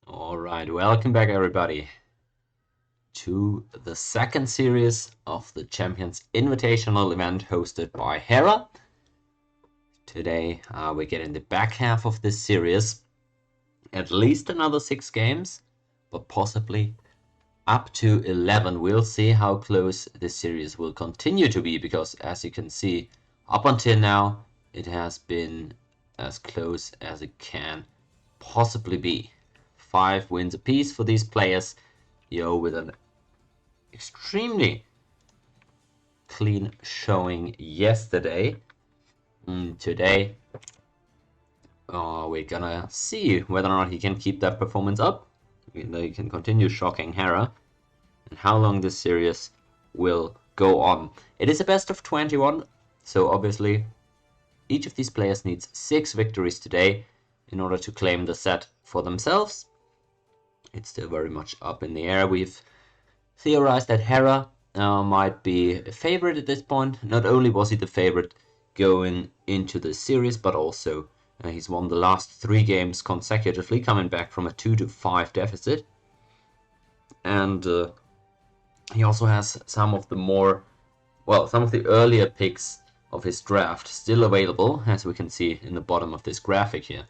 Alright, welcome back everybody to the second series of the Champions Invitational event hosted by Hera. Today we're getting the back half of this series, at least another 6 games, but possibly up to 11. We'll see how close this series will continue to be, because as you can see, up until now it has been as close as it can possibly be. 5 wins apiece for these players. Yo, with an extremely clean showing yesterday. Today we're gonna see whether or not he can keep that performance up, whether he can continue shocking Hera, and how long this series will go on. It is a best of 21, so obviously each of these players needs 6 victories today in order to claim the set for themselves. It's still very much up in the air. We've theorized that Hera might be a favorite at this point. Not only was he the favorite going into the series, but also he's won the last 3 games consecutively, coming back from a 2-5 deficit. And he also has some of the earlier picks of his draft still available, as we can see in the bottom of this graphic here.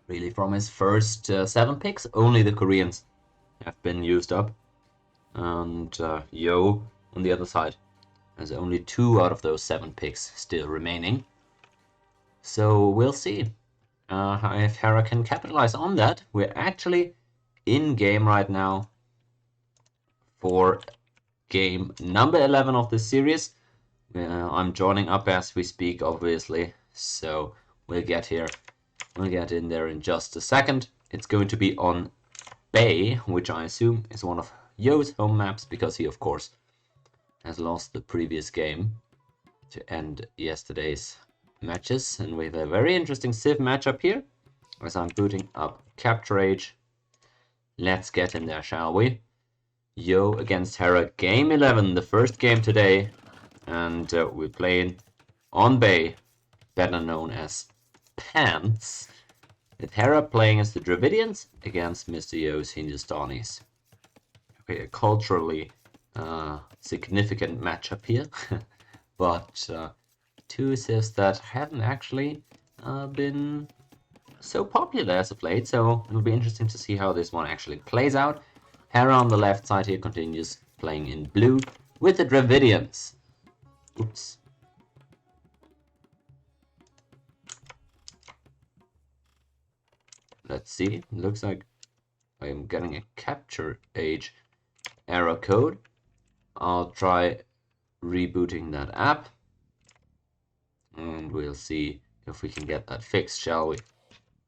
Really, from his first 7 picks, only the Koreans have been used up. And Yo, on the other side, has only 2 out of those 7 picks still remaining. So we'll see if Hera can capitalize on that. We're actually in game right now for game number 11 of this series. I'm joining up as we speak, obviously, so we'll get in there in just a second. It's going to be on Bay, which I assume is one of Yo's home maps, because he, of course, has lost the previous game to end yesterday's matches. And we have a very interesting Civ matchup here, as I'm booting up Capture Age. Let's get in there, shall we? Yo against Hera, game 11, the first game today. And we're playing on Bay, better known as Pants, with Hera playing as the Dravidians against Mr. Yo's Hindustanis. Okay, a culturally significant matchup here, but 2 civs that haven't actually been so popular as of late, so it'll be interesting to see how this one actually plays out. Hera on the left side here continues playing in blue with the Dravidians. Oops. Let's see, looks like I am getting a Capture Age error code. I'll try rebooting that app, and we'll see if we can get that fixed, shall we?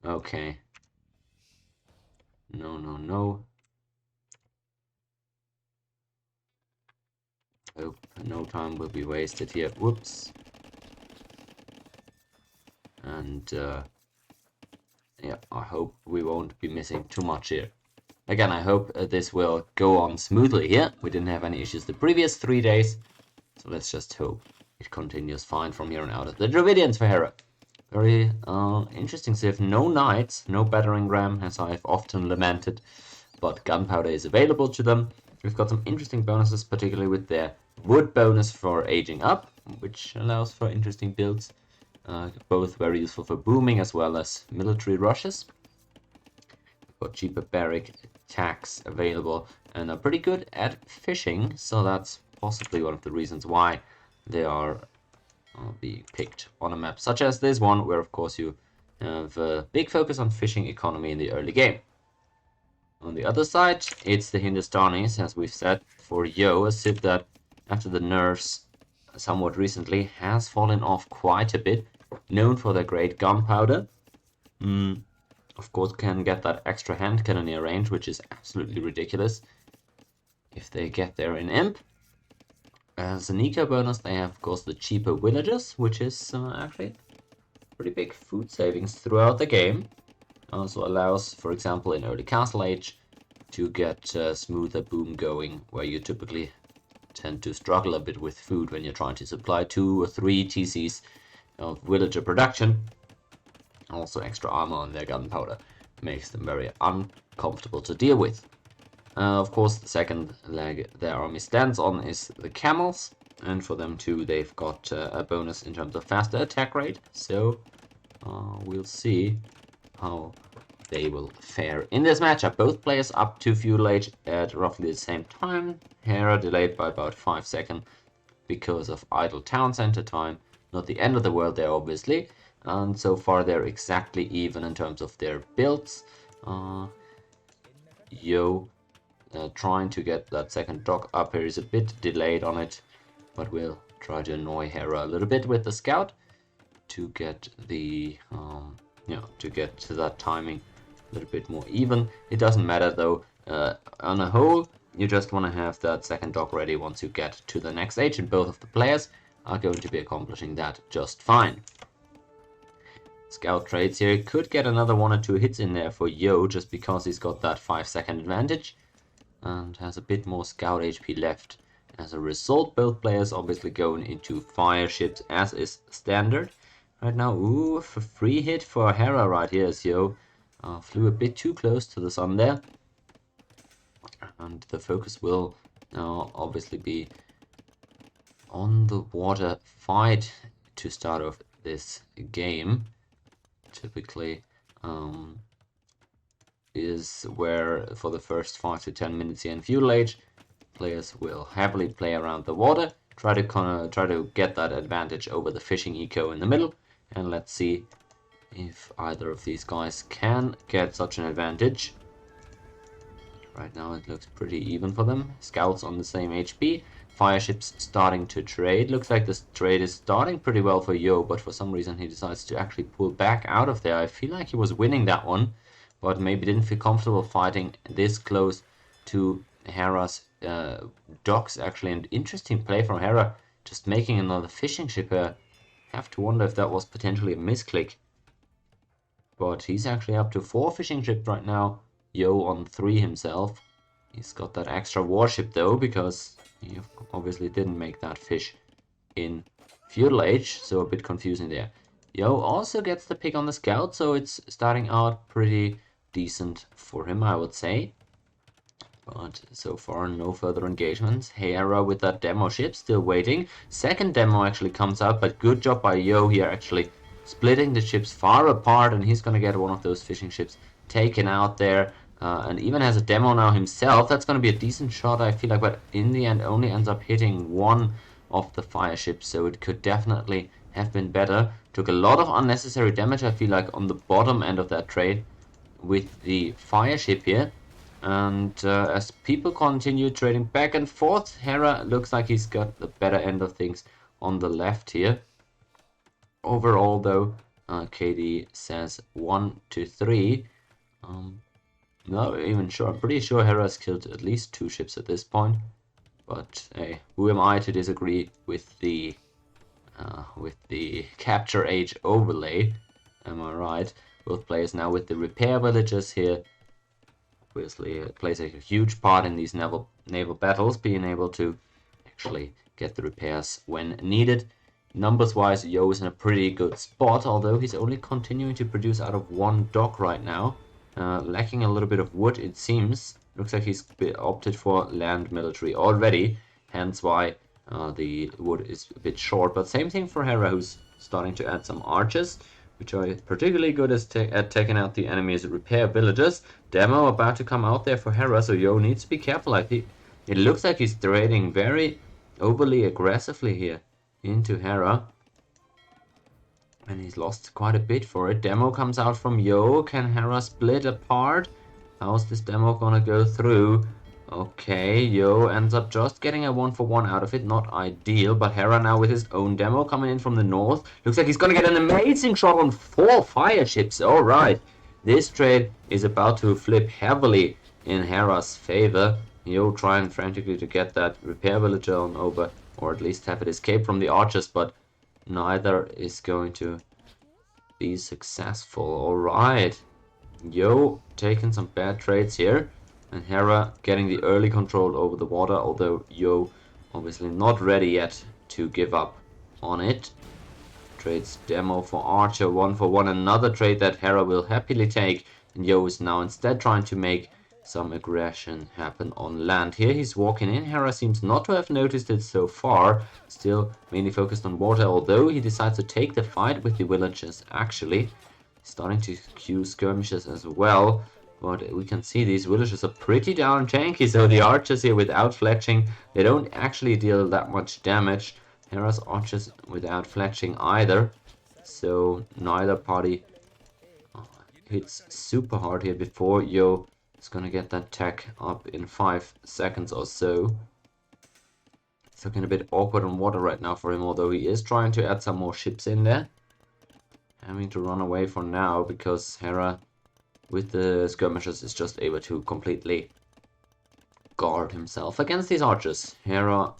Okay. No. Hope no time will be wasted here. Whoops. And yeah, I hope we won't be missing too much here. Again, I hope this will go on smoothly here. We didn't have any issues the previous 3 days, so let's just hope it continues fine from here on out. The Dravidians for Hera. Very interesting civ. No knights, no battering ram, as I've often lamented, but gunpowder is available to them. We've got some interesting bonuses, particularly with their wood bonus for aging up, which allows for interesting builds. Both very useful for booming as well as military rushes. We've got cheaper barrack attacks available and are pretty good at fishing, so that's possibly one of the reasons why they are being picked on a map such as this one, where of course you have a big focus on fishing economy in the early game. On the other side, it's the Hindustanis, as we've said, for Yo, a civ that after the nerfs somewhat recently has fallen off quite a bit, known for their great gunpowder. Of course, can get that extra hand cannoneer range, which is absolutely ridiculous if they get there in Imp. As an eco bonus, they have, of course, the cheaper villagers, which is actually pretty big food savings throughout the game. Also allows, for example, in early Castle Age, to get smoother boom going, where you typically tend to struggle a bit with food when you're trying to supply 2 or 3 TCs of villager production. Also extra armor on their gunpowder makes them very uncomfortable to deal with. Of course, the second leg their army stands on is the camels, and for them too they've got a bonus in terms of faster attack rate, so we'll see how they will fare in this matchup. Both players up to feudal age at roughly the same time. Hera delayed by about 5 seconds because of idle town center time. Not the end of the world there, obviously. And so far they're exactly even in terms of their builds. Yo, trying to get that second dock up here is a bit delayed on it, but we'll try to annoy Hera a little bit with the scout to get the to get to that timing a little bit more even. It doesn't matter though. On a whole, you just want to have that second dock ready once you get to the next age, and both of the players are going to be accomplishing that just fine. Scout trades here. Could get another 1 or 2 hits in there for Yo, just because he's got that 5-second advantage and has a bit more scout HP left. As a result, both players obviously going into fire ships as is standard. Right now, ooh, a free hit for Hera right here as Yo flew a bit too close to the sun there. And the focus will now obviously be on the water fight to start off this game. Typically is where for the first 5 to 10 minutes here in feudal age, players will heavily play around the water, try to get that advantage over the fishing eco in the middle, and let's see if either of these guys can get such an advantage. Right now it looks pretty even for them. Scouts on the same HP. Fire ships starting to trade. Looks like this trade is starting pretty well for Yo, but for some reason he decides to actually pull back out of there. I feel like he was winning that one, but maybe didn't feel comfortable fighting this close to Hera's docks actually. An interesting play from Hera, just making another fishing ship here. Have to wonder if that was potentially a misclick. But he's actually up to 4 fishing ships right now. Yo on 3 himself. He's got that extra warship though, because he obviously didn't make that fish in feudal age, so a bit confusing there. Yo also gets the pick on the scout, so it's starting out pretty decent for him, I would say. But so far no further engagements. Hera with that demo ship still waiting. Second demo actually comes out, but good job by Yo here actually splitting the ships far apart, and he's gonna get one of those fishing ships taken out there. And even has a demo now himself. That's going to be a decent shot, I feel like, but in the end only ends up hitting one of the fire ships, so it could definitely have been better. Took a lot of unnecessary damage, I feel like, on the bottom end of that trade with the fire ship here. And as people continue trading back and forth, Hera looks like he's got the better end of things on the left here. Overall, though, KD says 1 to 3. Not even sure. I'm pretty sure Hera's killed at least 2 ships at this point. But hey, who am I to disagree with the capture age overlay? Am I right? Both players now with the repair villages here. Obviously, it plays a huge part in these naval battles, being able to actually get the repairs when needed. Numbers-wise, Yo is in a pretty good spot, although he's only continuing to produce out of 1 dock right now. Lacking a little bit of wood, it seems. Looks like he's opted for land military already, hence why the wood is a bit short. But same thing for Hera, who's starting to add some archers, which are particularly good at taking out the enemy's repair villages. Demo about to come out there for Hera, so Yo needs to be careful. I think it looks like he's trading very overly aggressively here into Hera. And he's lost quite a bit for it. Demo comes out from Yo. Can Hera split apart? How's this demo gonna go through? Okay, Yo ends up just getting a 1-for-1 out of it. Not ideal, but Hera now with his own demo coming in from the north. Looks like he's gonna get an amazing shot on 4 fire ships. Alright, this trade is about to flip heavily in Hera's favor. Yo trying frantically to get that repair villager on over, or at least have it escape from the archers, but neither is going to be successful. Alright. Yo taking some bad trades here. And Hera getting the early control over the water, although Yo obviously not ready yet to give up on it. Trades demo for Archer, 1-for-1. Another trade that Hera will happily take. And Yo is now instead trying to make some aggression happen on land. Here he's walking in. Hera seems not to have noticed it so far. Still mainly focused on water, although he decides to take the fight with the villagers actually. Starting to queue skirmishes as well. But we can see these villagers are pretty darn tanky, so the archers here without fletching, they don't actually deal that much damage. Hera's archers without fletching either, so neither party hits super hard here before Yo is gonna get that tech up in 5 seconds or so. It's looking a bit awkward on water right now for him, although he is trying to add some more ships in there. Having to run away for now because Hera with the skirmishers is just able to completely guard himself against these archers. Hera,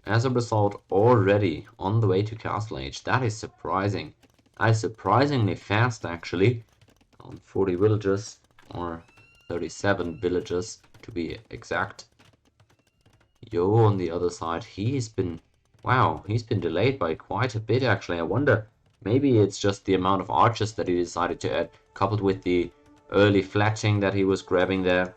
as a result, already on the way to Castle Age. That is surprising. That is surprisingly fast, actually. On 40 villagers, or 37 villagers to be exact. Yo on the other side, he's been... Wow, he's been delayed by quite a bit, actually. I wonder, maybe it's just the amount of archers that he decided to add, coupled with the early fletching that he was grabbing there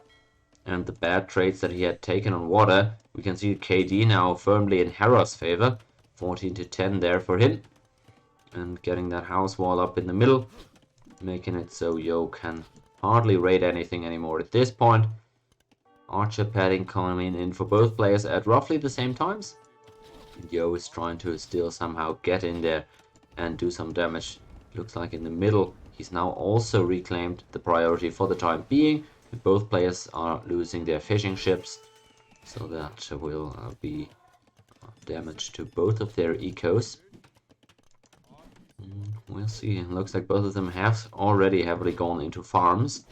and the bad trades that he had taken on water. We can see KD now firmly in Hera's favor, 14-10 there for him, and getting that house wall up in the middle, making it so Yo can hardly raid anything anymore at this point. Archer padding coming in for both players at roughly the same times. Yo is trying to still somehow get in there and do some damage. Looks like in the middle he's now also reclaimed the priority for the time being. Both players are losing their fishing ships, so that will be damage to both of their ecos. We'll see. It looks like both of them have already heavily gone into farms,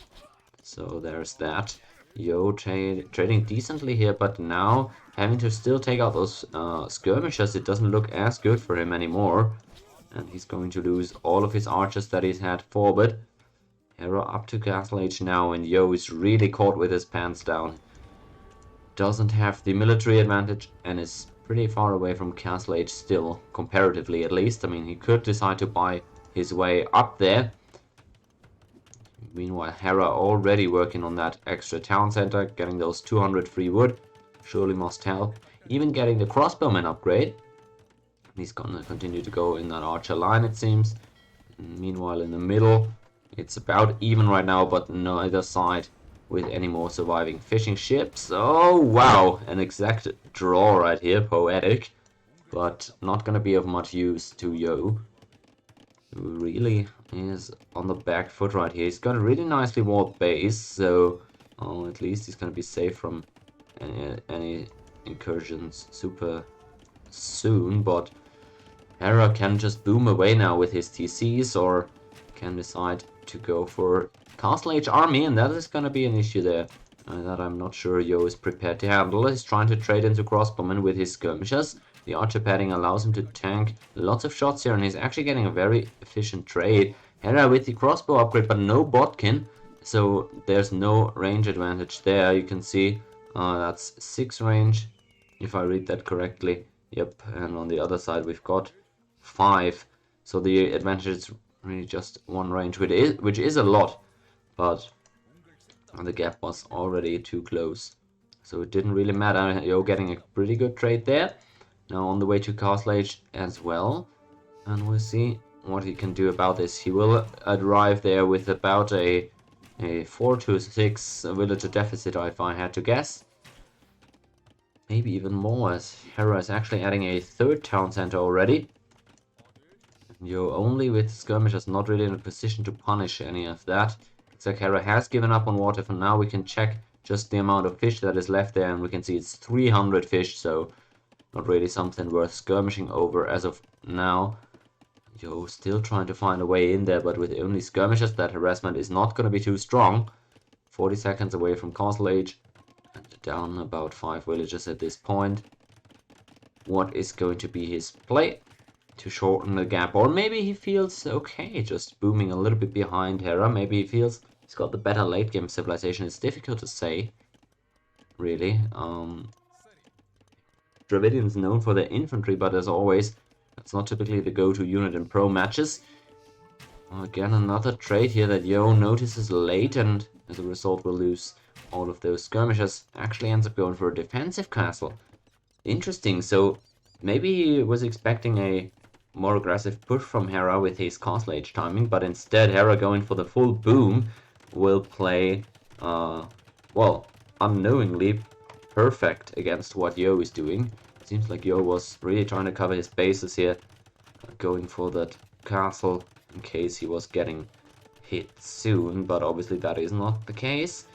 so there's that. Yo trading decently here, but now having to still take out those skirmishers, it doesn't look as good for him anymore. And he's going to lose all of his archers that he's had forward. Hera up to Castle Age now, and Yo is really caught with his pants down. Doesn't have the military advantage and is pretty far away from Castle Age still, comparatively at least. I mean, he could decide to buy his way up there. Meanwhile, Hera already working on that extra town center, getting those 200 free wood. Surely must help. Even getting the crossbowman upgrade. He's gonna continue to go in that archer line, it seems. And meanwhile, in the middle, it's about even right now, but neither side with any more surviving fishing ships. Oh, wow! An exact draw right here, poetic. But not gonna be of much use to Yo, who really is on the back foot right here. He's got a really nicely walled base, so at least he's gonna be safe from any incursions super soon, but Hera can just boom away now with his TCs, or can decide to go for Castle Age army, and that is going to be an issue there that I'm not sure Yo is prepared to handle. He's trying to trade into crossbowmen with his skirmishers. The archer padding allows him to tank lots of shots here, and he's actually getting a very efficient trade. Hera with the crossbow upgrade, but no botkin, so there's no range advantage there. You can see that's 6 range, if I read that correctly. Yep, and on the other side we've got 5, so the advantage is really just 1 range, which is a lot, but the gap was already too close, so it didn't really matter. Yo getting a pretty good trade there. Now on the way to Castle Age as well, and we'll see what he can do about this. He will arrive there with about a 4 to 6 villager deficit, if I had to guess. Maybe even more, as Hera is actually adding a 3rd town center already. Yo only with skirmishers, not really in a position to punish any of that. Looks like Hera has given up on water for now. We can check just the amount of fish that is left there, and we can see it's 300 fish, so not really something worth skirmishing over as of now. Yo still trying to find a way in there, but with only skirmishers, that harassment is not going to be too strong. 40 seconds away from Castle Age, and down about 5 villages at this point. What is going to be his play to shorten the gap? Or maybe he feels okay just booming a little bit behind Hera. Maybe he feels he's got the better late game civilization. It's difficult to say, really. Dravidian's known for their infantry, but as always, It's not typically the go-to unit in pro matches. Again, another trade here that Yo notices late, and as a result will lose all of those skirmishes. Actually ends up going for a defensive castle. Interesting, so maybe he was expecting a more aggressive push from Hera with his castle age timing, but instead Hera going for the full boom will play, well, unknowingly perfect against what Yo is doing. Seems like Yo was really trying to cover his bases here, going for that castle in case he was getting hit soon, but obviously that is not the case.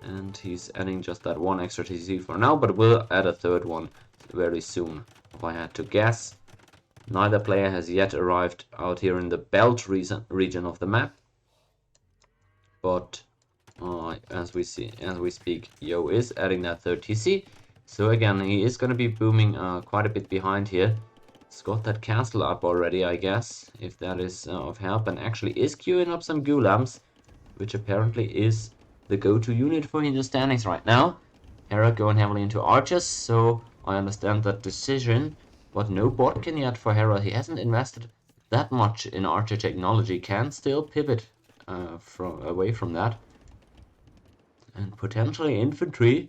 And he's adding just that one extra TC for now, but we'll add a third one very soon, if I had to guess. Neither player has yet arrived out here in the belt region of the map, but as we speak, Yo is adding that third TC. So again, he is going to be booming quite a bit behind here. He's got that castle up already, I guess, if that is of help, and actually is queuing up some Gulams, which apparently is the go-to unit for in the standings right now. Hera going heavily into archers, so I understand that decision, but no Botkin yet for Hera. He hasn't invested that much in archer technology, can still pivot away from that. And potentially infantry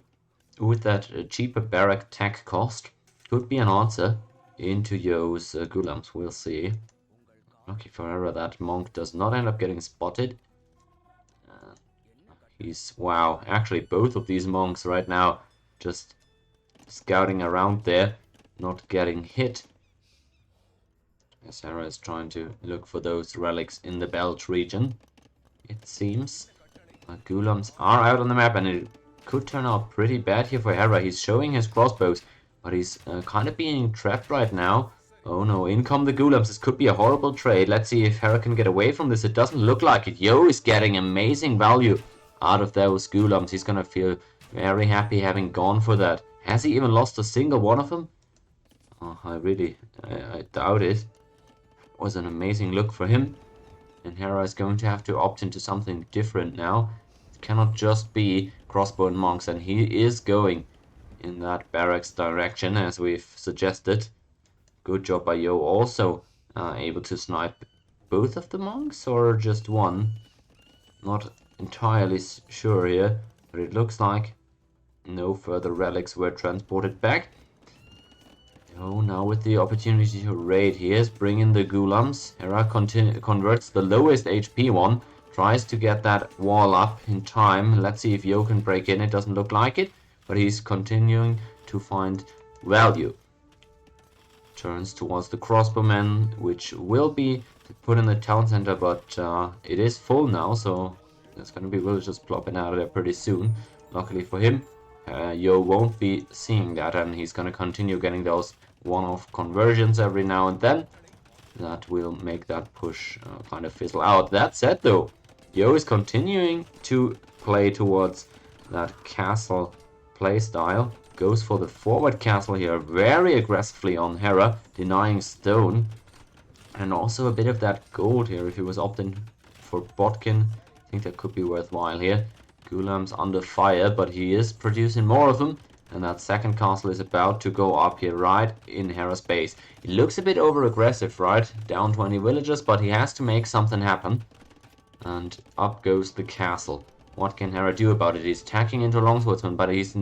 with that cheaper barrack tech cost could be an answer into Yo's Gulams. We'll see. Lucky for Hera that monk does not end up getting spotted. Wow, actually both of these monks right now just scouting around there, not getting hit. Hera is trying to look for those relics in the belt region, it seems. Gulams are out on the map, and it could turn out pretty bad here for Hera. He's showing his crossbows, but he's kind of being trapped right now. Oh no, in come the Gulams. This could be a horrible trade. Let's see if Hera can get away from this. It doesn't look like it. Yo is getting amazing value out of those Gulams. He's gonna feel very happy having gone for that. Has he even lost a single one of them? Oh, I doubt it. It was an amazing look for him. And Hera is going to have to opt into something different now. It cannot just be crossbow and monks, and he is going in that barracks direction as we've suggested. Good job by Yo, also able to snipe both of the monks or just one. Not entirely sure here, but it looks like no further relics were transported back. Oh, now with the opportunity to raid, here's bringing the Gulams. Hera converts the lowest HP one, tries to get that wall up in time. Let's see if Yo can break in. It doesn't look like it, but he's continuing to find value. Turns towards the crossbowmen, which will be put in the town center, but it is full now, so there's gonna be villagers plopping out of there pretty soon. Luckily for him, Yo won't be seeing that, and he's gonna continue getting those one-off conversions every now and then. That will make that push kind of fizzle out. That said though, Yo is continuing to play towards that castle playstyle. Goes for the forward castle here very aggressively on Hera, denying stone. And also a bit of that gold here if he was opting for Botkin. I think that could be worthwhile here. Gulams under fire, but he is producing more of them. And that second castle is about to go up here right in Hera's base. It looks a bit over-aggressive, right? Down 20 villagers, but he has to make something happen. And up goes the castle. What can Hera do about it? He's attacking into longswordsman, but he's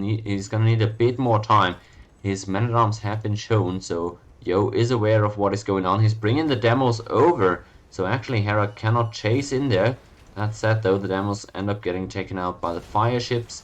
gonna need a bit more time. His men-at-arms have been shown, so Yo is aware of what is going on. He's bringing the demos over, so actually Hera cannot chase in there. That said though, the demos end up getting taken out by the fire ships.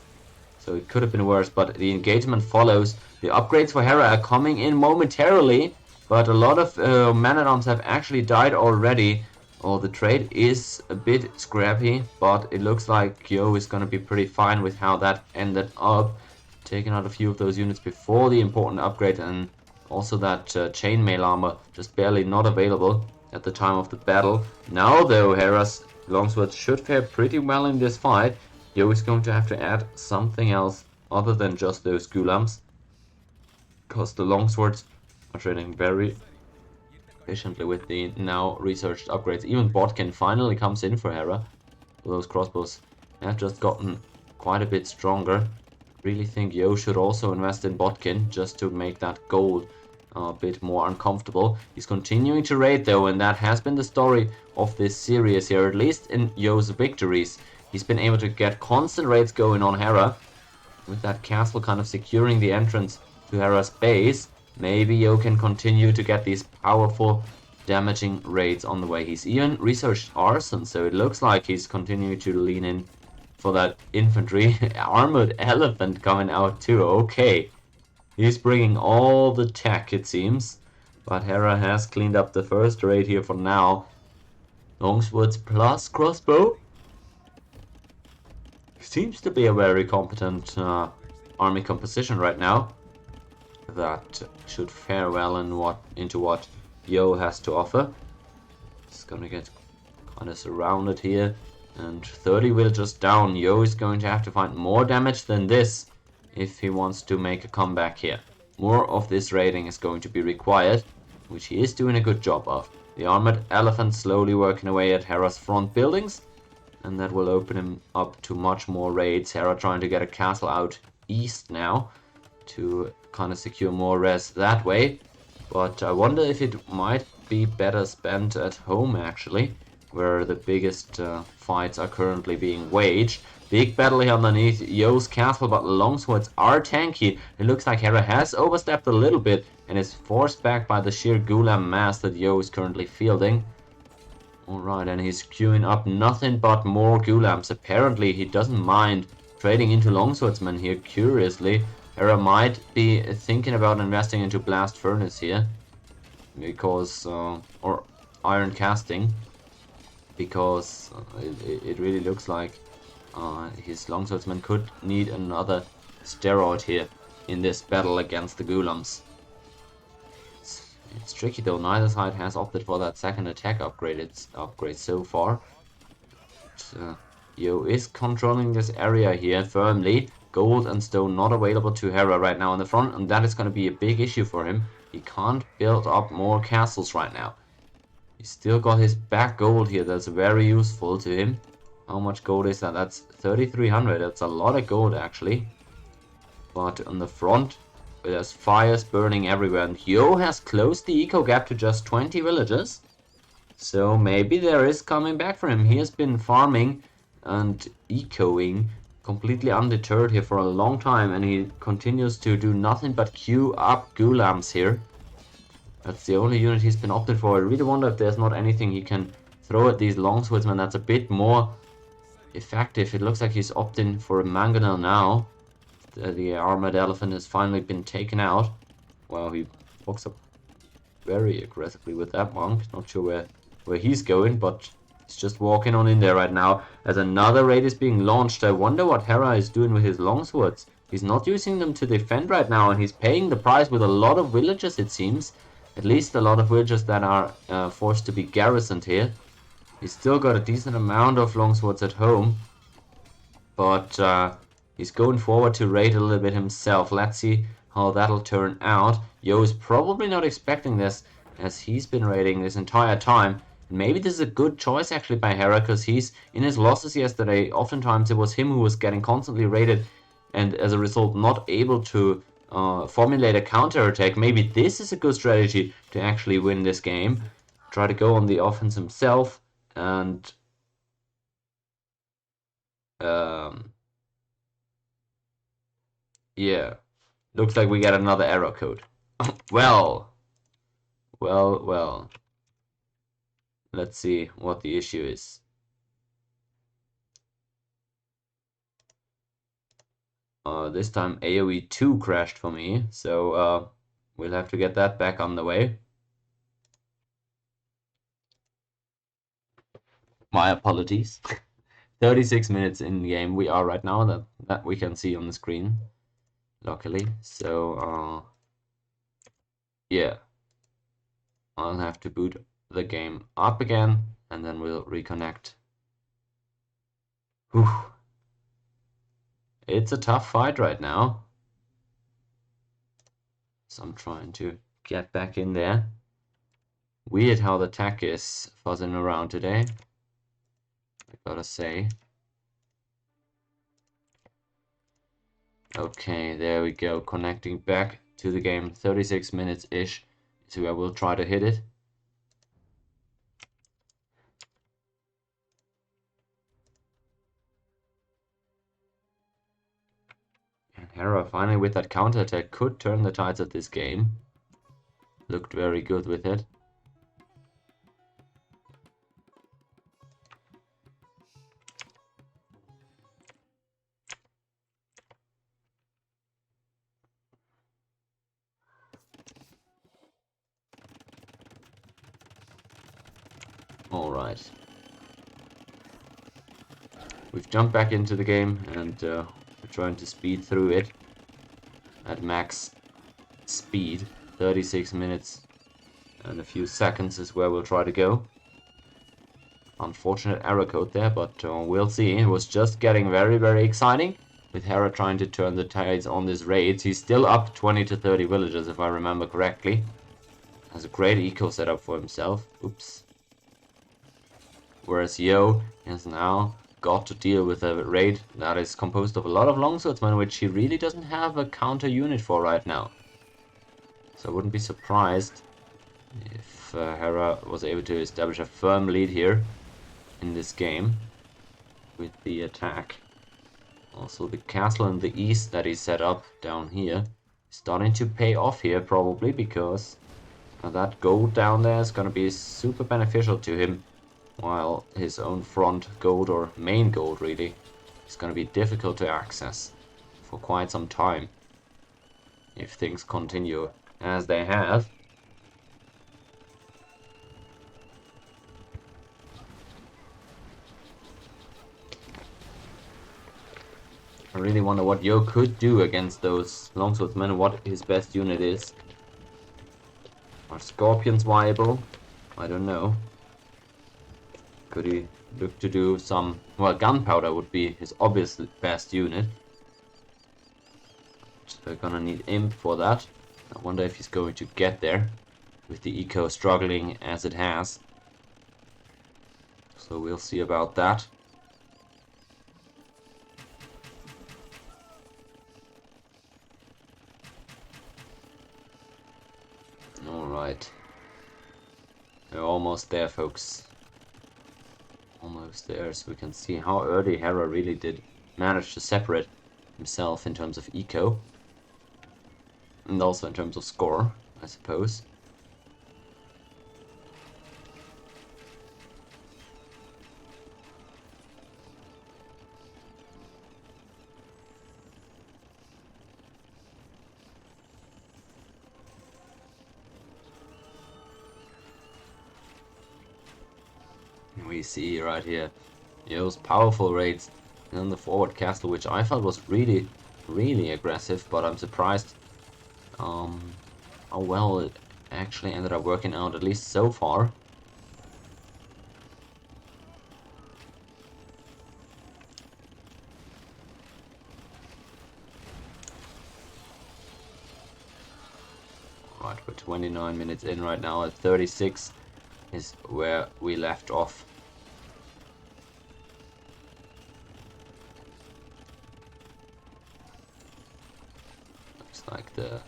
So it could have been worse, but the engagement follows. The upgrades for Hera are coming in momentarily, but a lot of man-at-arms have actually died already. Oh, the trade is a bit scrappy, but it looks like Yo is going to be pretty fine with how that ended up. Taking out a few of those units before the important upgrade, and also that chainmail armor just barely not available at the time of the battle. Now though, Hera's longswords should fare pretty well in this fight. Yo is going to have to add something else other than just those Gulams, because the longswords are trading very efficiently with the now researched upgrades. Even Botkin finally comes in for Hera. Those crossbows have just gotten quite a bit stronger. Really think Yo should also invest in Botkin just to make that gold a bit more uncomfortable. He's continuing to raid though, and that has been the story of this series here, at least in Yo's victories. He's been able to get constant raids going on Hera, with that castle kind of securing the entrance to Hera's base. Maybe Yo can continue to get these powerful damaging raids on the way. He's even researched arson, so it looks like he's continuing to lean in for that infantry. Armored elephant coming out too, okay. He's bringing all the tech, it seems. But Hera has cleaned up the first raid here for now. Longswords plus crossbow. Seems to be a very competent army composition right now. That should fare well into what Yo has to offer. It's gonna get kind of surrounded here. And 30 villagers down. Yo is going to have to find more damage than this if he wants to make a comeback here. More of this raiding is going to be required, which he is doing a good job of. The armored elephant slowly working away at Hera's front buildings, and that will open him up to much more raids. Hera trying to get a castle out east now to kind of secure more res that way. But I wonder if it might be better spent at home actually, where the biggest fights are currently being waged. Big battle here underneath Yo's castle, but the longswords are tanky. It looks like Hera has overstepped a little bit and is forced back by the sheer Gulam mass that Yo is currently fielding. Alright, and he's queuing up nothing but more Gulams. Apparently he doesn't mind trading into longswordsmen here, curiously. Hera might be thinking about investing into blast furnace here, because or iron casting, because it really looks like his longswordsman could need another steroid here in this battle against the Gulams. It's tricky though, neither side has opted for that second attack upgrade so far. But, Yo is controlling this area here firmly. Gold and stone not available to Hera right now in the front, and that is going to be a big issue for him. He can't build up more castles right now. He's still got his back gold here, that's very useful to him. How much gold is that? That's 3,300, that's a lot of gold actually. But on the front, there's fires burning everywhere, and Yo has closed the eco gap to just 20 villages. So maybe there is coming back for him. He has been farming and ecoing completely undeterred here for a long time, and he continues to do nothing but queue up Gulams here. That's the only unit he's been opted for. I really wonder if there's not anything he can throw at these longswordsmen that's a bit more effective. It looks like he's opting for a mangonel now. The armored elephant has finally been taken out. Well, he walks up very aggressively with that monk. Not sure where he's going, but he's just walking on in there right now. As another raid is being launched, I wonder what Hera is doing with his longswords. He's not using them to defend right now, and he's paying the price with a lot of villagers, it seems. At least a lot of villagers that are forced to be garrisoned here. He's still got a decent amount of longswords at home, but he's going forward to raid a little bit himself. Let's see how that'll turn out. Yo is probably not expecting this, as he's been raiding this entire time. Maybe this is a good choice actually by Hera, because he's in his losses yesterday. Oftentimes it was him who was getting constantly raided, and as a result not able to formulate a counter-attack. Maybe this is a good strategy to actually win this game. Try to go on the offense himself, and yeah, looks like we get another error code. well, let's see what the issue is. This time AOE2 crashed for me, so we'll have to get that back on the way. My apologies. 36 minutes in game we are right now, that we can see on the screen, luckily. So yeah, I'll have to boot the game up again, and then we'll reconnect. Whew. It's a tough fight right now, so I'm trying to get back in there. Weird how the tech is fuzzing around today, I gotta say. Okay, there we go, connecting back to the game. 36 minutes-ish is where we'll try to hit it. And Hera finally with that counterattack could turn the tides of this game. Looked very good with it. Alright. We've jumped back into the game and we're trying to speed through it at max speed. 36 minutes and a few seconds is where we'll try to go. Unfortunate error code there, but we'll see. It was just getting very, very exciting with Hera trying to turn the tides on this raid. He's still up 20 to 30 villagers if I remember correctly. Has a great eco setup for himself. Oops. Whereas Yo has now got to deal with a raid that is composed of a lot of longswordsmen, which he really doesn't have a counter unit for right now. So I wouldn't be surprised if Hera was able to establish a firm lead here in this game with the attack. Also the castle in the east that he set up down here is starting to pay off here, probably because that gold down there is going to be super beneficial to him, while his own front gold, or main gold really, is going to be difficult to access for quite some time if things continue as they have. I really wonder what Yo could do against those longswordsmen, what his best unit is. Are scorpions viable? I don't know. Could he look to do some... Well, gunpowder would be his obvious best unit. So they're gonna need imp for that. I wonder if he's going to get there, with the eco struggling as it has. So we'll see about that. Alright. We're almost there, folks. Almost there, so we can see how early Hera really did manage to separate himself in terms of eco. And also in terms of score, I suppose. We see right here Yo's powerful raids on the forward castle, which I thought was really, really aggressive, but I'm surprised how well it actually ended up working out, at least so far. Right, we're 29 minutes in right now. At 36 is where we left off. Looks like the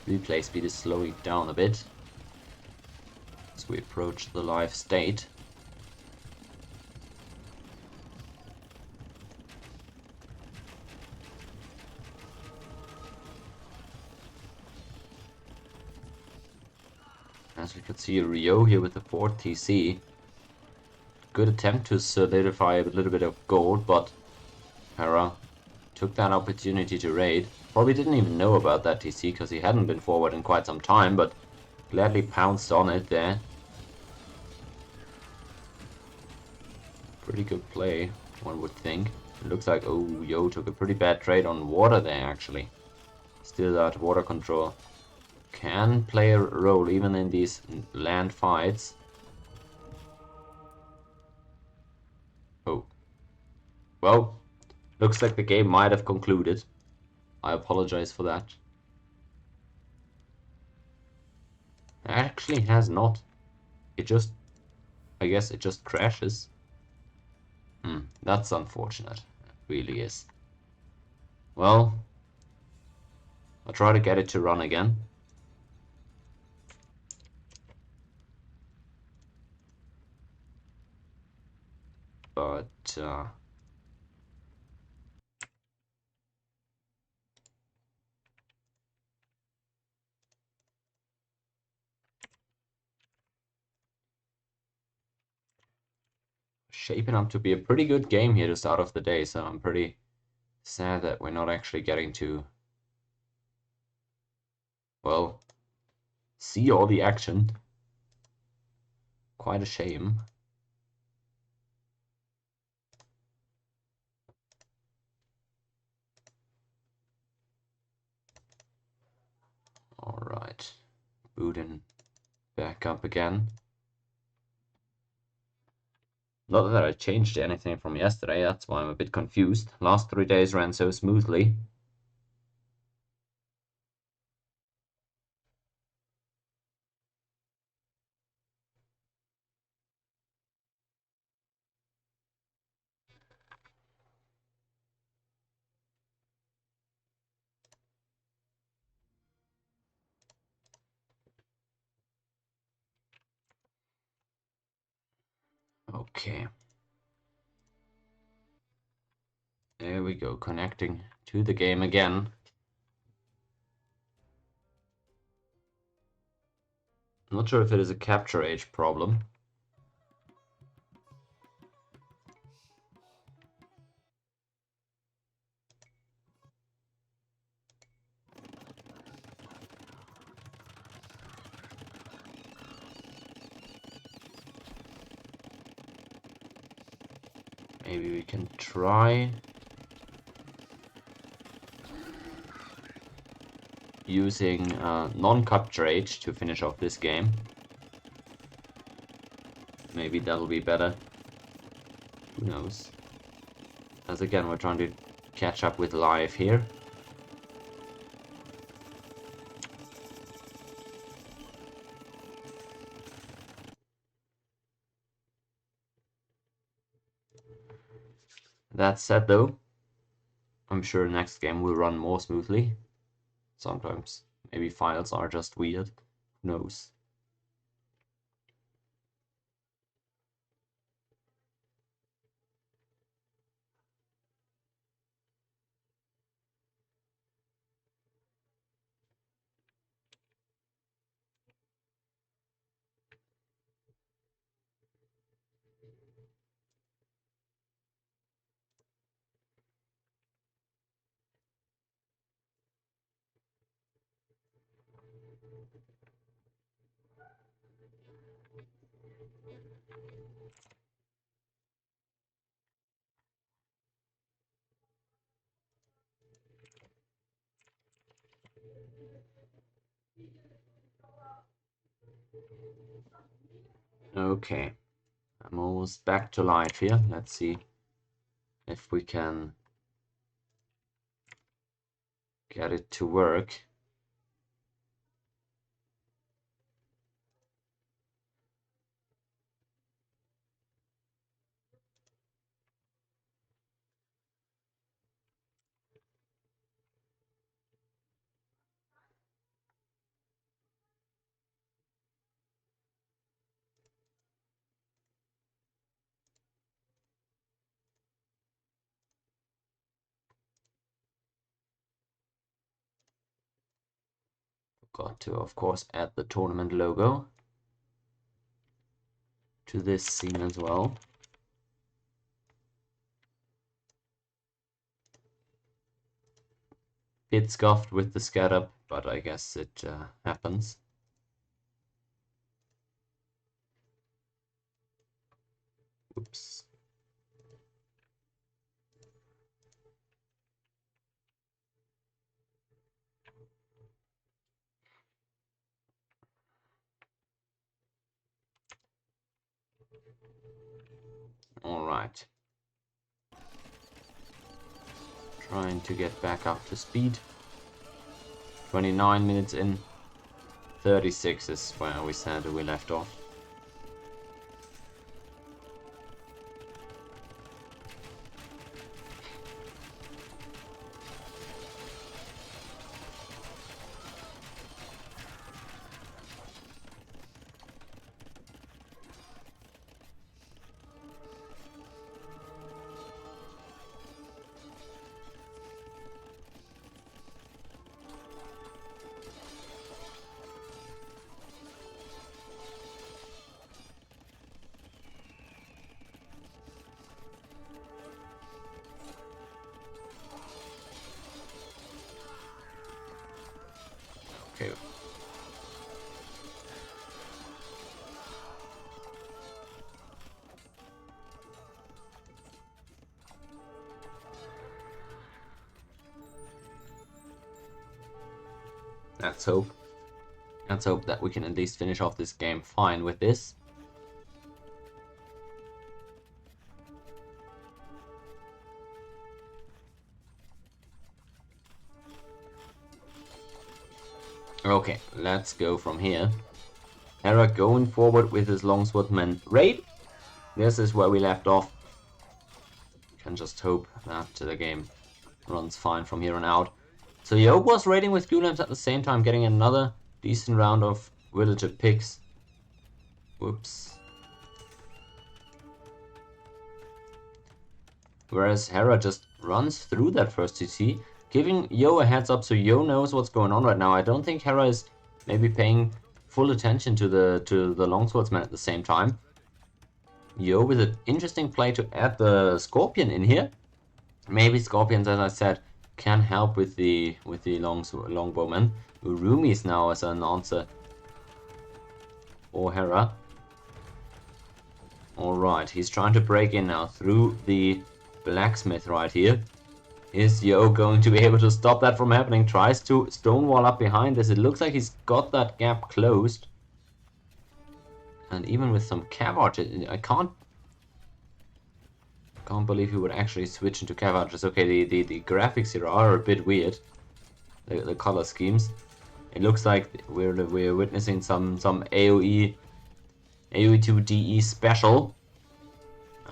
replay speed is slowing down a bit as we approach the live state. As we can see, Rio here with the 4th TC. Good attempt to solidify a little bit of gold, but Hera took that opportunity to raid. Probably didn't even know about that TC because he hadn't been forward in quite some time, but gladly pounced on it there. Pretty good play, one would think. It looks like, oh, Yo took a pretty bad trade on water there, actually. Still, that water control can play a role even in these land fights. Oh. Well, looks like the game might have concluded. I apologize for that. It actually has not. It just... I guess it just crashes. That's unfortunate. It really is. Well, I'll try to get it to run again. But shaping up to be a pretty good game here to start off the day, so I'm pretty sad that we're not actually getting to, well, see all the action. Quite a shame. Alright, booting back up again. Not that I changed anything from yesterday, that's why I'm a bit confused. Last 3 days ran so smoothly. Okay. There we go, connecting to the game again. Not sure if it is a capture age problem. Maybe we can try using non-capture age to finish off this game. Maybe that'll be better. Who knows? As again, we're trying to catch up with live here. That said though, I'm sure next game will run more smoothly. Sometimes maybe files are just weird. Who knows? Okay, I'm almost back to life here. Let's see if we can get it to work. Got to, of course, add the tournament logo to this scene as well. Bit scuffed with the scatter, but I guess it happens. Oops. All right. Trying to get back up to speed. 29 minutes in. 36 is where we said we left off. let's hope. Let's hope that we can at least finish off this game fine with this. Okay, let's go from here. Hera going forward with his longswordman raid. This is where we left off. Can just hope that the game runs fine from here on out. So Yo was raiding with Gulams at the same time, getting another decent round of villager picks. Whoops. Whereas Hera just runs through that first CC, giving Yo a heads up so Yo knows what's going on right now. I don't think Hera is maybe paying full attention to the longswordsman at the same time. Yo with an interesting play to add the Scorpion in here. Maybe Scorpions, as I said, can help with the longbowman. Urumi's now as an answer for Hera. Alright, he's trying to break in now through the blacksmith right here. Is Yo going to be able to stop that from happening? Tries to stonewall up behind this. It looks like he's got that gap closed. And even with some cav arch, I can't believe he would actually switch into cav archers. Okay, the graphics here are a bit weird. The color schemes. It looks like we're witnessing some AOE2 DE special.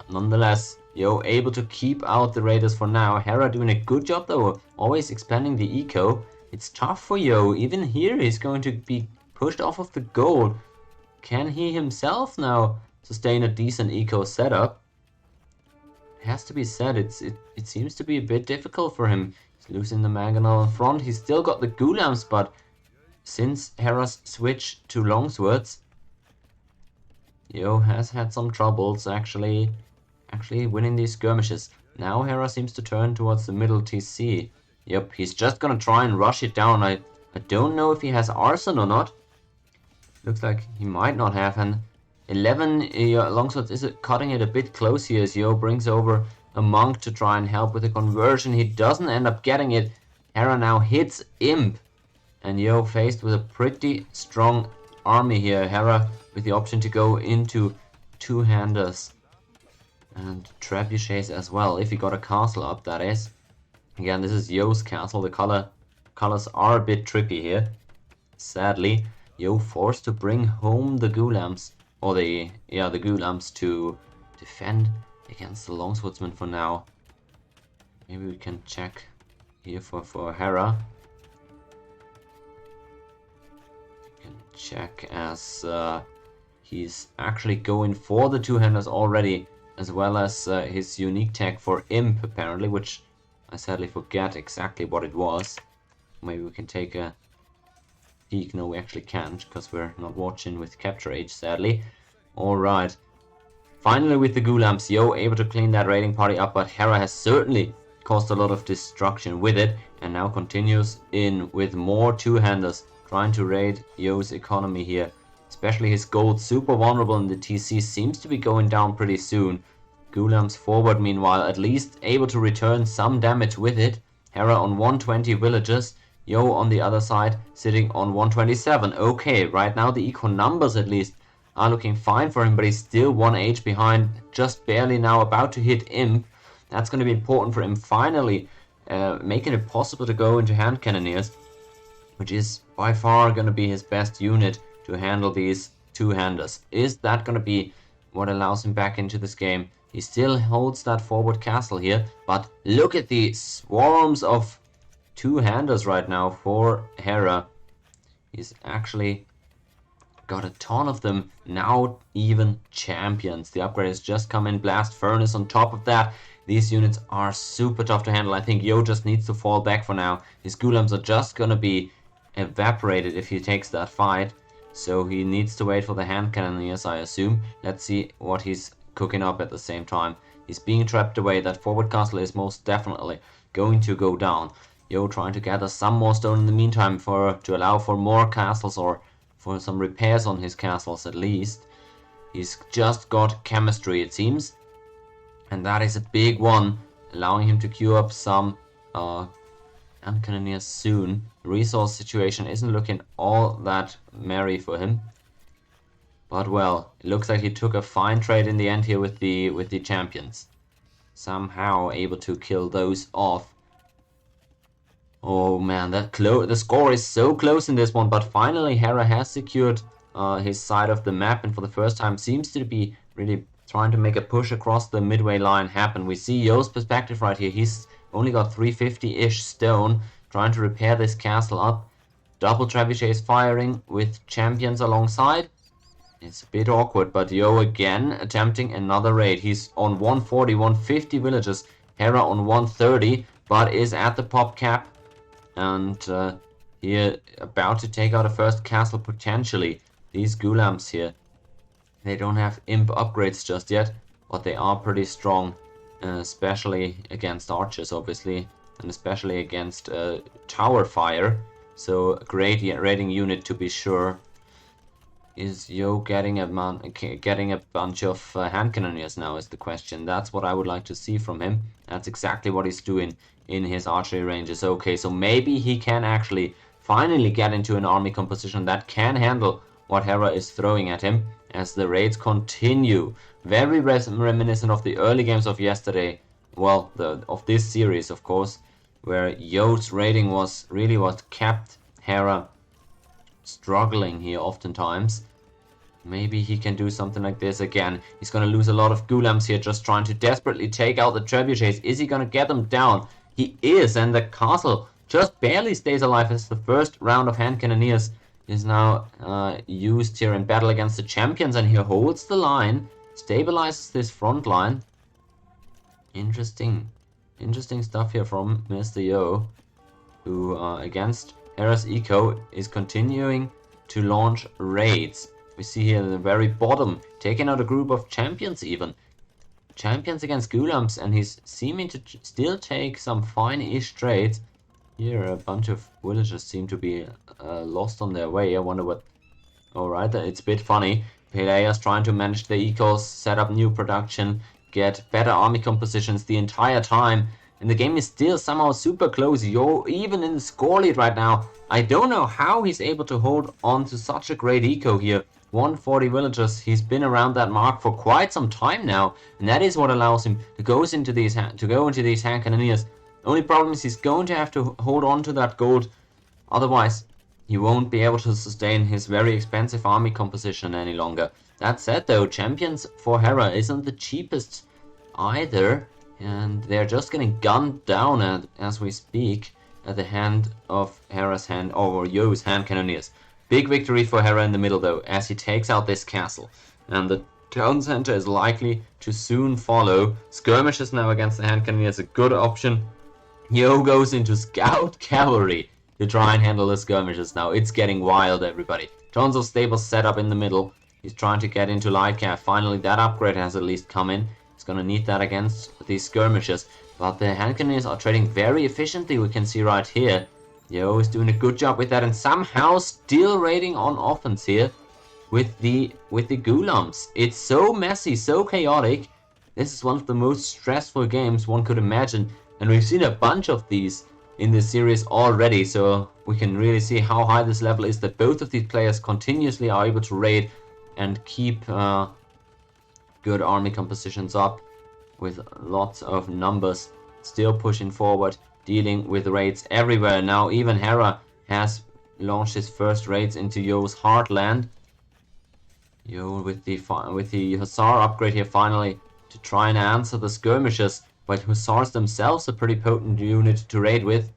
Nonetheless, Yo able to keep out the raiders for now. Hera doing a good job though, always expanding the eco. It's tough for Yo. Even here he's going to be pushed off of the goal. Can he himself now sustain a decent eco setup? It has to be said, it seems to be a bit difficult for him. He's losing the mangonel in front. He's still got the Gulams, but since Hera's switch to longswords, Yo has had some troubles actually winning these skirmishes. Now Hera seems to turn towards the middle TC. Yep, he's just gonna try and rush it down. I don't know if he has arson or not. Looks like he might not have, and 11 longswords is cutting it a bit close here as Yo brings over a monk to try and help with the conversion. He doesn't end up getting it. Hera now hits Imp, and Yo faced with a pretty strong army here. Hera with the option to go into two-handers and trebuchets as well, if he got a castle up, that is. Again, this is Yo's castle. The colors are a bit tricky here. Sadly, Yo forced to bring home the Gulams, or the Gulams to defend against the longswordsman for now. Maybe we can check here for Hera. We can check as he's actually going for the two-handers already, as well as his unique tag for Imp apparently, which I sadly forget exactly what it was. Maybe we can take a peek. No, we actually can't, because we're not watching with capture age, sadly. Alright. Finally with the Gulams, Yo able to clean that raiding party up, but Hera has certainly caused a lot of destruction with it, and now continues in with more two-handers, trying to raid Yo's economy here. Especially his gold, super vulnerable, and the TC seems to be going down pretty soon. Gulams forward, meanwhile, at least able to return some damage with it. Hera on 120 villagers. Yo on the other side, sitting on 127. Okay, right now the eco numbers at least are looking fine for him, but he's still 1 H behind, just barely now about to hit Imp. That's going to be important for him finally, making it possible to go into hand cannoneers, which is by far going to be his best unit to handle these two-handers. Is that going to be what allows him back into this game? He still holds that forward castle here, but look at the swarms of two-handers right now for Hera. He's actually got a ton of them, now even champions. The upgrade has just come in, Blast Furnace on top of that. These units are super tough to handle. I think Yo just needs to fall back for now. His Gulams are just gonna be evaporated if he takes that fight. So he needs to wait for the hand cannoneers, I assume. Let's see what he's cooking up at the same time. He's being trapped away. That forward castle is most definitely going to go down. Yo trying to gather some more stone in the meantime to allow for more castles, or for some repairs on his castles at least. He's just got chemistry, it seems. And that is a big one, allowing him to queue up some And Cannoneer soon. Resource situation isn't looking all that merry for him. But well, it looks like he took a fine trade in the end here with the champions. Somehow able to kill those off. Oh man, the score is so close in this one, but finally Hera has secured his side of the map, and for the first time seems to be really trying to make a push across the midway line happen. We see Yo's perspective right here. He's only got 350-ish stone, trying to repair this castle up. Double trebuchets firing with champions alongside. It's a bit awkward, but Yo again attempting another raid. He's on 140, 150 villagers. Hera on 130, but is at the pop cap. And here about to take out a first castle potentially. These Gulams here, they don't have imp upgrades just yet, but they are pretty strong, especially against archers obviously, and especially against tower fire. So a great raiding unit to be sure. Is Yo getting a bunch of hand cannoneers now is the question. That's what I would like to see from him. That's exactly what he's doing in his archery ranges. Okay, so maybe he can actually finally get into an army composition that can handle what Hera is throwing at him as the raids continue. Very reminiscent of the early games of yesterday. Well, of this series, of course, where Yo's raiding was really what kept Hera struggling here oftentimes. Maybe he can do something like this again. He's going to lose a lot of Gulams here, just trying to desperately take out the trebuchets. Is he going to get them down? He is, and the castle just barely stays alive as the first round of hand cannoneers is now used here in battle against the champions, and he holds the line, stabilizes this front line. Interesting stuff here from Mr. Yo, who against Hera's Eco is continuing to launch raids. We see here at the very bottom, taking out a group of champions even. Champions against Gulams, and he's seeming to still take some fine-ish trades. Here a bunch of villagers seem to be lost on their way. I wonder what... Alright, it's a bit funny. Pelea's trying to manage the ecos, set up new production, get better army compositions the entire time. And the game is still somehow super close. Yo, even in the score lead right now. I don't know how he's able to hold on to such a great eco here. 140 villagers. He's been around that mark for quite some time now, and that is what allows him to go into these hand cannoneers. Only problem is he's going to have to hold on to that gold, otherwise he won't be able to sustain his very expensive army composition any longer. That said though, champions for Hera isn't the cheapest either, and they're just getting gunned down as we speak at the hand of Yo's hand cannoneers. Big victory for Hera in the middle though, as he takes out this castle. And the town center is likely to soon follow. Skirmishes now against the hand cannoneers is a good option. Yo goes into scout cavalry to try and handle the skirmishes now. It's getting wild, everybody. Tons of stables set up in the middle. He's trying to get into light cap. Finally, that upgrade has at least come in. He's gonna need that against these skirmishes. But the hand cannoneers are trading very efficiently, we can see right here. Yo is doing a good job with that, and somehow still raiding on offense here with the Gulams. It's so messy, so chaotic. This is one of the most stressful games one could imagine, and we've seen a bunch of these in this series already, so we can really see how high this level is, that both of these players continuously are able to raid and keep good army compositions up with lots of numbers, still pushing forward, dealing with raids everywhere. Now even Hera has launched his first raids into Yo's heartland. Yo with the Hussar upgrade here finally to try and answer the skirmishes, but Hussars themselves a pretty potent unit to raid with.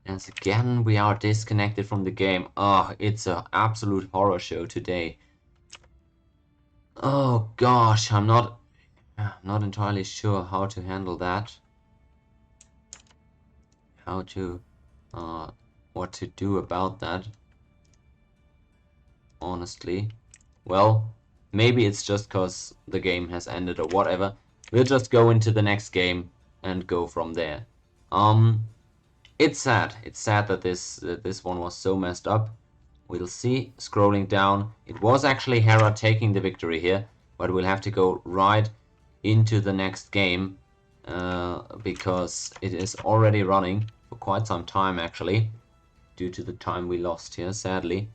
And again we are disconnected from the game. Oh, it's an absolute horror show today. Oh gosh, I'm not entirely sure how to handle that. What to do about that, honestly. Well, maybe it's just cause the game has ended or whatever. We'll just go into the next game and go from there. It's sad that this one was so messed up. We'll see. Scrolling down, it was actually Hera taking the victory here, but we'll have to go right into the next game because it is already running. for quite some time actually, due to the time we lost here, sadly.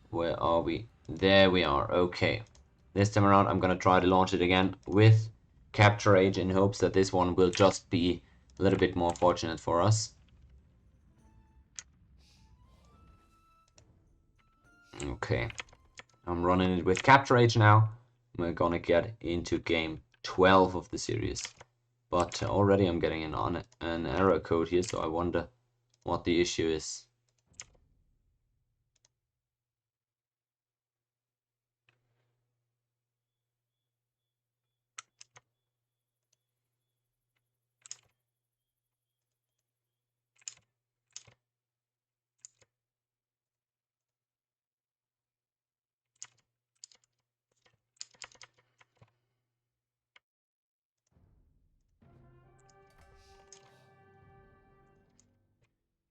Where are we? There we are. Okay. This time around I'm gonna try to launch it again with Capture Age in hopes that this one will just be a little bit more fortunate for us. Okay. I'm running it with Capture Age now. We're gonna get into game 12 of the series. But already I'm getting an error code here, so I wonder what the issue is.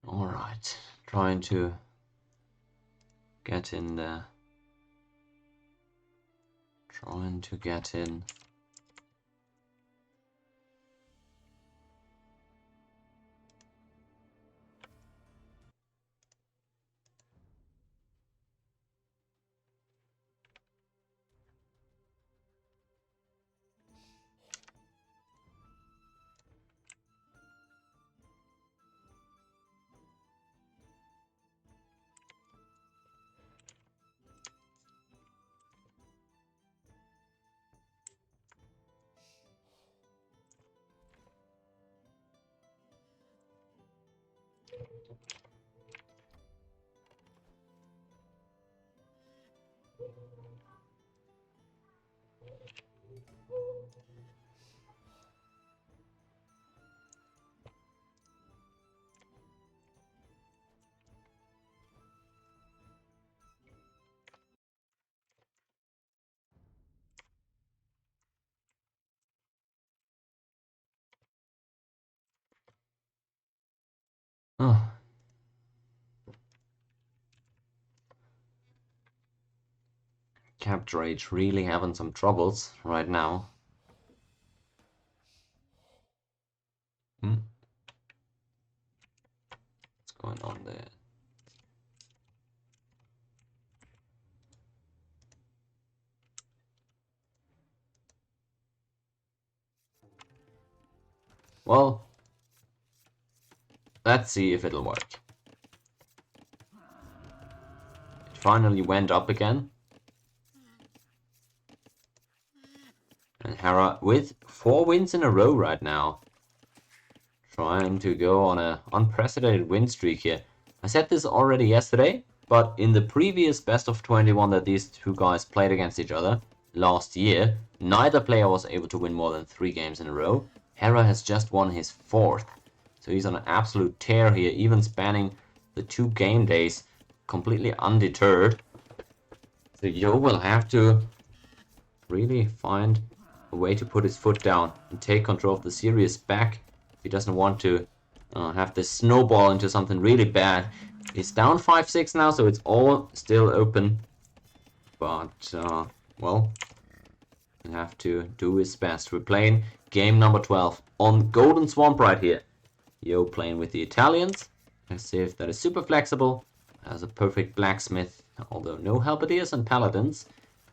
Alright, trying to get in there. Trying to get in. Oh. Capture Age really having some troubles right now. What's going on there? Well, let's see if it'll work. It finally went up again. And Hera with 4 wins in a row right now. Trying to go on an unprecedented win streak here. I said this already yesterday, but in the previous best of 21 that these two guys played against each other last year, neither player was able to win more than 3 games in a row. Hera has just won his 4th. So he's on an absolute tear here, even spanning the 2 game days, completely undeterred. So Yo will have to really find a way to put his foot down and take control of the series back. He doesn't want to have this snowball into something really bad. He's down 5-6 now, so it's all still open. But, well, he'll have to do his best. We're playing game number 12 on Golden Swamp right here. Yo playing with the Italians. A civ that is super flexible. Has a perfect blacksmith, although no halberdiers and paladins.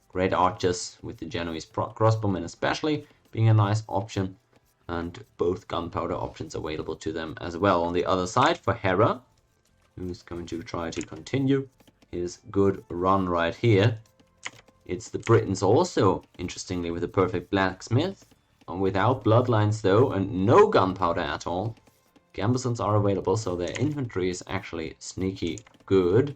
Great archers with the Genoese crossbowmen especially being a nice option. And both gunpowder options available to them as well. On the other side for Hera, who's going to try to continue his good run right here. It's the Britons also, interestingly, with a perfect blacksmith. Without bloodlines though, and no gunpowder at all. Gambesons are available, so their infantry is actually sneaky good.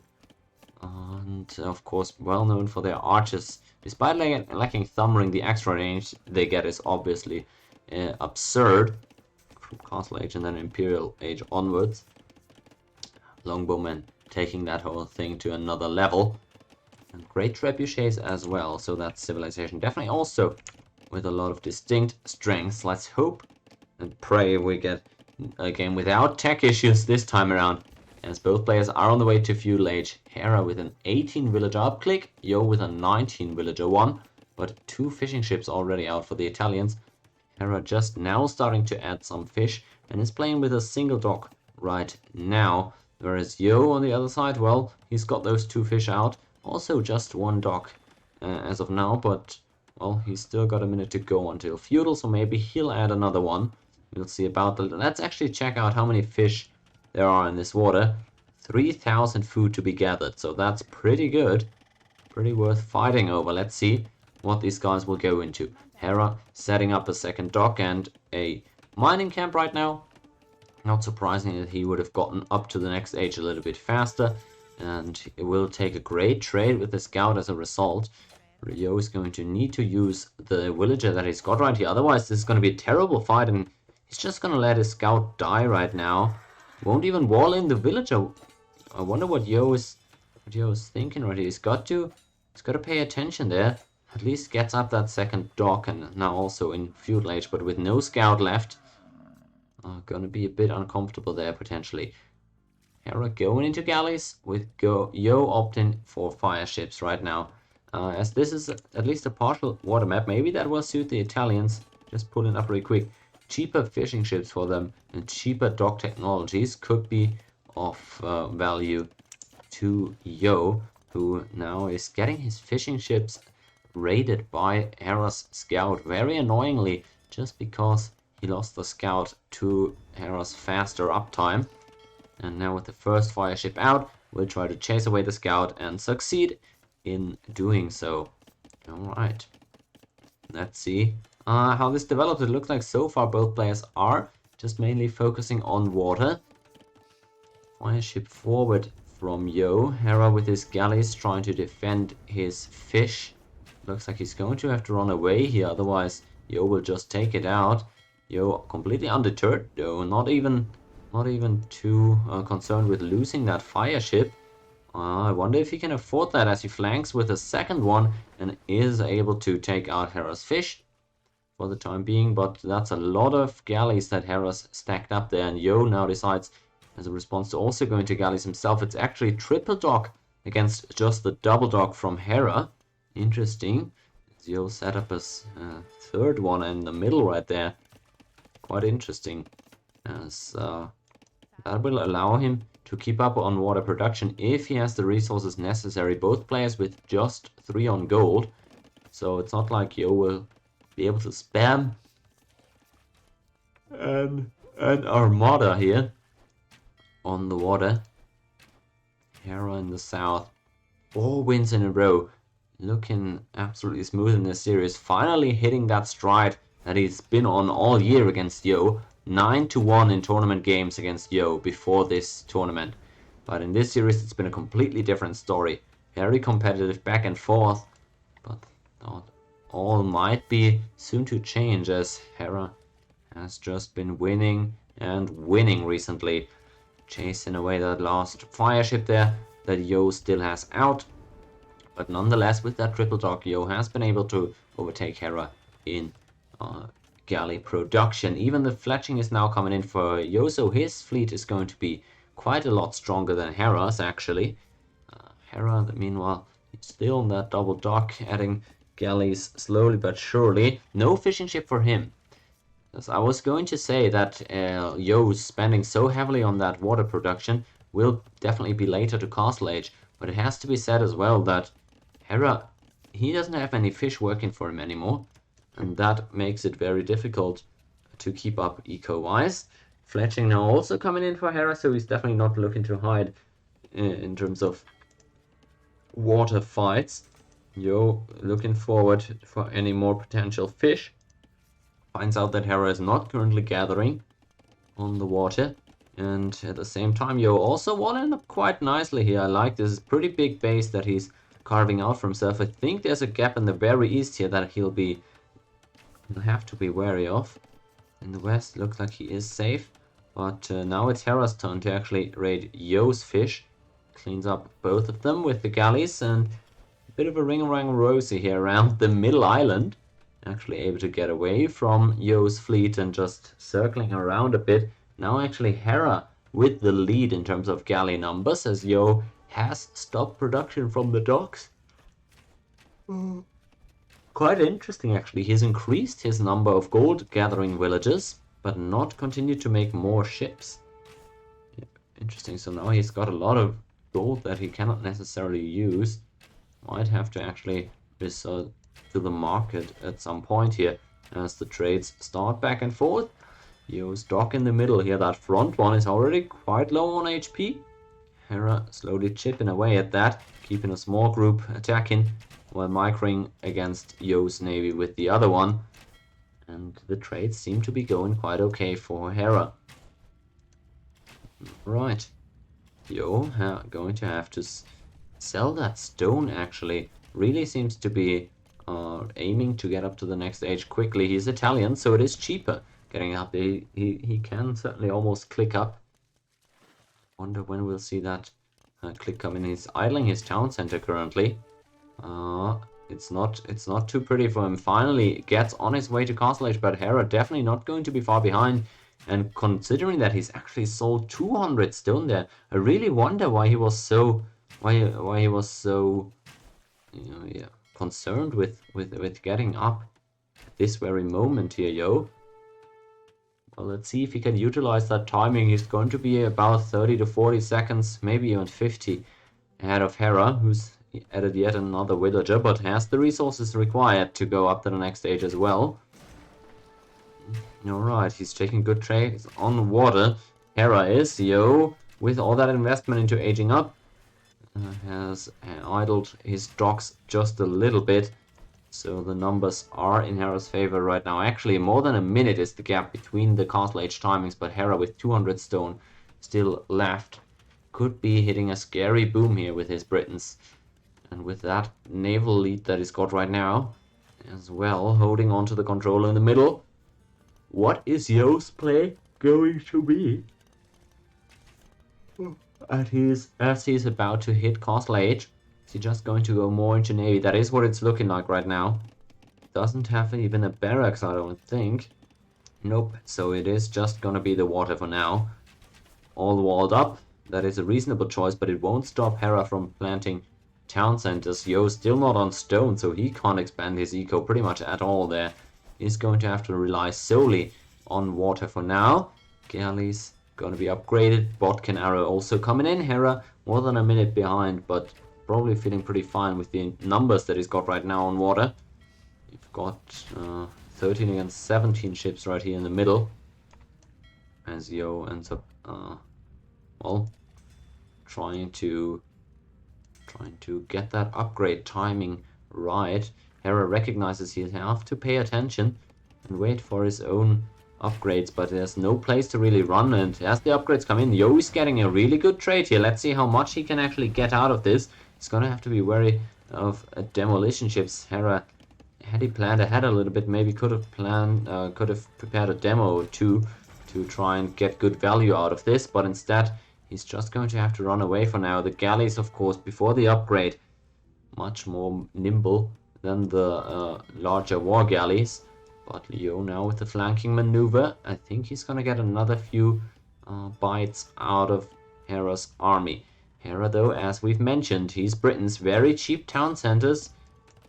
And of course, well known for their archers. Despite lacking thumb ring, the extra range they get is obviously absurd from Castle Age and then Imperial Age onwards. Longbowmen taking that whole thing to another level. And great trebuchets as well, so that civilization definitely also with a lot of distinct strengths. Let's hope and pray we get a game without tech issues this time around, as both players are on the way to feudal age. Hera with an 18 villager upclick, Yo with a 19 villager one, but 2 fishing ships already out for the Italians. Hera just now starting to add some fish, and is playing with a single dock right now. Whereas Yo on the other side, well, he's got those 2 fish out. Also just 1 dock as of now, but well, he's still got a minute to go until feudal, so maybe he'll add another one. We'll see about that. Let's actually check out how many fish there are in this water. 3,000 food to be gathered, so that's pretty good. Pretty worth fighting over. Let's see what these guys will go into. Hera setting up a second dock and a mining camp right now. Not surprising that he would have gotten up to the next age a little bit faster, and it will take a great trade with the scout as a result. Rio is going to need to use the villager that he's got right here, otherwise this is going to be a terrible fight, and he's just going to let his scout die right now. Won't even wall in the villager. I wonder what Yo is thinking right here. He's got to pay attention there. At least gets up that second dock, and now also in feudal age, but with no scout left. Gonna be a bit uncomfortable there potentially. Hera going into galleys with Yo opting for fire ships right now. As this is at least a partial water map, maybe that will suit the Italians. Just pulling up really quick. Cheaper fishing ships for them and cheaper dock technologies could be of value to Yo, who now is getting his fishing ships raided by Hera's scout very annoyingly, just because he lost the scout to Hera's faster uptime. And now with the first fire ship out, we'll try to chase away the scout and succeed in doing so. Alright, let's see how this develops. It looks like so far both players are just mainly focusing on water. Fire ship forward from Yo. Hera with his galleys trying to defend his fish. Looks like he's going to have to run away here, otherwise Yo will just take it out. Yo completely undeterred though, not even too concerned with losing that fire ship. I wonder if he can afford that as he flanks with a second one and is able to take out Hera's fish for the time being, but that's a lot of galleys that Hera's stacked up there, and Yo now decides as a response to also going to galleys himself. It's actually triple dock against just the double dock from Hera. Interesting. Yo set up his third one in the middle right there. Quite interesting, as that will allow him to keep up on water production if he has the resources necessary. Both players with just 3 on gold, so it's not like Yo will be able to spam an armada here on the water. Hera in the south, 4 wins in a row, looking absolutely smooth in this series, finally hitting that stride that he's been on all year against Yo. 9-1 in tournament games against Yo before this tournament. But in this series it's been a completely different story. Very competitive back and forth, but all might be soon to change, as Hera has just been winning and winning recently. Chasing away that last fire ship there that Yo still has out. But nonetheless, with that triple dock, Yo has been able to overtake Hera in galley production. Even the fletching is now coming in for Yo, so his fleet is going to be quite a lot stronger than Hera's actually. Hera, meanwhile, still in that double dock, adding galleys slowly but surely. No fishing ship for him. As I was going to say that Yo spending so heavily on that water production will definitely be later to Castle Age, but it has to be said as well that Hera, he doesn't have any fish working for him anymore, and that makes it very difficult to keep up eco-wise. Fletching now also coming in for Hera, so he's definitely not looking to hide in terms of water fights. Yo looking forward for any more potential fish. Finds out that Hera is not currently gathering on the water, and at the same time Yo also walling up quite nicely here. I like this pretty big base that he's carving out for himself. I think there's a gap in the very east here that he'll have to be wary of. In the west looks like he is safe, but now it's Hera's turn to actually raid Yo's fish. Cleans up both of them with the galleys, and a bit of a ring-a-rang-rosy here around the middle island. Actually able to get away from Yo's fleet and just circling around a bit. Now actually Hera with the lead in terms of galley numbers, as Yo has stopped production from the docks. Quite interesting actually. He's increased his number of gold gathering villages, but not continue to make more ships. Yeah, interesting. So now he's got a lot of gold that he cannot necessarily use. Might have to actually resort to the market at some point here as the trades start back and forth. Yo's dock in the middle here. That front one is already quite low on HP. Hera slowly chipping away at that, keeping a small group attacking while microing against Yo's navy with the other one. And the trades seem to be going quite okay for Hera. Right. Yo going to have to sell that stone, actually. Really seems to be aiming to get up to the next age quickly. He's Italian, so it is cheaper getting up. He can certainly almost click up. Wonder when we'll see that click come in. He's idling his town center currently. It's not too pretty for him. Finally gets on his way to Castle Age, but Hera definitely not going to be far behind. And considering that he's actually sold 200 stone there, I really wonder why he was so concerned with getting up at this very moment here, yo. Well, let's see if he can utilize that timing. He's going to be about 30 to 40 seconds, maybe even 50 ahead of Hera, who's added yet another villager, but has the resources required to go up to the next stage as well. Alright, he's taking good trades on water. Hera is, yo, with all that investment into aging up, has idled his docks just a little bit. So the numbers are in Hera's favor right now. Actually, more than a minute is the gap between the Castle Age timings, but Hera with 200 stone still left could be hitting a scary boom here with his Britons. And with that naval lead that he's got right now, as well, holding on to the controller in the middle. What is Yo's play going to be? As he's about to hit Castle Age, is he just going to go more into Navy? That is what it's looking like right now. Doesn't have even a barracks, I don't think. Nope, so it is just gonna be the water for now. All walled up. That is a reasonable choice, but it won't stop Hera from planting town centers. Yo's still not on stone, so he can't expand his eco pretty much at all there. He's going to have to rely solely on water for now. Galleys going to be upgraded. Bodkin arrow also coming in. Hera more than a minute behind, but probably feeling pretty fine with the numbers that he's got right now on water. You've got 13 against 17 ships right here in the middle. As Yo ends up, well, trying to get that upgrade timing right. Hera recognizes he has to pay attention and wait for his own upgrades, but there's no place to really run, and as the upgrades come in, Yo is getting a really good trade here. Let's see how much he can actually get out of this. He's gonna have to be wary of demolition ships. Hera, had he planned ahead a little bit, maybe could have prepared a demo or two to try and get good value out of this, but instead he's just going to have to run away for now. The galleys, of course, before the upgrade, much more nimble than the larger war galleys. But Leo now with the flanking maneuver, I think he's gonna get another few bites out of Hera's army. Hera, though, as we've mentioned, he's Britain's very cheap town centers.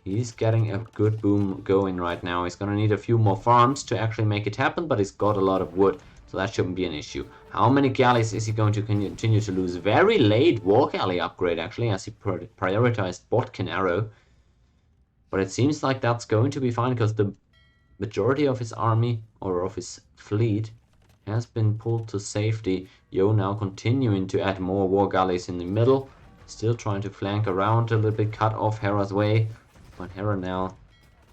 He's getting a good boom going right now. He's gonna need a few more farms to actually make it happen, but he's got a lot of wood, so that shouldn't be an issue. How many galleys is he going to continue to lose? Very late war galley upgrade, actually, as he prioritized Bodkin arrow. But it seems like that's going to be fine, because the majority of his army, or of his fleet, has been pulled to safety. Yo now continuing to add more war galleys in the middle, still trying to flank around a little bit, cut off Hera's way. But Hera now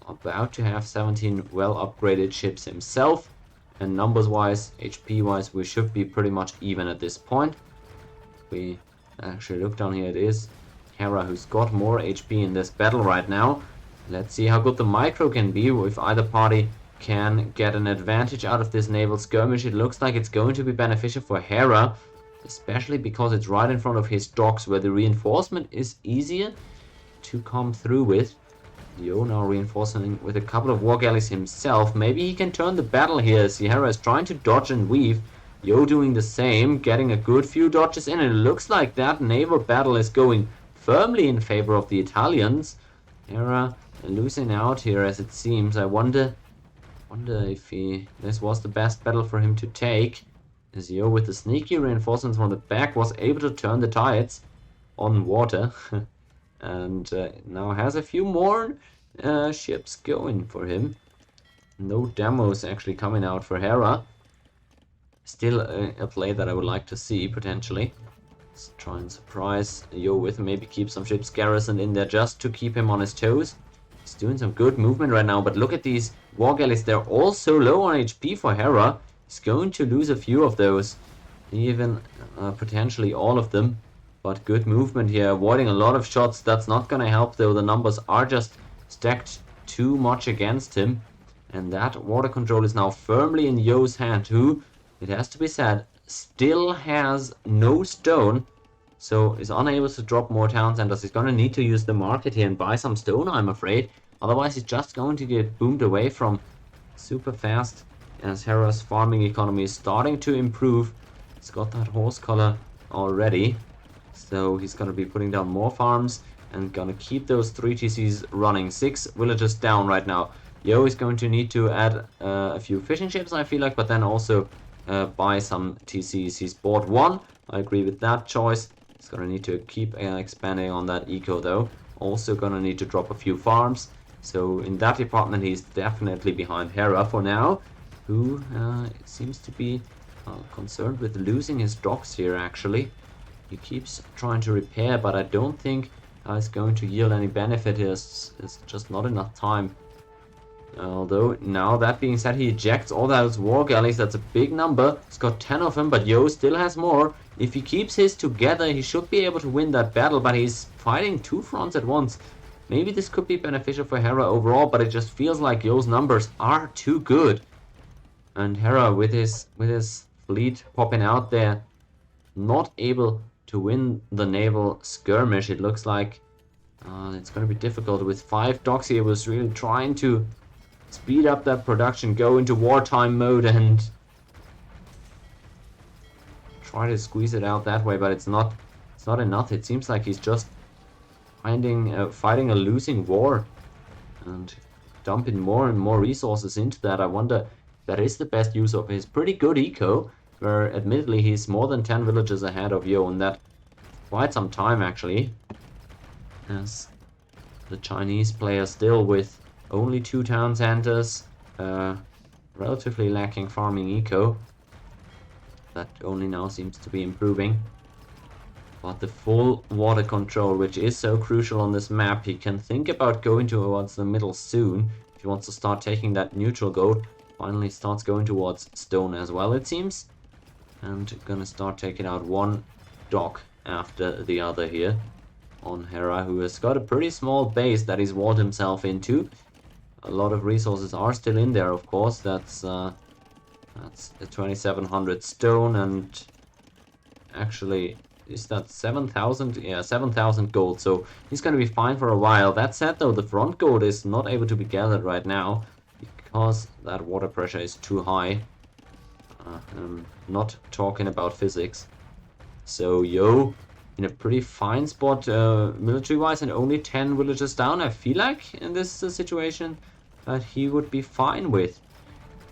about to have 17 well upgraded ships himself, and numbers wise, HP wise, we should be pretty much even at this point. We actually look down here, it is Hera who's got more HP in this battle right now. Let's see how good the micro can be. If either party can get an advantage out of this naval skirmish, it looks like it's going to be beneficial for Hera, especially because it's right in front of his docks where the reinforcement is easier to come through with. Yo now reinforcing with a couple of war galleys himself. Maybe he can turn the battle here, as Hera is trying to dodge and weave. Yo doing the same, getting a good few dodges in, and it looks like that naval battle is going firmly in favor of the Italians. Hera losing out here, as it seems. I wonder Wonder if this was the best battle for him to take. As Yo, with the sneaky reinforcements from the back, was able to turn the tides on water. And now has a few more ships going for him. No demos actually coming out for Hera. Still a play that I would like to see, potentially. Let's try and surprise Yo with maybe keep some ships garrisoned in there just to keep him on his toes. He's doing some good movement right now, but look at these war galleys. They're all so low on HP for Hera. He's going to lose a few of those. Even potentially all of them. But good movement here, avoiding a lot of shots. That's not going to help though. The numbers are just stacked too much against him. And that water control is now firmly in Yo's hand, who, it has to be said, still has no stone. So is unable to drop more town centers. He's going to need to use the market here and buy some stone, I'm afraid. Otherwise he's just going to get boomed away from super fast. As Hera's farming economy is starting to improve. He's got that horse collar already. So he's going to be putting down more farms and going to keep those 3 TCs running. 6 villages down right now. Yo is going to need to add a few fishing ships, I feel like, but then also buy some TCs. He's bought 1. I agree with that choice. He's going to need to keep expanding on that eco though. Also going to need to drop a few farms. So in that department he's definitely behind Hera for now, who seems to be concerned with losing his docks here actually. He keeps trying to repair, but I don't think it's going to yield any benefit. It's just not enough time. Although, now that being said, he ejects all those war galleys. That's a big number. He's got 10 of them, but Yo still has more. If he keeps his together, he should be able to win that battle, but he's fighting 2 fronts at once. Maybe this could be beneficial for Hera overall, but it just feels like Yo's numbers are too good. And Hera, with his fleet popping out there, not able to win the naval skirmish. It looks like it's going to be difficult. With 5 docks here, was really trying to speed up that production, go into wartime mode and try to squeeze it out that way, but it's not enough. It seems like he's just fighting a losing war and dumping more and more resources into that. I wonder if that is the best use of his pretty good eco, where admittedly he's more than 10 villages ahead of Yo, and that quite some time actually, as the Chinese player still with only 2 town centers, relatively lacking farming eco. That only now seems to be improving. But the full water control, which is so crucial on this map, he can think about going towards the middle soon. If he wants to start taking that neutral gold, finally starts going towards stone as well, it seems. And gonna start taking out 1 dock after the other here on Hera, who has got a pretty small base that he's walled himself into. A lot of resources are still in there, of course. That's a 2700 stone, and actually, is that 7,000? Yeah, 7,000 gold. So he's going to be fine for a while. That said, though, the front gold is not able to be gathered right now because that water pressure is too high. I'm not talking about physics. So Yo in a pretty fine spot military-wise, and only 10 villages down. I feel like in this situation that he would be fine with.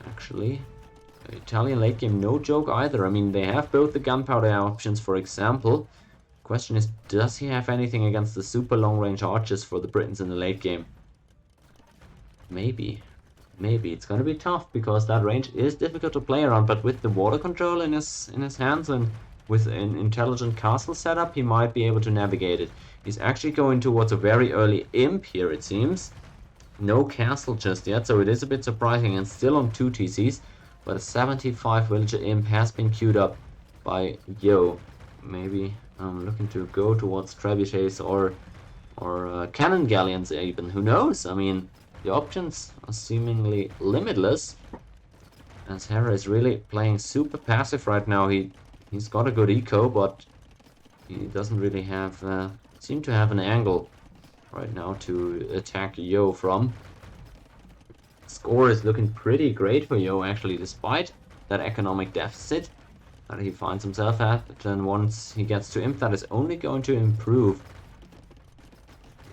Actually, Italian late game, no joke either. I mean, they have both the gunpowder options, for example. Question is, does he have anything against the super long-range archers for the Britons in the late game? Maybe. Maybe. It's going to be tough because that range is difficult to play around, but with the water control in his hands and with an intelligent castle setup, he might be able to navigate it. He's actually going towards a very early imp here, it seems. No castle just yet, so it is a bit surprising, and still on 2 TCs. But a 75 villager imp has been queued up by Yo. Maybe I'm looking to go towards trebuchets or cannon galleons even. Who knows? I mean, the options are seemingly limitless. As Hera is really playing super passive right now. He's got a good eco, but he doesn't really have seem to have an angle right now to attack Yo from. Score is looking pretty great for Yo actually, despite that economic deficit that he finds himself at. And once he gets to imp, that is only going to improve.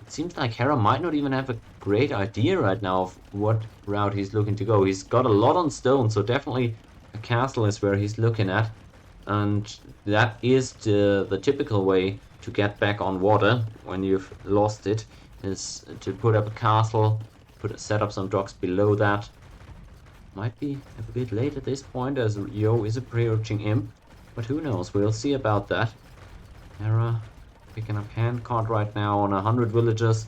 It seems like Hera might not even have a great idea right now of what route he's looking to go. He's got a lot on stone, so definitely a castle is where he's looking at. And that is the typical way to get back on water when you've lost it, is to put up a castle, set up some docks below that. Might be a bit late at this point, as Yo is approaching Imp, but who knows, we'll see about that. Hera picking up handcart right now on 100 villagers,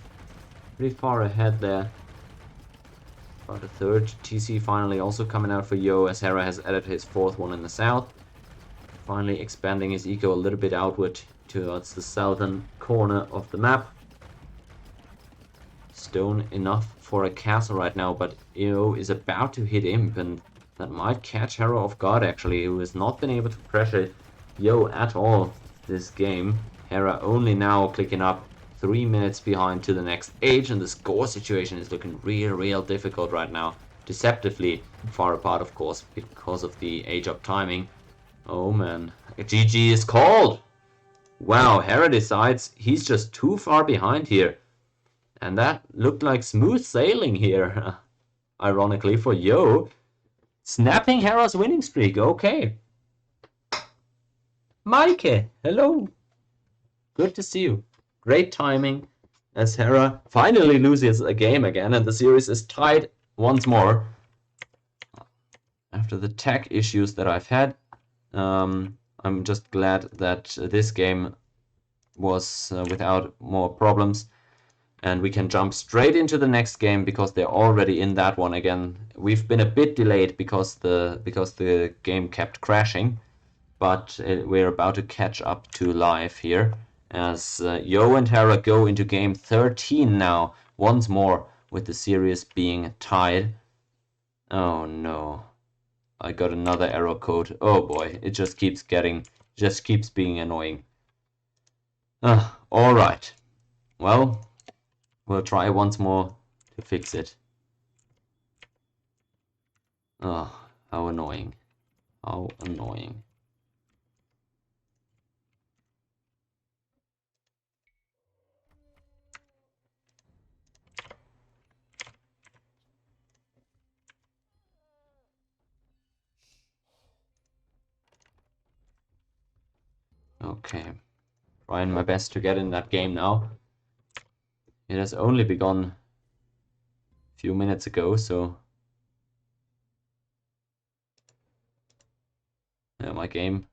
pretty far ahead there. About a third TC finally also coming out for Yo, as Hera has added his fourth one in the south. Finally expanding his eco a little bit outward towards the southern corner of the map. Stone enough for a castle right now, but Yo is about to hit Imp, and that might catch Hera off guard actually, who has not been able to pressure Yo at all this game. Hera only now clicking up 3 minutes behind to the next age, and the score situation is looking real difficult right now. Deceptively far apart, of course, because of the age up timing. Oh man, GG is called! Wow, Hera decides he's just too far behind here. And that looked like smooth sailing here, ironically for Yo. Snapping Hera's winning streak, okay. Maike, hello. Good to see you. Great timing, as Hera finally loses a game again, and the series is tied once more. After the tech issues that I've had, I'm just glad that this game was without more problems, and we can jump straight into the next game because they're already in that one again. We've been a bit delayed because the game kept crashing, but we're about to catch up to live here as Yo and Hera go into game 13 now, once more, with the series being tied. Oh no. I got another error code. Oh boy, it just keeps being annoying. Alright. Well, we'll try once more to fix it. Oh, how annoying. How annoying. Okay. Trying my best to get in that game now. It has only begun a few minutes ago, so yeah, my game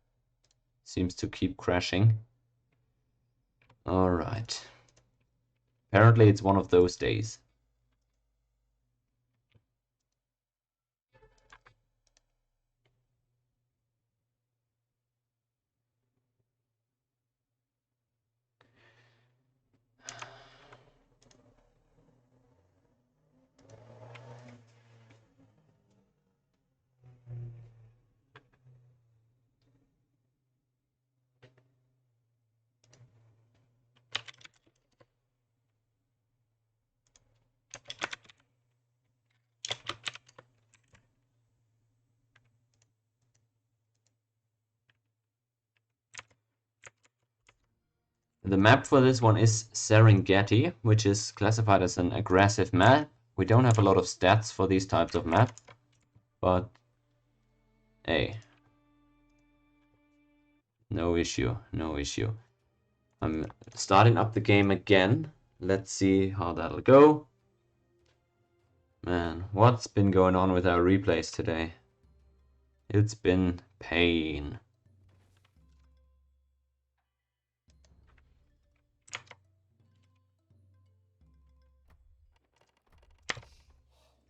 seems to keep crashing. Alright. Apparently it's one of those days. The map for this one is Serengeti, which is classified as an aggressive map. We don't have a lot of stats for these types of map, but hey, no issue, no issue. I'm starting up the game again. Let's see how that'll go. Man, what's been going on with our replays today? It's been pain.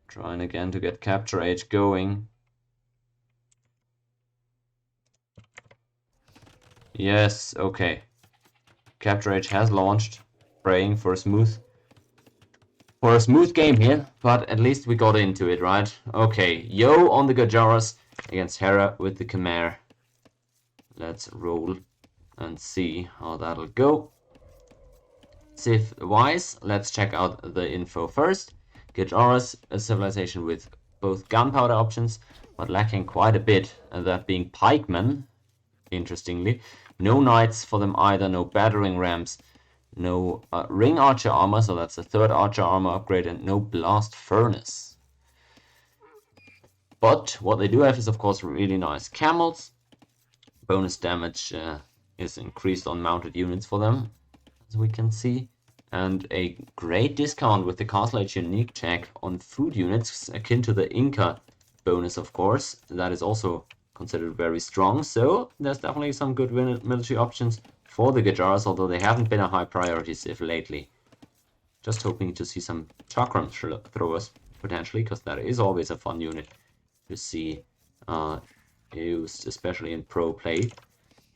Trying again to get Capture Age going. Yes, okay. Capture Age has launched. Praying for a smooth game here, but at least we got into it, right? Okay, Yo on the Gajaras against Hera with the Khmer. Let's roll and see how that'll go. Civ-wise, let's check out the info first. Gajaras, a civilization with both gunpowder options, but lacking quite a bit, and that being pikemen, interestingly. No knights for them either, no battering rams. no ring archer armor, so that's the third archer armor upgrade, and no blast furnace. But what they do have is, of course, really nice camels. Bonus damage is increased on mounted units for them, as we can see. And a great discount with the Castle Age unique check on food units, akin to the Inca bonus, of course. That is also considered very strong, so there's definitely some good military options for the Gajaras, although they haven't been a high priority civ lately. Just hoping to see some chakram throwers, potentially, because that is always a fun unit to see used, especially in pro play.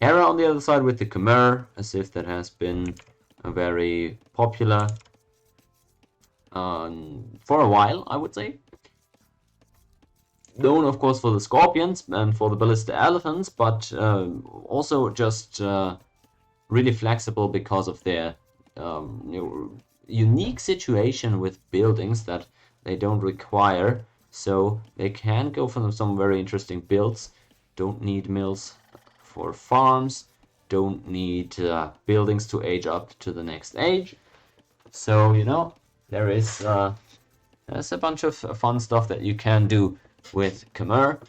Hera on the other side with the Khmer, a civ that has been very popular for a while, I would say. Known, of course, for the Scorpions and for the Ballista Elephants, but also just really flexible because of their unique situation with buildings that they don't require. So they can go for some very interesting builds. Don't need mills for farms. Don't need buildings to age up to the next age. So, you know, there's a bunch of fun stuff that you can do with Khmer.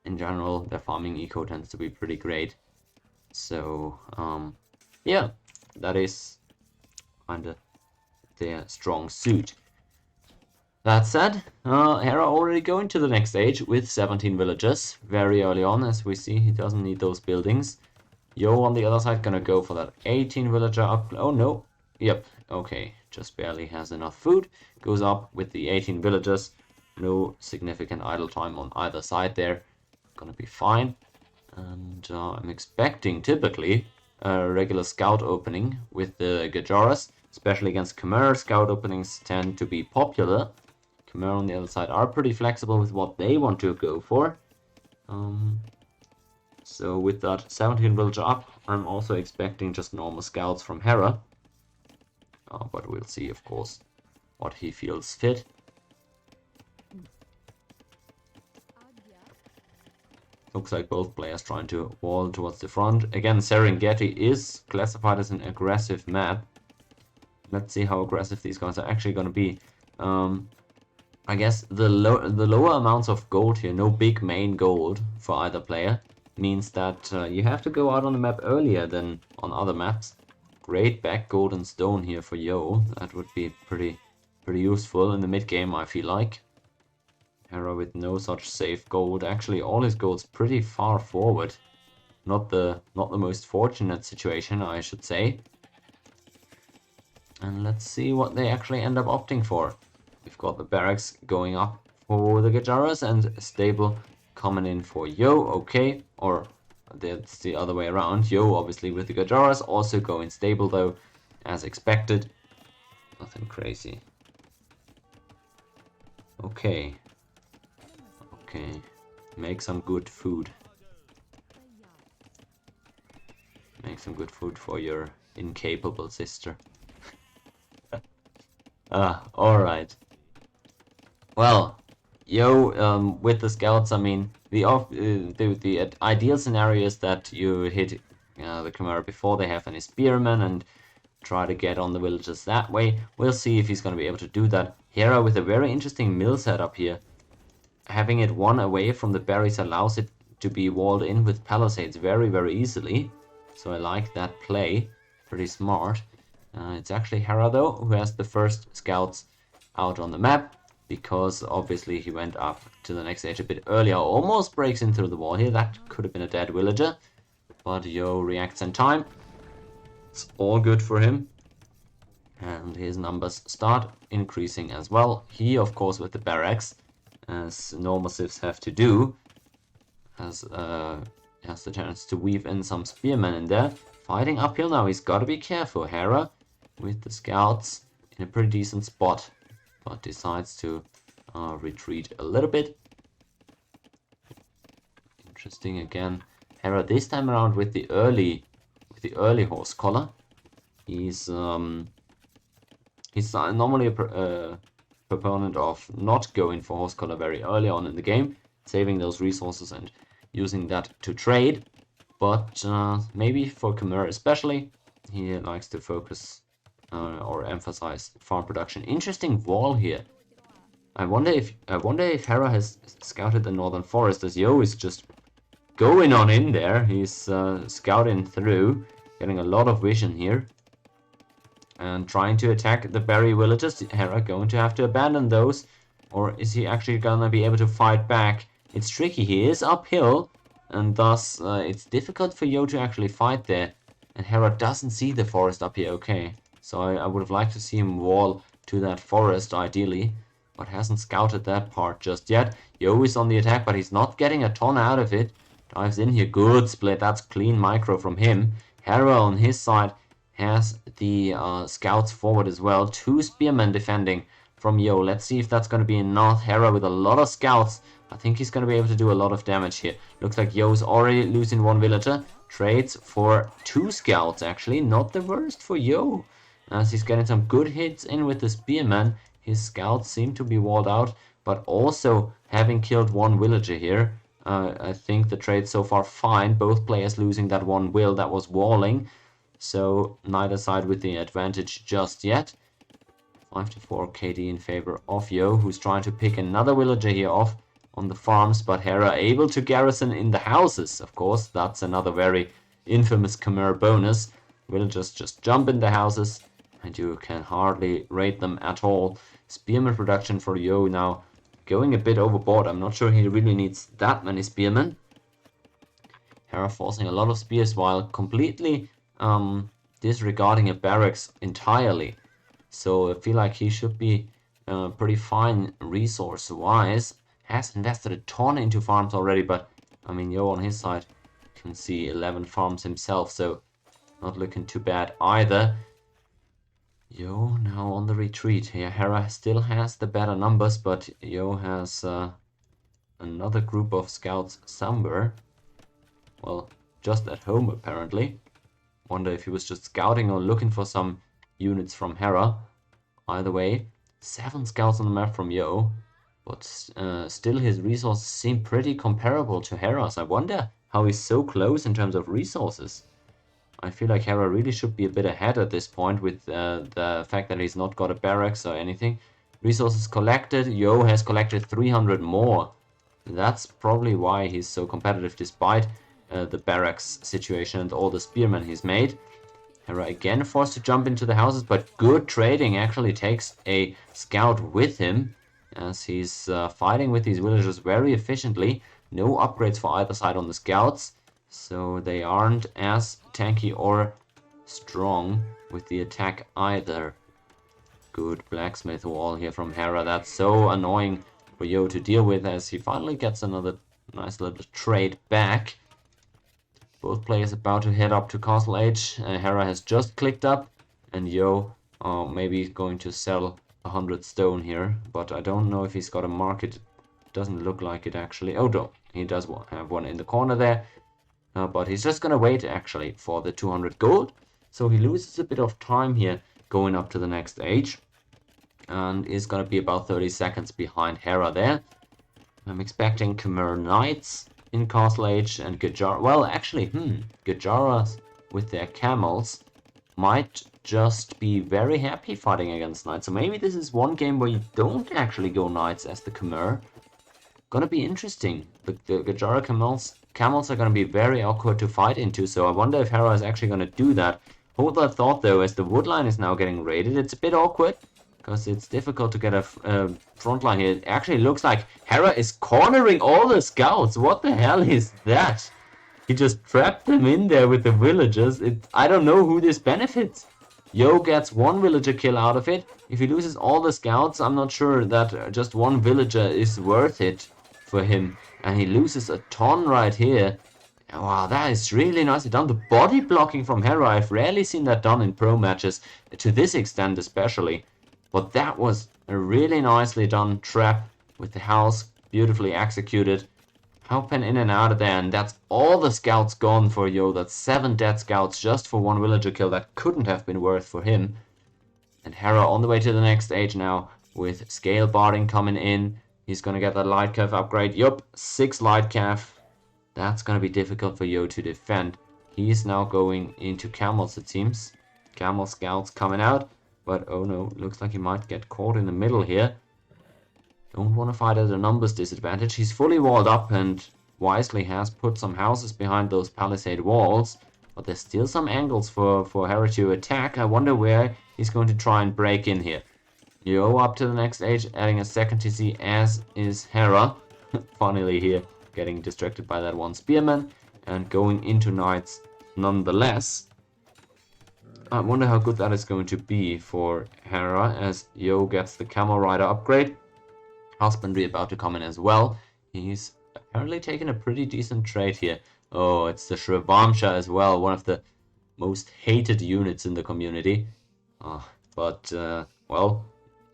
In general, their farming eco tends to be pretty great. So, yeah, that is kind of their strong suit. That said, Hera already going to the next stage with 17 villagers very early on. As we see, he doesn't need those buildings. Yo on the other side gonna go for that 18 villager up. Oh no, yep, okay, just barely has enough food. Goes up with the 18 villagers. No significant idle time on either side there. Gonna be fine. And I'm expecting typically a regular scout opening with the Gajaras, especially against Khmer. Scout openings tend to be popular. Khmer on the other side are pretty flexible with what they want to go for. So with that 17 villager up, I'm also expecting just normal scouts from Hera. But we'll see, of course, what he feels fit. Looks like both players trying to wall towards the front. Again, Serengeti is classified as an aggressive map. Let's see how aggressive these guys are actually going to be. I guess the lower amounts of gold here, no big main gold for either player, means that you have to go out on the map earlier than on other maps. Great back gold and stone here for Yo. That would be pretty useful in the mid game, I feel like. Hera with no such safe gold. Actually, all his gold's pretty far forward. Not the most fortunate situation, I should say. And let's see what they actually end up opting for. We've got the barracks going up for the Gajaras and stable coming in for Yo. Okay, or that's the other way around. Yo obviously with the Gajaras, also going stable though, as expected. Nothing crazy. Okay. Okay, make some good food. Make some good food for your incapable sister. Alright. Well, Yo, with the scouts, I mean, the ideal scenario is that you hit the Khmer before they have any spearmen and try to get on the villagers that way. We'll see if he's going to be able to do that. Hera with a very interesting mill setup here. Having it one away from the berries allows it to be walled in with palisades very easily. So I like that play. Pretty smart. It's actually Hera though who has the first scouts out on the map, because obviously he went up to the next stage a bit earlier. Almost breaks in through the wall here. That could have been a dead villager, but Yo reacts in time. It's all good for him. And his numbers start increasing as well. He, of course, with the barracks, as normal civs have to do, has the chance to weave in some spearmen in there. Fighting uphill now, he's got to be careful. Hera with the scouts in a pretty decent spot, but decides to retreat a little bit. Interesting again. Hera this time around with the early horse collar. He's normally a proponent of not going for horse collar very early on in the game, saving those resources and using that to trade. But maybe for Khmer especially, He likes to focus or emphasize farm production. Interesting wall here. I wonder if Hera has scouted the northern forest, as Yo is just going on in there. He's scouting through, getting a lot of vision here, and trying to attack the berry villages. Hera going to have to abandon those, or is he actually gonna be able to fight back? It's tricky. He is uphill, and thus it's difficult for Yo to actually fight there. And Hera doesn't see the forest up here. Okay, so I would have liked to see him wall to that forest ideally, but hasn't scouted that part just yet. Yo is on the attack, but he's not getting a ton out of it. Dives in here, good split. That's clean micro from him. Hera on his side has the scouts forward as well. 2 spearmen defending from Yo. Let's see if that's going to be enough. Hera with a lot of scouts. I think he's going to be able to do a lot of damage here. Looks like Yo's already losing 1 villager. Trades for 2 scouts, actually. Not the worst for Yo, as he's getting some good hits in with the spearman. His scouts seem to be walled out, but also having killed 1 villager here. I think the trade so far fine. Both players losing that 1 will that was walling. So neither side with the advantage just yet. 5-4 KD in favor of Yo, who's trying to pick another villager here off on the farms, but Hera able to garrison in the houses. Of course, that's another very infamous Khmer bonus. Villagers just jump in the houses, and you can hardly raid them at all. Spearman production for Yo now going a bit overboard. I'm not sure he really needs that many spearmen. Hera forcing a lot of spears while completely disregarding a barracks entirely. So I feel like he should be pretty fine resource-wise. Has invested a ton into farms already, but I mean, Yo on his side can see 11 farms himself, so not looking too bad either. Yo now on the retreat here. Hera still has the better numbers, but Yo has another group of scouts somewhere. Well, just at home apparently. Wonder if he was just scouting or looking for some units from Hera. Either way, 7 scouts on the map from Yo, but still his resources seem pretty comparable to Hera's. I wonder how he's so close in terms of resources. I feel like Hera really should be a bit ahead at this point with the fact that he's not got a barracks or anything. Resources collected, Yo has collected 300 more. That's probably why he's so competitive despite the barracks situation and all the spearmen he's made. Hera again forced to jump into the houses, but good trading actually takes a scout with him as he's fighting with these villagers very efficiently. No upgrades for either side on the scouts, so they aren't as tanky or strong with the attack either. Good blacksmith wall here from Hera. That's so annoying for Yo to deal with as he finally gets another nice little trade back. Both players about to head up to Castle Age. Hera has just clicked up, and Yo maybe going to sell 100 stone here, but I don't know if he's got a market. Doesn't look like it actually. Oh no, he does have one in the corner there, but he's just gonna wait actually for the 200 gold, so he loses a bit of time here going up to the next age, and is gonna be about 30 seconds behind Hera there. I'm expecting Khmer Knights in Castle Age and Gajara. Well, actually, Gajaras with their camels might just be very happy fighting against Knights. So maybe this is one game where you don't actually go Knights as the Khmer. Gonna be interesting. The Gajara camels are gonna be very awkward to fight into, so I wonder if Hera is actually gonna do that. Hold that thought though, as the wood line is now getting raided. It's a bit awkward, because it's difficult to get a front line here. It actually looks like Hera is cornering all the scouts. What the hell is that? He just trapped them in there with the villagers. I don't know who this benefits. Yo gets 1 villager kill out of it. If he loses all the scouts, I'm not sure that just 1 villager is worth it for him. And he loses a ton right here. Wow, that is really nicely done. The body blocking from Hera, I've rarely seen that done in pro matches, to this extent especially. But that was a really nicely done trap with the house, beautifully executed. Hopping in and out of there, and that's all the scouts gone for Yo. That's 7 dead scouts just for 1 villager kill. That couldn't have been worth for him. And Hera on the way to the next stage now with scale barding coming in. He's gonna get that light calf upgrade. Yup, 6 light calf. That's gonna be difficult for Yo to defend. He's now going into camels, it seems. Camel scouts coming out. But oh no, looks like he might get caught in the middle here. Don't want to fight at a numbers disadvantage. He's fully walled up and wisely has put some houses behind those palisade walls. But there's still some angles for Hera to attack. I wonder where he's going to try and break in here. Yo up to the next age, adding a second TC, as is Hera. Funnily here, getting distracted by that one spearman. And going into knights nonetheless. I wonder how good that is going to be for Hera, as Yo gets the Camel Rider upgrade. Husbandry about to come in as well. He's apparently taken a pretty decent trade here. Oh, it's the Shrivamsha as well, one of the most hated units in the community. Well,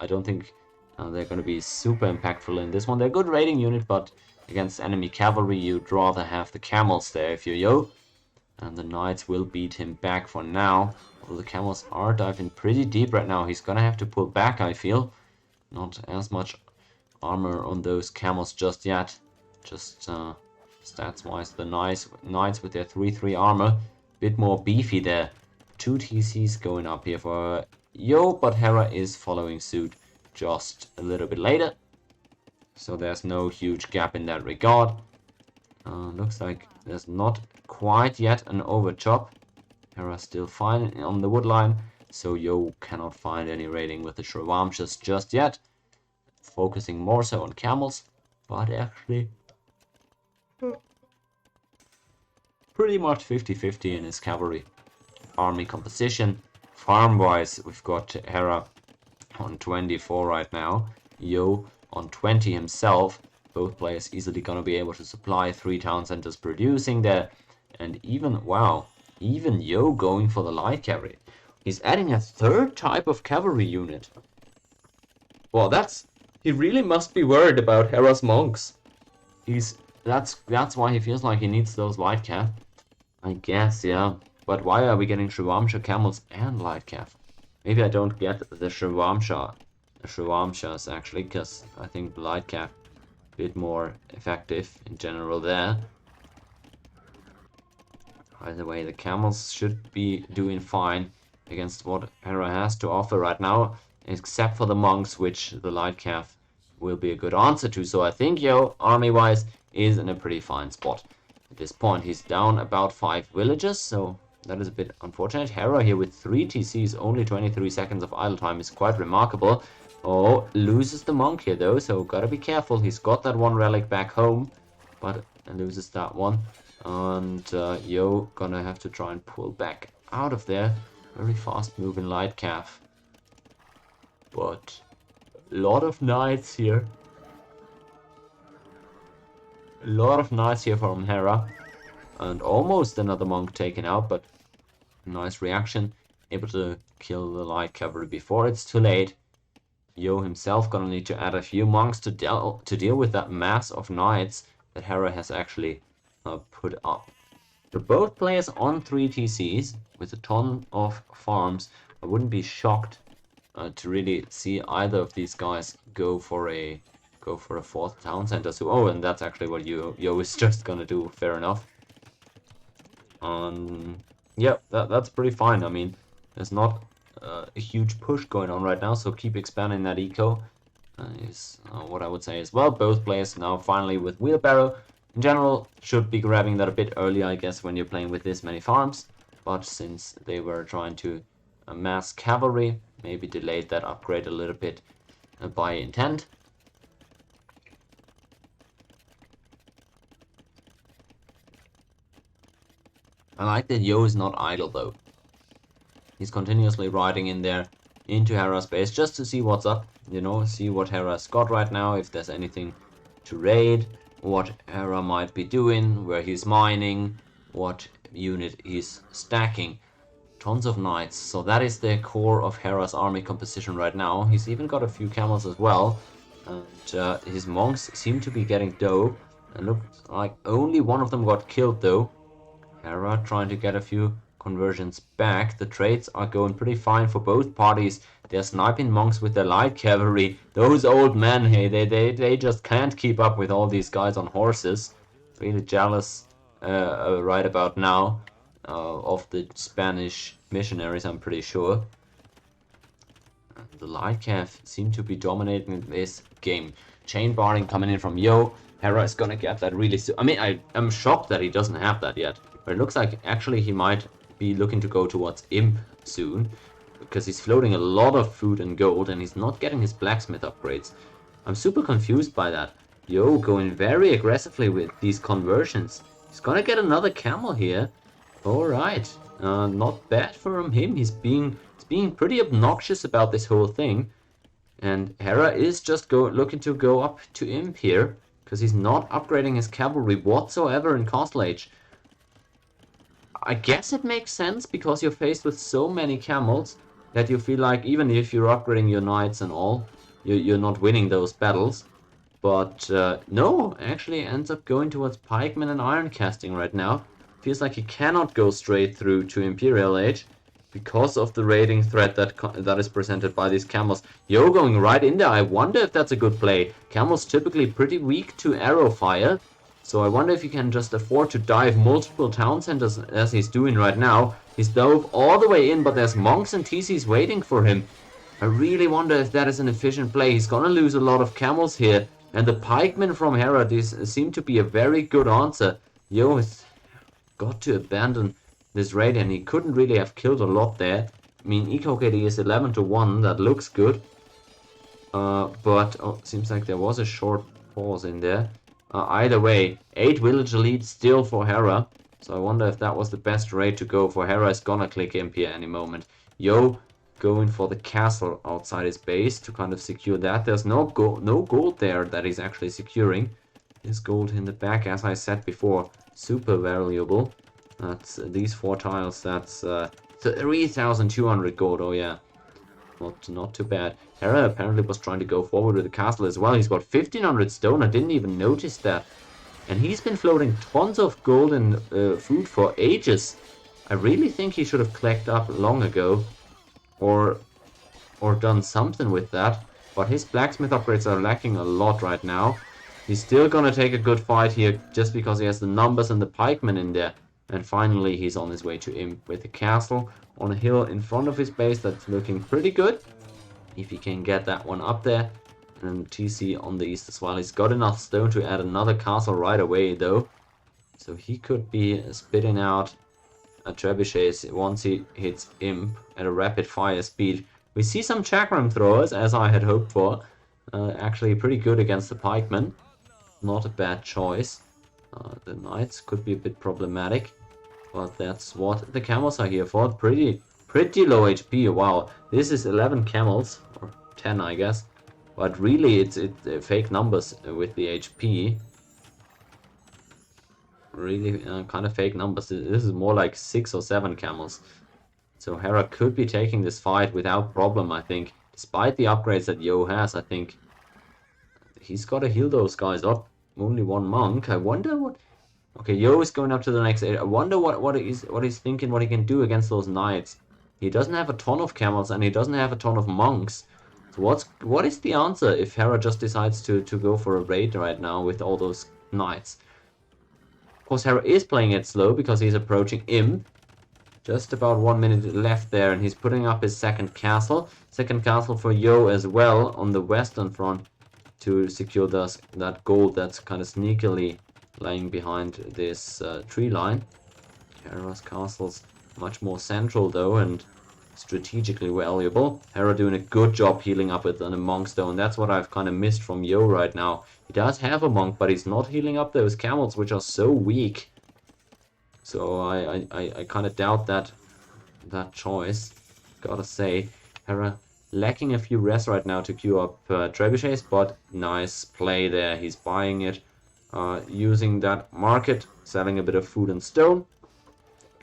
I don't think they're going to be super impactful in this one. They're a good raiding unit, but against enemy cavalry, you'd rather have the camels there if you're Yo. And the knights will beat him back for now. Although the camels are diving pretty deep right now. He's going to have to pull back, I feel. Not as much armor on those camels just yet. Just stats-wise, the knights with their 3-3 armor. Bit more beefy there. 2 TCs going up here for Yo, but Hera is following suit just a little bit later. So there's no huge gap in that regard. Looks like there's not quite yet an overchop. Hera's still fine on the wood line, so Yo cannot find any raiding with the Shrivamshas just yet. Focusing more so on camels, but actually pretty much 50-50 in his cavalry army composition. Farm-wise, we've got Hera on 24 right now, Yo on 20 himself. Both players easily gonna be able to supply 3 town centers producing there. And even, wow, even Yo going for the light cavalry. He's adding a 3rd type of cavalry unit. Well, he really must be worried about Hera's monks. That's why he feels like he needs those light cav. I guess, yeah. But why are we getting Shrivamsha camels and light cav? Maybe I don't get the Shrivamshas actually, because I think the light cav a bit more effective in general there. By the way, the camels should be doing fine against what Hera has to offer right now, except for the monks, which the light cav will be a good answer to. So I think Yo, army-wise, is in a pretty fine spot. At this point, he's down about 5 villages, so that is a bit unfortunate. Hera here with 3 TCs, only 23 seconds of idle time is quite remarkable. Oh, loses the monk here though, so gotta be careful. He's got that one relic back home, but loses that one. And Yo gonna have to try and pull back out of there. Very fast moving light cav. But a lot of knights here. A lot of knights here from Hera. And almost another monk taken out, but nice reaction. Able to kill the light cavalry before it's too late. Yo himself gonna need to add a few monks to deal with that mass of knights that Hera has actually put up. For both players on 3 TCs with a ton of farms, I wouldn't be shocked to really see either of these guys go for a 4th town center. So and that's actually what Yo is just gonna do. Fair enough. Yeah, that's pretty fine. I mean, there's not a huge push going on right now, so keep expanding that eco is what I would say as well. Both players now finally with wheelbarrow. In general, should be grabbing that a bit earlier, I guess, when you're playing with this many farms. But since they were trying to amass cavalry, maybe delayed that upgrade a little bit by intent. I like that Yo is not idle though. He's continuously riding in there into Hera's base just to see what's up, you know, see what Hera's got right now, if there's anything to raid, what Hera might be doing, where he's mining, what unit he's stacking. Tons of knights, so that is the core of Hera's army composition right now. He's even got a few camels as well, and his monks seem to be getting dope. And look like only one of them got killed though. Hera trying to get a few conversions back. The trades are going pretty fine for both parties. They're sniping monks with their light cavalry. Those old men, hey, they just can't keep up with all these guys on horses. Really jealous right about now. of the Spanish missionaries, I'm pretty sure. The light cav seem to be dominating this game. Chain barring coming in from Yo. Hera is gonna get that really soon. I mean, I'm shocked that he doesn't have that yet. But it looks like actually he might be looking to go towards Imp soon. Because he's floating a lot of food and gold and he's not getting his blacksmith upgrades. I'm super confused by that. Yo, going very aggressively with these conversions. He's gonna get another camel here. Alright. Not bad from him. He's being pretty obnoxious about this whole thing. And Hera is just looking to go up to Imp here. Because he's not upgrading his cavalry whatsoever in Castle Age. I guess it makes sense because you're faced with so many camels that you feel like even if you're upgrading your knights and all, you're not winning those battles. But no, actually ends up going towards pikemen and iron casting right now. Feels like he cannot go straight through to Imperial Age because of the raiding threat that is presented by these camels. Yo, going right in there. I wonder if that's a good play. Camels typically pretty weak to arrow fire. So I wonder if he can just afford to dive multiple town centers as he's doing right now. He's dove all the way in, but there's monks and TCs waiting for him. I really wonder if that is an efficient play. He's gonna lose a lot of camels here. And the pikemen from Hera, these seem to be a very good answer. Yo has got to abandon this raid, and he couldn't really have killed a lot there. I mean, EcoKD is 11 to 1, that looks good. But seems like there was a short pause in there. Either way, 8 village elite still for Hera. So I wonder if that was the best raid to go for. Hera is gonna click Imp here any moment. Yo, going for the castle outside his base to kind of secure that. There's no gold there that he's actually securing. His gold in the back, as I said before, super valuable. That's these 4 tiles. That's 3,200 gold. Oh yeah, not too bad. Hera apparently was trying to go forward with the castle as well. He's got 1,500 stone. I didn't even notice that. And he's been floating tons of gold and food for ages. I really think he should have collected up long ago. Or done something with that. But his blacksmith upgrades are lacking a lot right now. He's still gonna take a good fight here just because he has the numbers and the pikemen in there. And finally he's on his way to Imp with the castle on a hill in front of his base. That's looking pretty good. If he can get that one up there. And TC on the east as well. He's got enough stone to add another castle right away though. So he could be spitting out a trebuchet once he hits Imp at a rapid fire speed. We see some chakram throwers, as I had hoped for. Actually pretty good against the pikemen. Not a bad choice. The knights could be a bit problematic. But that's what the camels are here for. Pretty low HP. Wow, this is 11 camels. Or 10 I guess. But really it's fake numbers with the HP. Really kind of fake numbers. This is more like 6 or 7 camels. So Hera could be taking this fight without problem, I think. Despite the upgrades that Yo has, I think he's got to heal those guys up. Only 1 monk. I wonder what... Okay, Yo is going up to the next area. I wonder what he's thinking, what he can do against those knights. He doesn't have a ton of camels and he doesn't have a ton of monks. So what is the answer if Hera just decides to go for a raid right now with all those knights? Of course, Hera is playing it slow because he's approaching Imp. Just about 1 minute left there, and he's putting up his second castle. Second castle for Yo as well on the western front to secure that gold that's kind of sneakily laying behind this tree line. Hera's castle's much more central though, and strategically valuable. Hera doing a good job healing up with a monk stone. That's what I've kind of missed from Yo right now. He does have a monk, but he's not healing up those camels, which are so weak. So I kind of doubt that choice. Gotta say, Hera lacking a few res right now to queue up trebuchets, but nice play there. He's buying it, using that market, selling a bit of food and stone,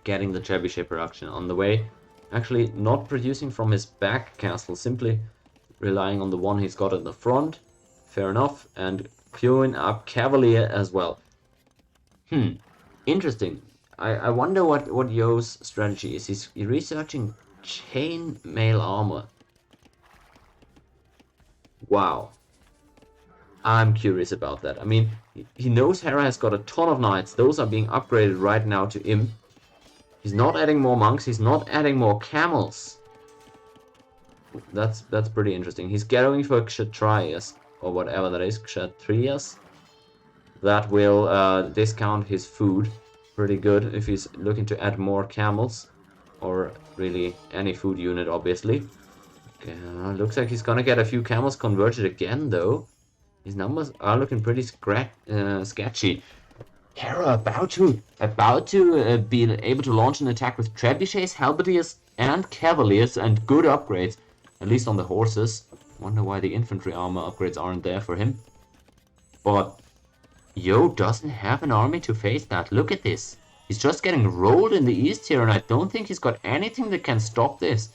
getting the trebuchet production on the way. Actually not producing from his back castle, simply relying on the one he's got at the front. Fair enough. And queuing up Cavalier as well. Interesting. I wonder what Yo's strategy is. He's researching chain mail armor. Wow. I'm curious about that. I mean, he knows Hera has got a ton of knights. Those are being upgraded right now to Imp. He's not adding more monks, he's not adding more camels. That's pretty interesting. He's going for Kshatriyas, or whatever that is, Kshatriyas. That will discount his food pretty good if he's looking to add more camels. Or really any food unit, obviously. Looks like he's gonna get a few camels converted again, though. His numbers are looking pretty sketchy. Hera about to be able to launch an attack with trebuchets, halberdiers, and cavaliers, and good upgrades, at least on the horses. Wonder why the infantry armor upgrades aren't there for him. But Yo doesn't have an army to face that. Look at this. He's just getting rolled in the east here, and I don't think he's got anything that can stop this.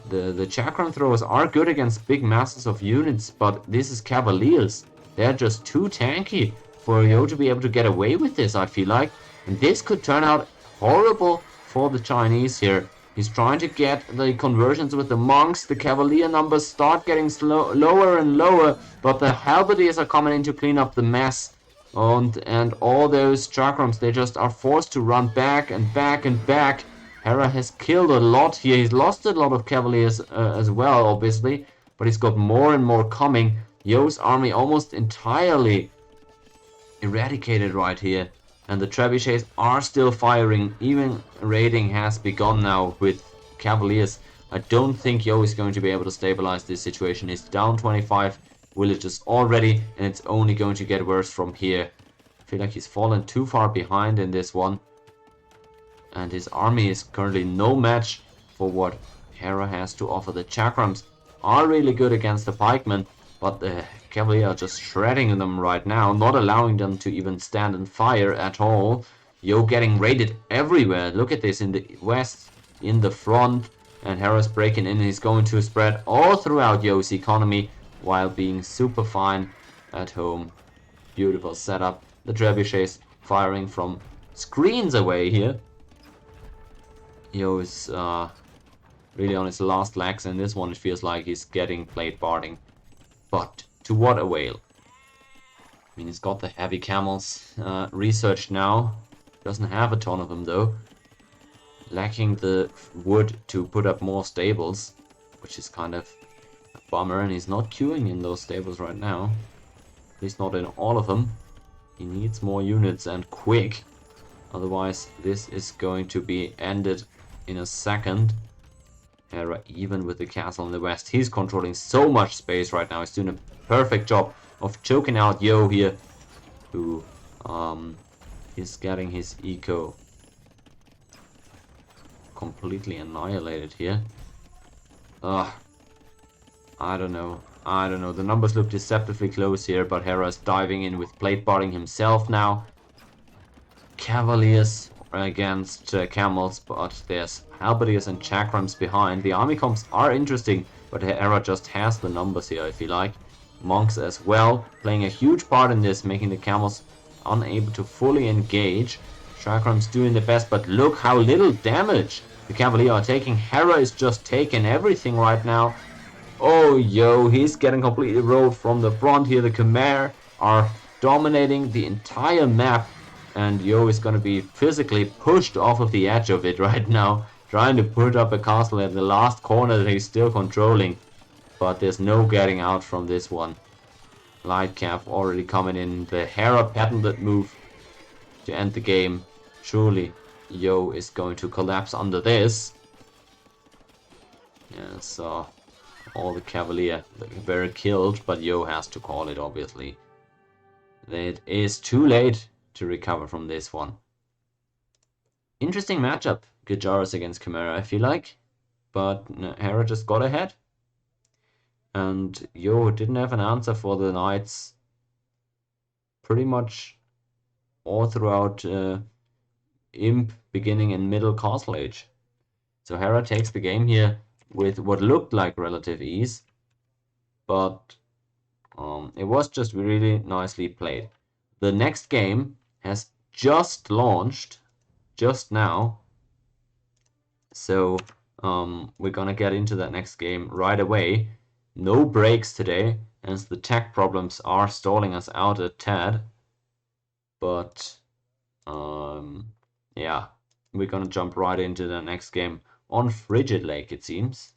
The chakram throwers are good against big masses of units, but this is cavaliers. They're just too tanky for Yo to be able to get away with this, I feel like. And this could turn out horrible for the Chinese here. He's trying to get the conversions with the monks. The cavalier numbers start getting lower and lower, but the halberdiers are coming in to clean up the mess. And all those chakrams, they just are forced to run back and back and back. Hera has killed a lot here. He's lost a lot of cavaliers as well, obviously, but he's got more and more coming. Yo's army almost entirely eradicated right here. And the trebuchets are still firing. Even raiding has begun now with cavaliers. I don't think Yo is going to be able to stabilize this situation. He's down 25 villages already, and it's only going to get worse from here. I feel like he's fallen too far behind in this one. And his army is currently no match for what Hera has to offer. The chakrams are really good against the pikemen, but the Cavalier are just shredding them right now, not allowing them to even stand and fire at all. Yo getting raided everywhere. Look at this in the west, in the front, and Hera's breaking in. He's going to spread all throughout Yo's economy while being super fine at home. Beautiful setup. The trebuchets firing from screens away here. Yo is really on his last legs, and this one it feels like he's getting plate barding. But to what avail? I mean, he's got the heavy camels researched now. Doesn't have a ton of them though. Lacking the wood to put up more stables, which is kind of a bummer, and he's not queuing in those stables right now. At least not in all of them. He needs more units and quick. Otherwise, this is going to be ended in a second. Hera, even with the castle in the west, he's controlling so much space right now. He's doing a perfect job of choking out Yo here, who is getting his eco completely annihilated here. I don't know. The numbers look deceptively close here, but Hera's diving in with plate barding himself now. Cavaliers against camels, but there's halberdiers and chakrams behind. The army comps are interesting, but Hera just has the numbers here, I feel like. Monks as well, playing a huge part in this, making the camels unable to fully engage. Chakrams doing the best, but look how little damage the cavalier are taking. Hera is just taking everything right now. Oh, Yo, he's getting completely rolled from the front here. The Khmer are dominating the entire map. And Yo is going to be physically pushed off of the edge of it right now, trying to put up a castle at the last corner that he's still controlling. But there's no getting out from this one. Light Cav already coming in. The Hera patented move to end the game. Surely Yo is going to collapse under this. Yeah, so all the Cavalier were killed, but Yo has to call it, obviously. It is too late to recover from this one. Interesting matchup, Gujaras against Khmer, I feel like. But Hera just got ahead. And Yo didn't have an answer for the knights pretty much all throughout Imp, beginning and middle Castle Age. So Hera takes the game here with what looked like relative ease. But it was just really nicely played. The next game has just launched, just now. So we're gonna get into that next game right away. No breaks today, as the tech problems are stalling us out a tad. But Yeah, we're gonna jump right into the next game on Frigid Lake, it seems.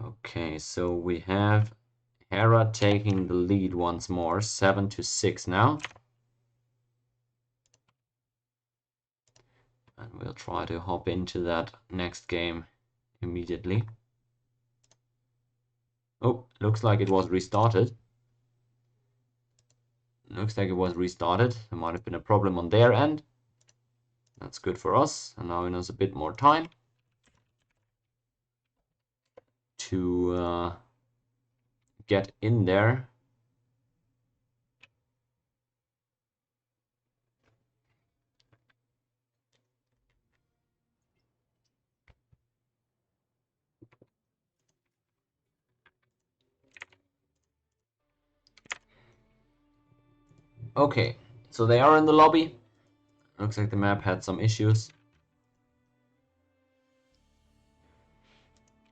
Okay, so we have Hera taking the lead once more, 7-6 now. And we'll try to hop into that next game immediately. Oh, looks like it was restarted. Looks like it was restarted. There might have been a problem on their end. That's good for us. And now we have a bit more time to get in there. Okay, so they are in the lobby. Looks like the map had some issues.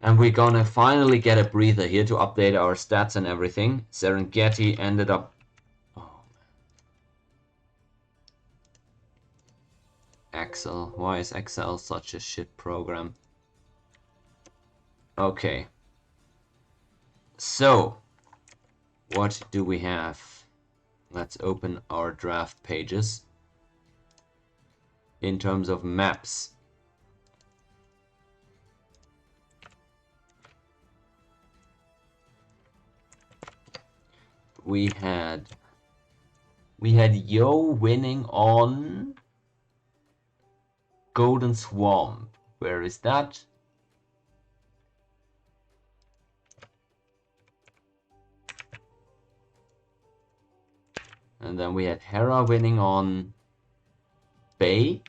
And we're gonna finally get a breather here to update our stats and everything. Serengeti ended up... Oh, Excel. Why is Excel such a shit program? Okay. So, what do we have? Let's open our draft pages. In terms of maps, we had Yo winning on Golden Swamp. Where is that? And then we had Hera winning on Bay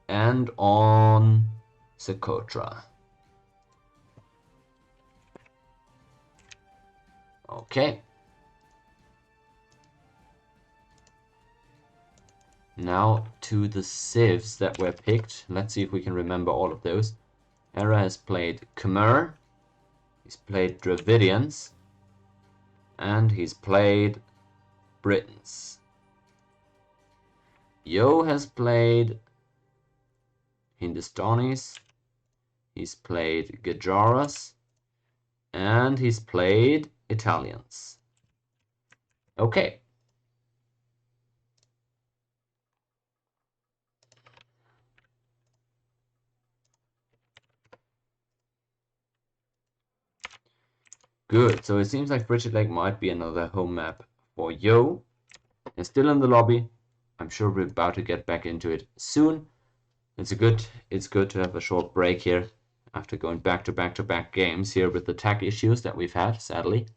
and on Socotra. Okay. Now to the civs that were picked. Let's see if we can remember all of those. Hera has played Khmer, he's played Dravidians, and he's played Britons. Yo has played Hindustanis, he's played Gujaras, and he's played Italians. Okay. Good, so it seems like Frigid Lake might be another home map for Yo. It's still in the lobby. I'm sure we're about to get back into it soon. It's good to have a short break here after going back to back games here with the tech issues that we've had, sadly.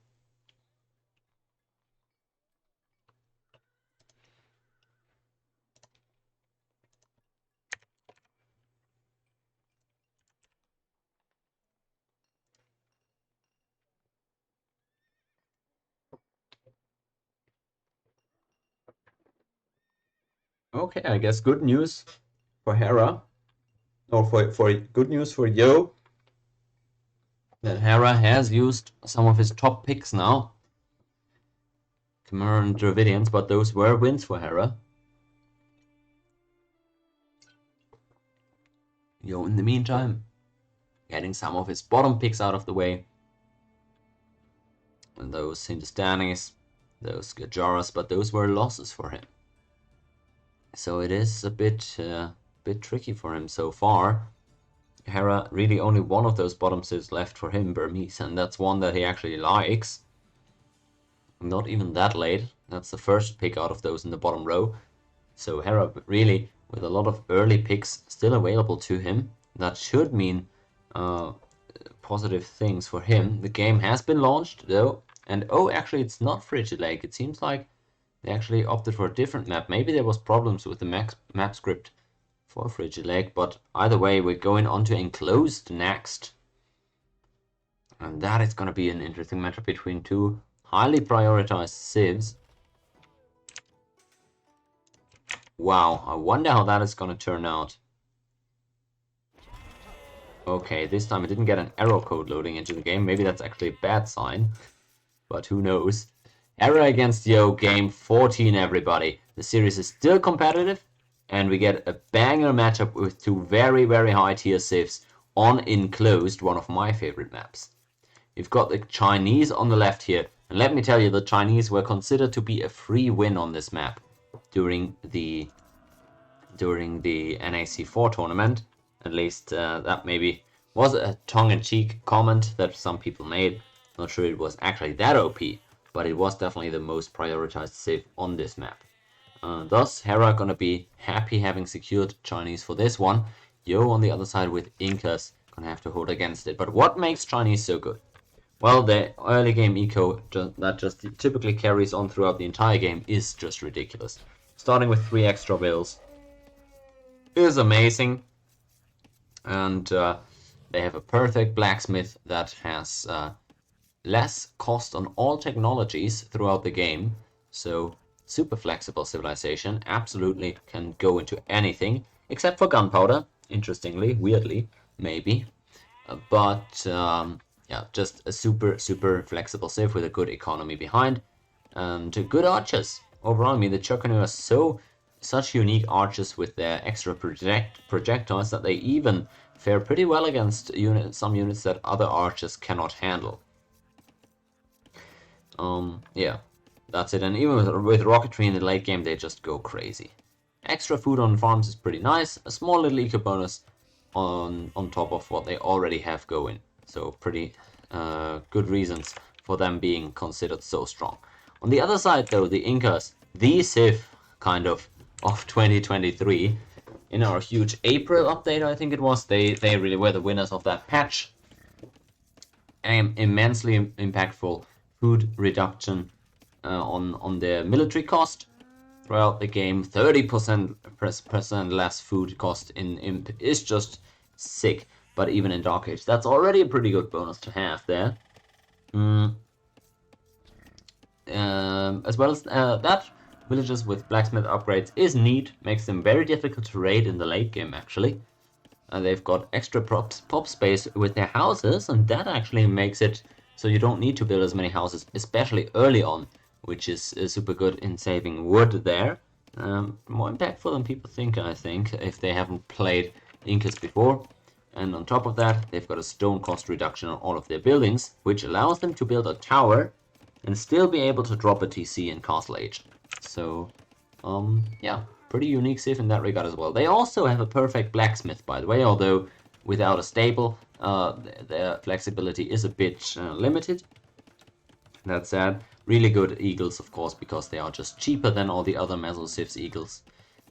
Okay, I guess good news for Hera, or for good news for Yo, that Hera has used some of his top picks now. Khmer and Dravidians, but those were wins for Hera. Yo, in the meantime, getting some of his bottom picks out of the way. And those Hindustanis, those Gujaras, but those were losses for him. So it is a bit tricky for him so far. Hera really only one of those bottom civs left for him, Burmese, and that's one that he actually likes. Not even that late. That's the first pick out of those in the bottom row. So Hera really, with a lot of early picks still available to him, that should mean positive things for him. The game has been launched though, and oh, actually it's not Frigid Lake. It seems like they actually opted for a different map. Maybe there was problems with the map script for Frigid Lake, but either way, we're going on to Enclosed next. And that is going to be an interesting matchup between two highly prioritized civs. Wow, I wonder how that is gonna turn out. Okay, this time I didn't get an error code loading into the game. Maybe that's actually a bad sign, but who knows. Hera against Yo, game 14, everybody. The series is still competitive, and we get a banger matchup with two very, very high tier civs on Enclosed, one of my favorite maps. You've got the Chinese on the left here, and let me tell you, the Chinese were considered to be a free win on this map during the NAC4 tournament. At least that maybe was a tongue-in-cheek comment that some people made. Not sure it was actually that OP, but it was definitely the most prioritized save on this map. Thus, Hera gonna be happy having secured Chinese for this one. Yo on the other side with Incas gonna have to hold against it. But what makes Chinese so good? Well, the early game eco that just typically carries on throughout the entire game is just ridiculous. Starting with 3 extra bills is amazing. And they have a perfect blacksmith that has less cost on all technologies throughout the game. So super flexible civilization, absolutely can go into anything except for gunpowder, interestingly, weirdly, maybe. But yeah, just a super flexible civ with a good economy behind and good archers. Overall, I mean, the Chocanu are such unique archers with their extra projectiles that they even fare pretty well against some units that other archers cannot handle. Yeah, that's it. And even with rocketry in the late game, they just go crazy. Extra food on farms is pretty nice. A small little eco bonus on top of what they already have going. So pretty good reasons for them being considered so strong. On the other side, though, the Incas, the civ kind of 2023, in our huge April update, I think it was, they really were the winners of that patch. Immensely impactful food reduction on their military cost throughout the game. 30% less food cost in Imp is just sick. But even in Dark Age, that's already a pretty good bonus to have there. As well as that, villages with blacksmith upgrades is neat, makes them very difficult to raid in the late game actually. They've got extra pop space with their houses, and that actually makes it so you don't need to build as many houses, especially early on, which is super good in saving wood there. More impactful than people think, I think, if they haven't played Incas before. And on top of that, they've got a stone cost reduction on all of their buildings, which allows them to build a tower and still be able to drop a TC in Castle Age. So, yeah, pretty unique civ in that regard as well. They also have a perfect blacksmith, by the way, although without a stable, their flexibility is a bit limited. That said, really good eagles, of course, because they are just cheaper than all the other Meso civs eagles.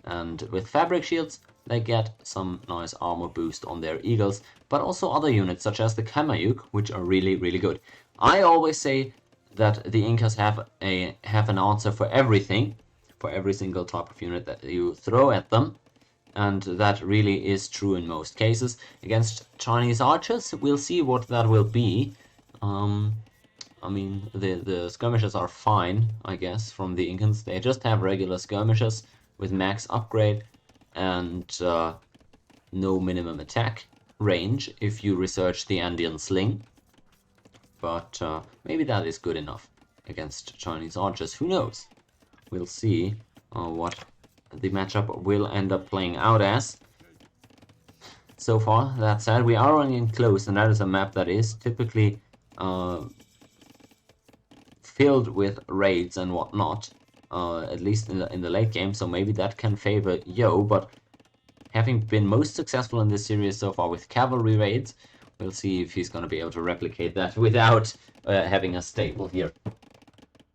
And with fabric shields, they get some nice armor boost on their eagles, but also other units such as the Kamayuk, which are really good. I always say that the Incas have an answer for everything, for every single type of unit that you throw at them, and that really is true in most cases. Against Chinese archers, we'll see what that will be. I mean, the skirmishes are fine, I guess, from the Incans. They just have regular skirmishes with max upgrade and no minimum attack range if you research the Andean Sling. But maybe that is good enough against Chinese archers. Who knows? We'll see what the matchup will end up playing out as. So far, that said, we are running Enclosed, and that is a map that is typically filled with raids and whatnot, at least in the late game, so maybe that can favor Yo, but having been most successful in this series so far with cavalry raids, we'll see if he's going to be able to replicate that without having a stable here.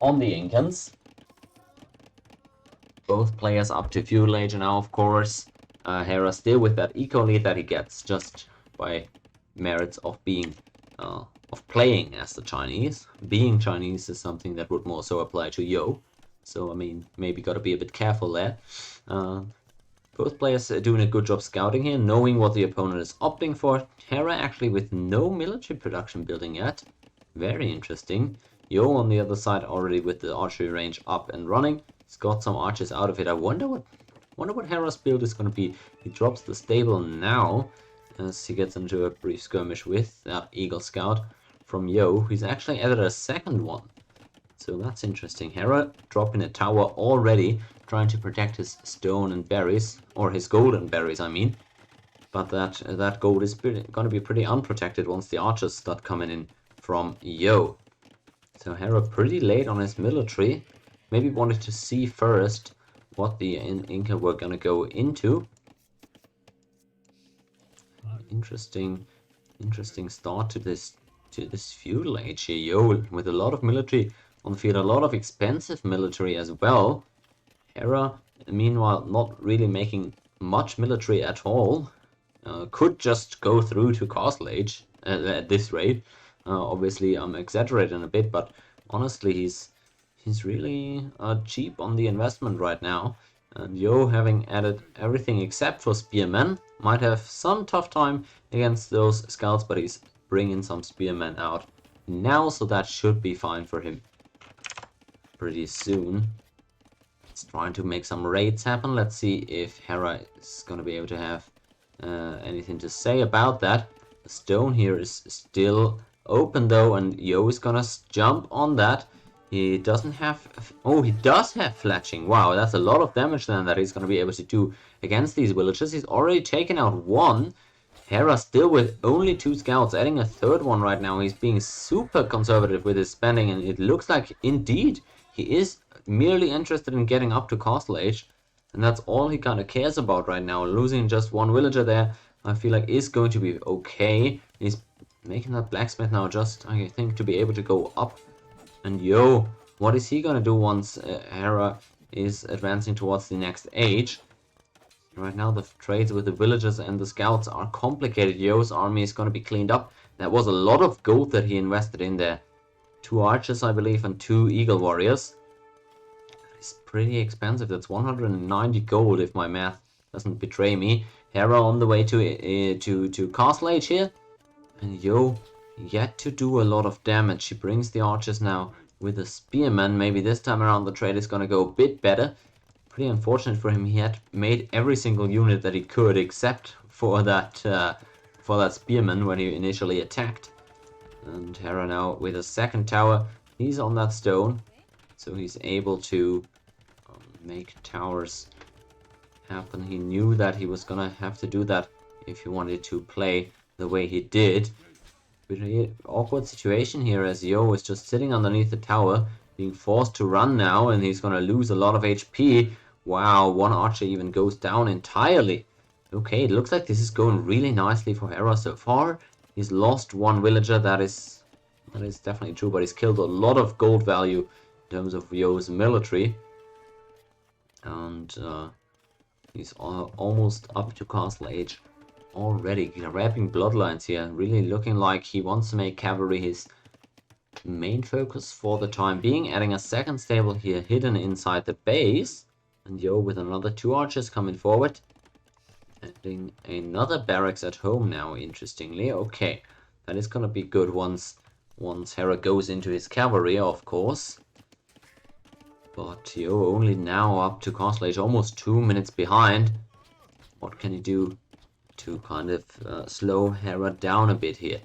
On the Incans, both players up to feudal age now, of course. Hera still with that eco lead that he gets just by merits of being of playing as the Chinese. Being Chinese is something that would more so apply to Yo. So, I mean, maybe gotta be a bit careful there. Both players are doing a good job scouting here, knowing what the opponent is opting for. Hera actually with no military production building yet. Very interesting. Yo on the other side already with the archery range up and running. He's got some archers out of it. I wonder what Wonder what Hera's build is going to be. He drops the stable now as he gets into a brief skirmish with that Eagle Scout from Yo. He's actually added a second one. So that's interesting. Hera dropping a tower already, trying to protect his stone and berries, or his golden berries, I mean. But that gold is going to be pretty unprotected once the archers start coming in from Yo. So Hera pretty late on his military. Maybe wanted to see first what the Inca were going to go into. Interesting start to this feudal age here. Yo, with a lot of military on the field, a lot of expensive military as well. Hera, meanwhile, not really making much military at all. Could just go through to Castle Age at this rate. Obviously, I'm exaggerating a bit, but honestly, he's really cheap on the investment right now. And Yo, having added everything except for spearmen, might have some tough time against those scouts, but he's bringing some spearmen out now, so that should be fine for him pretty soon. He's trying to make some raids happen. Let's see if Hera is going to be able to have anything to say about that. The stone here is still open though, and Yo is gonna jump on that. He doesn't have... Oh, he does have fletching. Wow, that's a lot of damage then that he's gonna be able to do against these villagers. He's already taken out one. Hera still with only 2 scouts, adding a third one right now. He's being super conservative with his spending, and it looks like indeed he is merely interested in getting up to Castle Age. And that's all he kind of cares about right now. Losing just 1 villager there, I feel like is going to be okay. He's making that blacksmith now just, I think, to be able to go up. And Yo, what is he going to do once Hera is advancing towards the next age? Right now the trades with the villagers and the scouts are complicated. Yo's army is going to be cleaned up. That was a lot of gold that he invested in there. 2 archers, I believe, and 2 eagle warriors. It's pretty expensive. That's 190 gold if my math doesn't betray me. Hera on the way to Castle Age here, and Yo yet to do a lot of damage. She brings the archers now with a spearman. Maybe this time around the trade is gonna go a bit better. Pretty unfortunate for him. He had made every single unit that he could except for that spearman when he initially attacked. And Hera now with a second tower. He's on that stone. So he's able to make towers happen. He knew that he was gonna have to do that if he wanted to play the way he did. Pretty awkward situation here as Yo is just sitting underneath the tower, being forced to run now, and he's gonna lose a lot of HP. Wow, 1 archer even goes down entirely. Okay, it looks like this is going really nicely for Hera so far. He's lost 1 villager, that is definitely true, but he's killed a lot of gold value in terms of Yo's military. And he's almost up to Castle Age already. Grabbing bloodlines here, really looking like he wants to make cavalry his main focus for the time being. Adding a second stable here hidden inside the base. And Yo with another 2 archers coming forward. Adding another barracks at home now, interestingly. Okay, that is gonna be good once Hera goes into his cavalry, of course. But Yo only now up to Castle Age, almost 2 minutes behind. What can he do to kind of slow Hera down a bit here?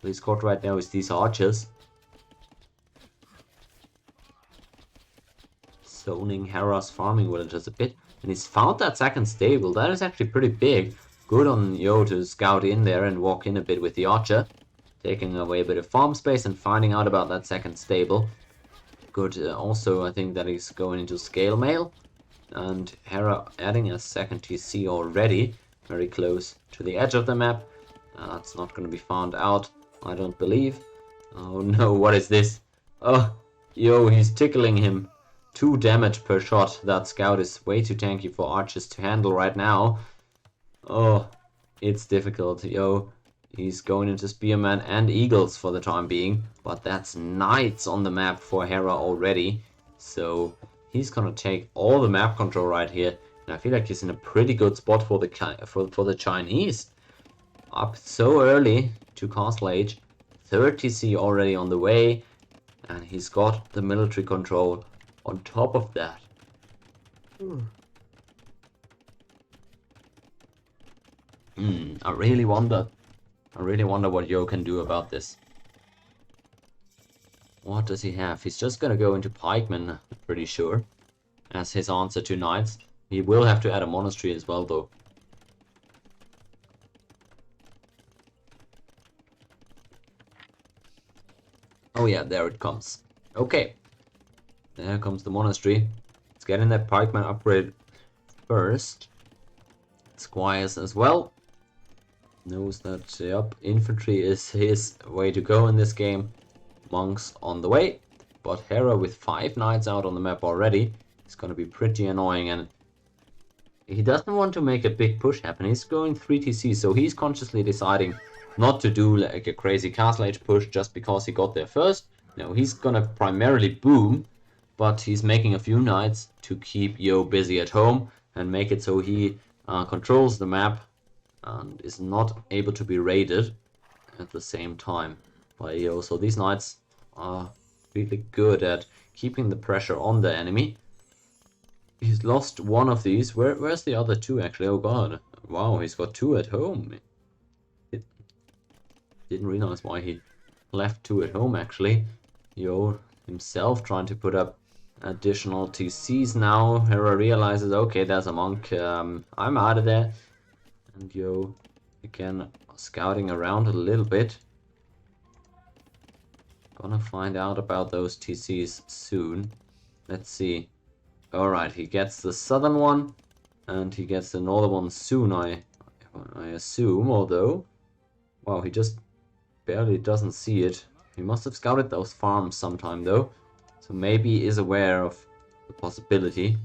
His caught right now is these archers. Zoning Hera's farming villagers a bit. And he's found that second stable. That is actually pretty big. Good on Yo to scout in there and walk in a bit with the archer. Taking away a bit of farm space and finding out about that second stable. Good also, I think that he's going into scale mail. And Hera adding a second TC already. Very close to the edge of the map. That's not going to be found out, I don't believe. Oh no, what is this? Oh, Yo, he's tickling him. 2 damage per shot. That scout is way too tanky for archers to handle right now. Oh, it's difficult. Yo, he's going into spearmen and eagles for the time being. But that's knights on the map for Hera already. So he's gonna take all the map control right here. And I feel like he's in a pretty good spot for the Chinese. Up so early to Castle Age. 30C already on the way. And he's got the military control on top of that. I really wonder. I really wonder what Yo can do about this. What does he have? He's just gonna go into pikemen, I'm pretty sure, as his answer to knights. He will have to add a monastery as well, though. Oh yeah, there it comes. Okay. There comes the monastery. Let's get in that pikeman upgrade first. Squires as well. Knows that, yep, infantry is his way to go in this game. Monks on the way. But Hera with 5 knights out on the map already is going to be pretty annoying, and he doesn't want to make a big push happen. He's going 3 TC, so he's consciously deciding not to do like a crazy castle age push just because he got there first. No, he's gonna primarily boom, but he's making a few knights to keep Yo busy at home and make it so he controls the map and is not able to be raided at the same time by Yo. So these knights are really good at keeping the pressure on the enemy. He's lost one of these. Where's the other 2 actually? Oh god. Wow, he's got 2 at home. Didn't realize why he left 2 at home actually. Yo himself trying to put up additional TCs now. Hera realizes, okay, there's a monk. I'm out of there. And Yo again scouting around a little bit. Gonna find out about those TCs soon. Let's see. Alright, he gets the southern one, and he gets the northern one soon, I assume, although... Wow, he just barely doesn't see it. He must have scouted those farms sometime, though. So maybe he is aware of the possibility.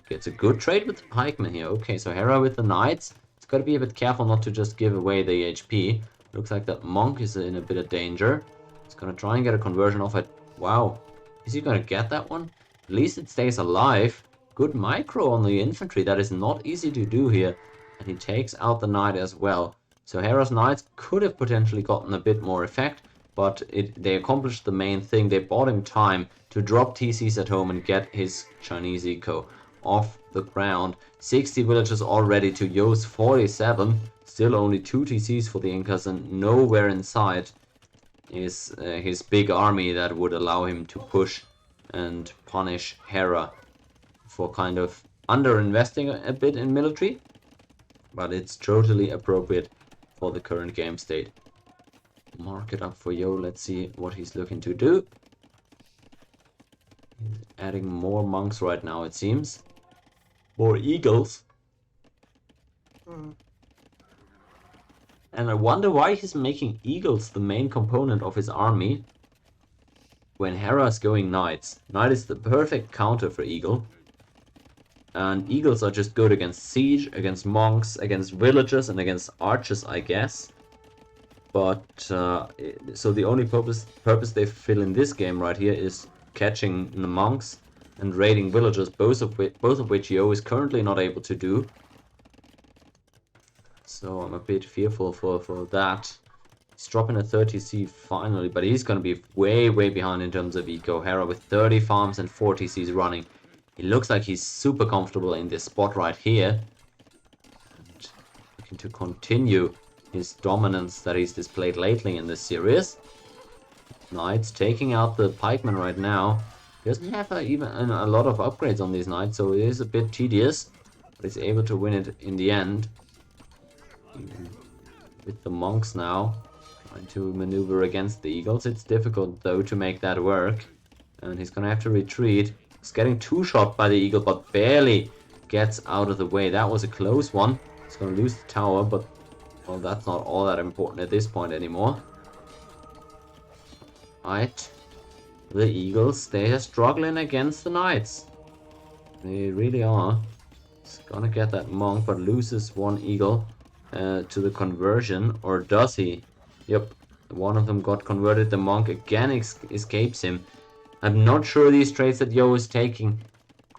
Gets a good trade with the pikemen here. Okay, so Hera with the knights. It's got to be a bit careful not to just give away the HP. Looks like that monk is in a bit of danger. He's gonna try and get a conversion off it. Wow, is he gonna get that one? At least it stays alive. Good micro on the infantry. That is not easy to do here. And he takes out the knight as well. So Hera's knights could have potentially gotten a bit more effect, but they accomplished the main thing. They bought him time to drop TCs at home and get his Chinese eco off the ground. 60 villages already to Yo's 47. Still only 2 TCs for the Incas, and nowhere inside is his big army that would allow him to push and punish Hera for kind of underinvesting a bit in military. But it's totally appropriate for the current game state. Mark it up for Yo. Let's see what he's looking to do. He's adding more monks right now, it seems. More eagles. And I wonder why he's making eagles the main component of his army when Hera is going knights. Knight is the perfect counter for eagle. And eagles are just good against siege, against monks, against villagers, and against archers, I guess. But, so the only purpose they fill in this game right here is catching the monks and raiding villagers, both of which Yo is currently not able to do. So I'm a bit fearful for that. He's dropping a 30C finally, but he's going to be way behind in terms of eco. Hera with 30 farms and 40 Cs running. He looks like he's super comfortable in this spot right here. And looking to continue his dominance that he's displayed lately in this series. Knights taking out the pikemen right now. He doesn't have even a lot of upgrades on these knights, so it is a bit tedious. But he's able to win it in the end. Even with the monks now trying to maneuver against the eagles. It's difficult though to make that work. And he's gonna have to retreat. He's getting 2-shot by the eagle, but barely gets out of the way. That was a close one. He's gonna lose the tower, but well, that's not all that important at this point anymore. Right. The eagles, they are struggling against the knights. They really are. He's gonna get that monk, but loses one eagle to the conversion. Or does he? Yep. One of them got converted. The monk again escapes him. I'm not sure these trades that Yo is taking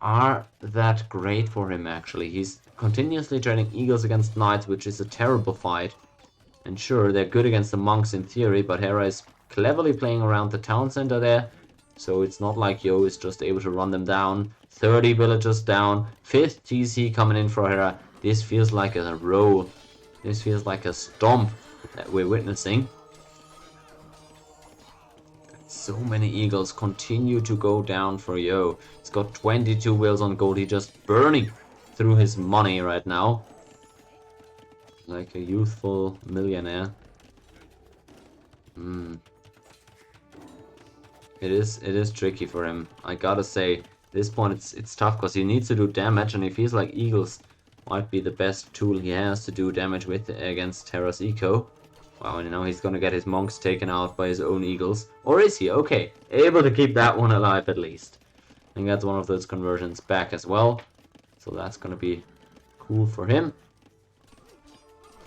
are that great for him, actually. He's continuously trading eagles against knights, which is a terrible fight. And sure, they're good against the monks in theory, but Hera is cleverly playing around the town center there. So it's not like Yo is just able to run them down. 30 villagers down. 5th TC coming in for Hera. This feels like a roll This feels like a stomp that we're witnessing. So many eagles continue to go down for Yo. He's got 22 wheels on gold. He's just burning through his money right now. Like a youthful millionaire. It is tricky for him. I gotta say, at this point it's tough because he needs to do damage, and he feels like eagles might be the best tool he has to do damage with against Hera's eco. Wow, you know, he's gonna get his monks taken out by his own eagles. Or is he? Okay, able to keep that one alive at least. I think that's one of those conversions back as well. So that's gonna be cool for him.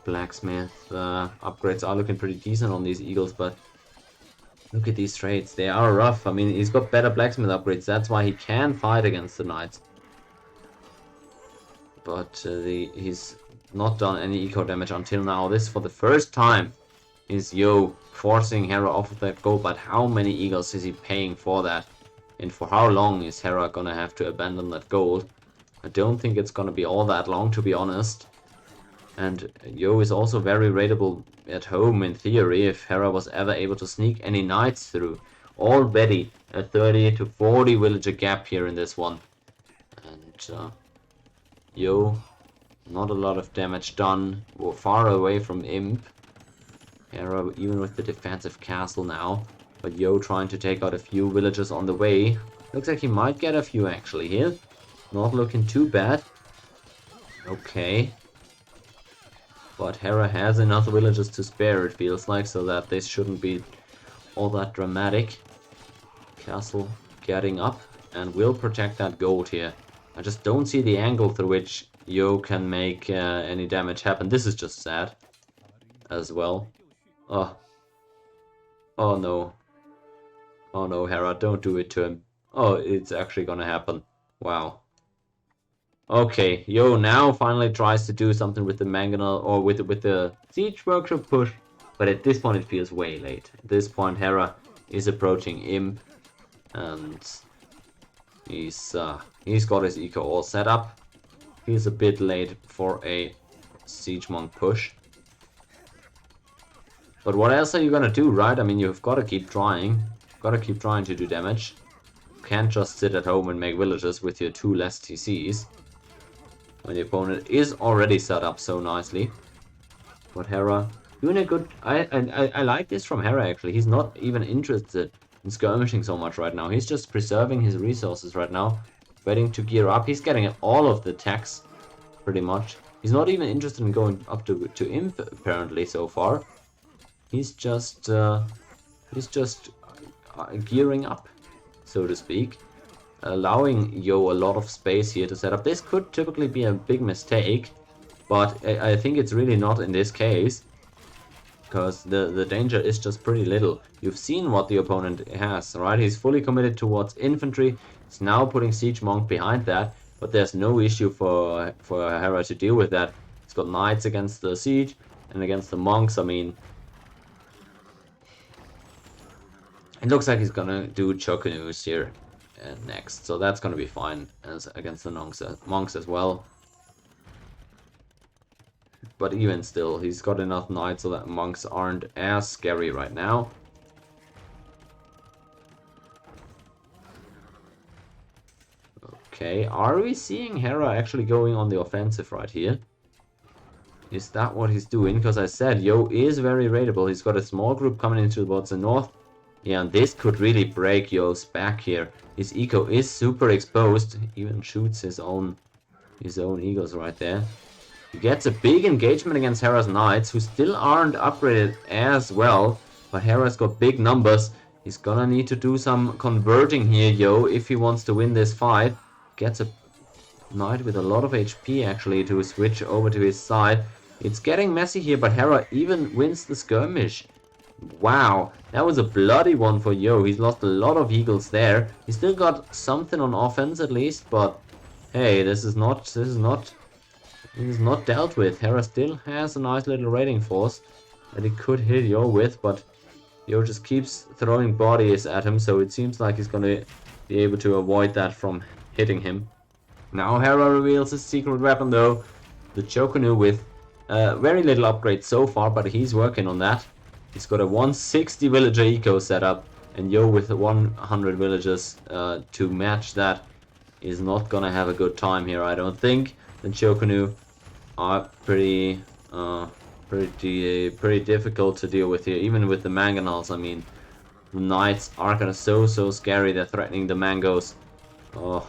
Blacksmith upgrades are looking pretty decent on these eagles, but look at these traits. They are rough. I mean, he's got better blacksmith upgrades. That's why he can fight against the knights. But he's not done any eco damage until now. This, for the first time, is Yo forcing Hera off of that gold. But how many eagles is he paying for that? And for how long is Hera gonna have to abandon that gold? I don't think it's gonna be all that long, to be honest. And Yo is also very raidable at home in theory if Hera was ever able to sneak any knights through. Already a 30 to 40 villager gap here in this one. And Yo, not a lot of damage done. We're far away from Imp. Hera even with the defensive castle now. But Yo trying to take out a few villagers on the way. Looks like he might get a few actually here. Not looking too bad. Okay. But Hera has enough villagers to spare, it feels like, so that this shouldn't be all that dramatic. Castle getting up and will protect that gold here. I just don't see the angle through which Yo can make any damage happen. This is just sad as well. Oh. Oh no. Oh no, Hera, don't do it to him. Oh, it's actually gonna happen. Wow. Okay, Yo now finally tries to do something with the mangonel or with the siege workshop push, but at this point it feels way late. At this point Hera is approaching Imp, and he's got his eco all set up. Feels a bit late for a siege monk push. But what else are you gonna do, right? I mean, you've got to keep trying. Got to keep trying to do damage. You can't just sit at home and make villagers with your 2 less TCs. When the opponent is already set up so nicely. But Hera doing a good... I like this from Hera actually. He's not even interested in skirmishing so much right now. He's just preserving his resources right now. Waiting to gear up. He's getting all of the attacks pretty much. He's not even interested in going up to Imp apparently so far. He's just gearing up, so to speak. Allowing Yo a lot of space here to set up. This could typically be a big mistake, but I think it's really not in this case, because the danger is just pretty little. You've seen what the opponent has, right? He's fully committed towards infantry. He's now putting Siege Monk behind that, but there's no issue for Hera to deal with that. He's got knights against the siege and against the monks. I mean, it looks like he's gonna do Chokanus here next, so that's gonna be fine as against the monks as well. But even still, he's got enough knights so that monks aren't as scary right now. Okay, are we seeing Hera actually going on the offensive right here? Is that what he's doing? Because I said Yo is very raidable. He's got a small group coming into towards the north. Yeah, and this could really break Yo's back here. His eco is super exposed. He even shoots his own eagles right there. He gets a big engagement against Hera's knights, who still aren't upgraded as well. But Hera's got big numbers. He's gonna need to do some converting here, Yo, if he wants to win this fight. Gets a knight with a lot of HP actually to switch over to his side. It's getting messy here, but Hera even wins the skirmish. Wow, that was a bloody one for Yo. He's lost a lot of eagles there. He's still got something on offense at least, but hey, this is not dealt with. Hera still has a nice little raiding force that he could hit Yo with, but Yo just keeps throwing bodies at him, so it seems like he's gonna be able to avoid that from hitting him. Now Hera reveals his secret weapon though, the Chokanu with Very little upgrade so far, but he's working on that. He's got a 160 villager eco setup, and Yo with 100 villagers to match that is not gonna have a good time here, I don't think. The Choconu are pretty difficult to deal with here, even with the mangonels. I mean, the knights are gonna so scary. They're threatening the mangoes. Oh,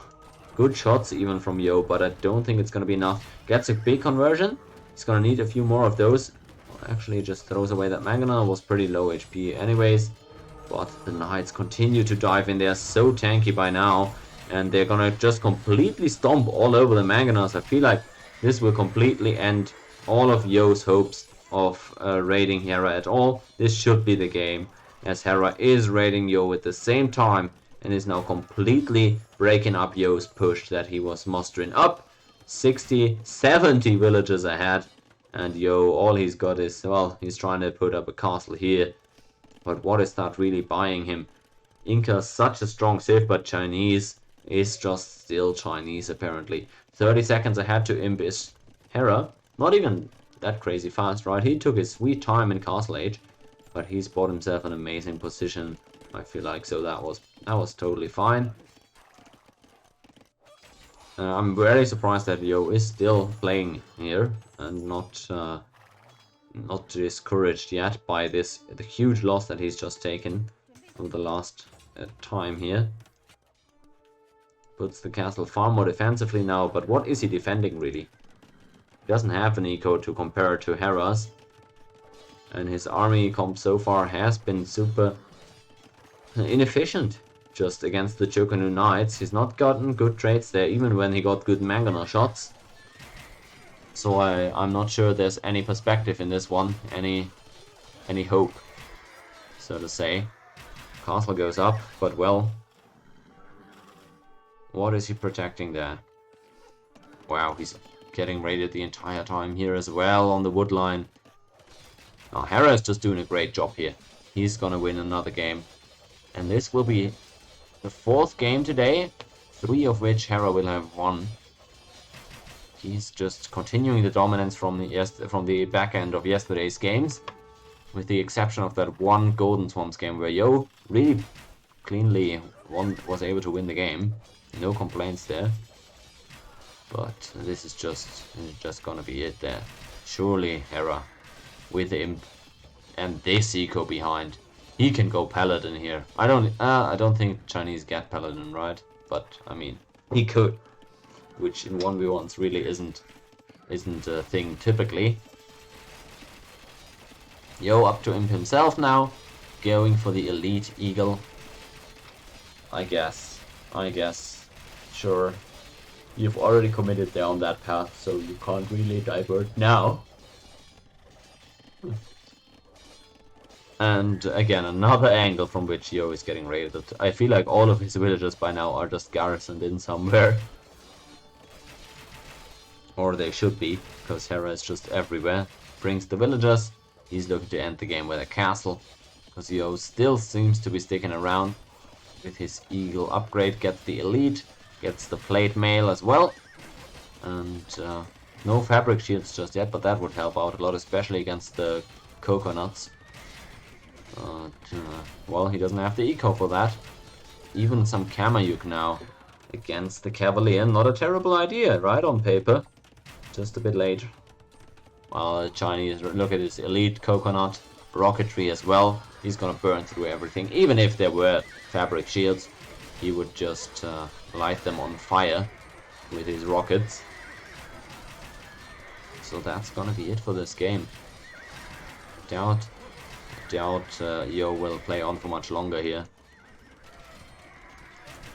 good shots even from Yo, but I don't think it's gonna be enough. Gets a big conversion. He's gonna need a few more of those. Well, actually, just throws away that mangonel. Was pretty low HP anyways. But the knights continue to dive in. They're so tanky by now, and they're gonna just completely stomp all over the mangonels. I feel like this will completely end all of Yo's hopes of raiding Hera at all. This should be the game, as Hera is raiding Yo at the same time and is now completely breaking up Yo's push that he was mustering up. 60, 70 villagers ahead, and Yo, all he's got is, well, he's trying to put up a castle here, but what is that really buying him? Inca's such a strong civ, but Chinese is just still Chinese apparently. 30 seconds ahead to Imp is Hera. Not even that crazy fast, right? He took his sweet time in Castle Age, but he's bought himself an amazing position, I feel like, so that was totally fine. I'm very surprised that Yo is still playing here and not discouraged yet by the huge loss that he's just taken over the last time here. Puts the castle far more defensively now, but what is he defending really? He doesn't have an eco to compare to Hera's, and his army comp so far has been super inefficient just against the Choconu Knights. He's not gotten good trades there, even when he got good mangonel shots. So I'm not sure there's any perspective in this one, any hope, so to say. Castle goes up, but well, what is he protecting there? Wow, he's getting raided the entire time here as well on the wood line. Now Hera is just doing a great job here. He's gonna win another game, and this will be the 4th game today, 3 of which Hera will have won. He's just continuing the dominance from the back end of yesterday's games, with the exception of that one Golden Swamps game where Yo really cleanly was able to win the game. No complaints there. But this is just gonna be it there. Surely Hera with Imp and this eco behind, he can go Paladin here. I don't think Chinese get Paladin, right? But I mean, he could, which in 1v1s really isn't a thing typically. Yo up to Imp himself now, going for the elite eagle. I guess. Sure. You've already committed there on that path, so you can't really divert now. And again, another angle from which Yo is getting raided. I feel like all of his villagers by now are just garrisoned in somewhere. Or they should be, because Hera is just everywhere. Brings the villagers. He's looking to end the game with a castle, because Yo still seems to be sticking around with his eagle upgrade. Gets the elite, gets the plate mail as well, and no fabric shields just yet, but that would help out a lot, especially against the coconuts. Well, he doesn't have the eco for that. Even some Kamayuk now against the Cavalier. Not a terrible idea, right, on paper. Just a bit late. While the Chinese look at his elite coconut rocketry as well. He's gonna burn through everything. Even if there were fabric shields, he would just light them on fire with his rockets. So that's gonna be it for this game. Doubt Yo will play on for much longer here.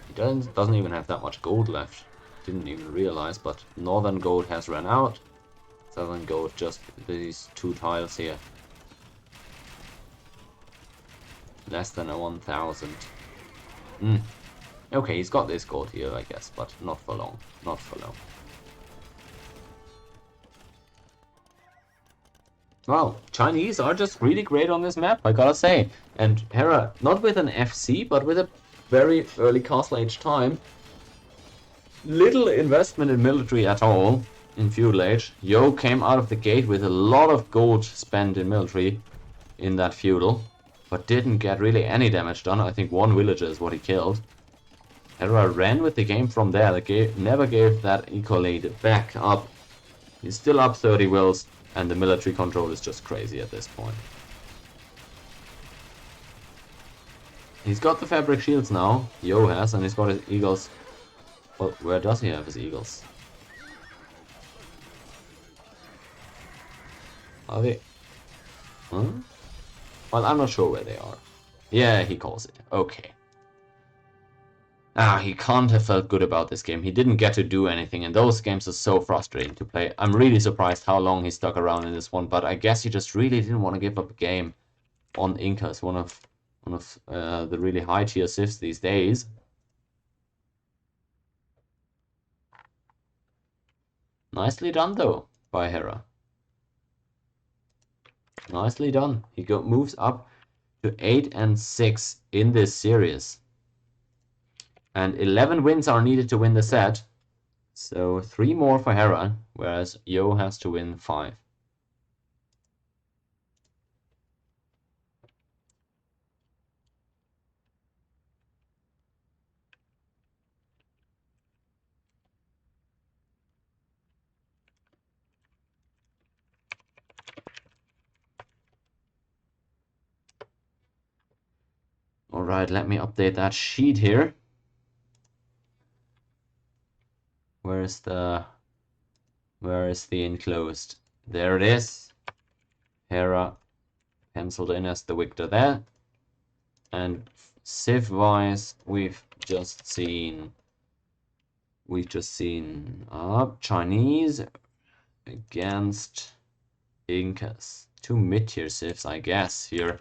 He doesn't even have that much gold left. Didn't even realize, but northern gold has run out. Southern gold, just these 2 tiles here. Less than a 1,000. Okay, he's got this gold here, I guess, but not for long. Not for long. Wow, Chinese are just really great on this map, I gotta say. And Hera, not with an FC, but with a very early Castle Age time. Little investment in military at all. in feudal age. Yo came out of the gate with a lot of gold spent in military in that feudal, but didn't get really any damage done. I think one villager is what he killed. Hera ran with the game from there. The game never gave that equally back up. He's still up 30 wills, and the military control is just crazy at this point. He's got the fabric shields now, Yo has, and he's got his eagles. Well, where does he have his eagles? Are they? Huh? Well, I'm not sure where they are. Yeah, he calls it. Okay. He can't have felt good about this game. He didn't get to do anything, and those games are so frustrating to play. I'm really surprised how long he stuck around in this one, but I guess he just really didn't want to give up a game on Incas, one of the really high tier civs these days. Nicely done though by Hera. Nicely done. He moves up to 8 and 6 in this series. And 11 wins are needed to win the set. So 3 more for Hera, whereas Yo has to win 5. Alright, let me update that sheet here. Where is the enclosed? There it is. Hera penciled in as the victor there. And civ wise, we've just seen Chinese against Incas. 2 mid-tier civs, I guess, here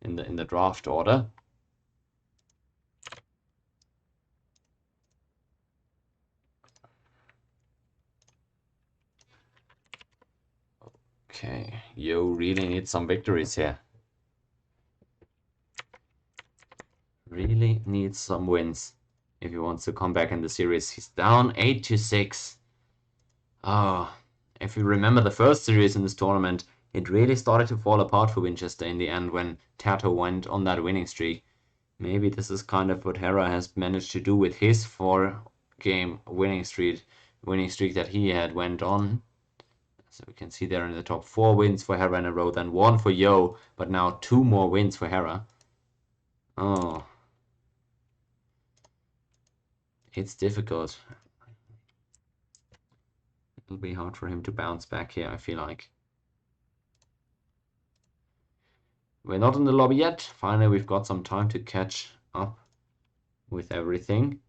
in the draft order. Okay, Yo really needs some victories here. Really needs some wins if he wants to come back in the series. He's down 8 to 6. If you remember the first series in this tournament, it really started to fall apart for Winchester in the end when Tato went on that winning streak. Maybe this is kind of what Hera has managed to do with his 4-game winning streak that he had went on. So we can see there in the top 4 wins for Hera in a row, then 1 for Yo, but now 2 more wins for Hera. Oh. It's difficult. It'll be hard for him to bounce back here, I feel like. We're not in the lobby yet. Finally, we've got some time to catch up with everything.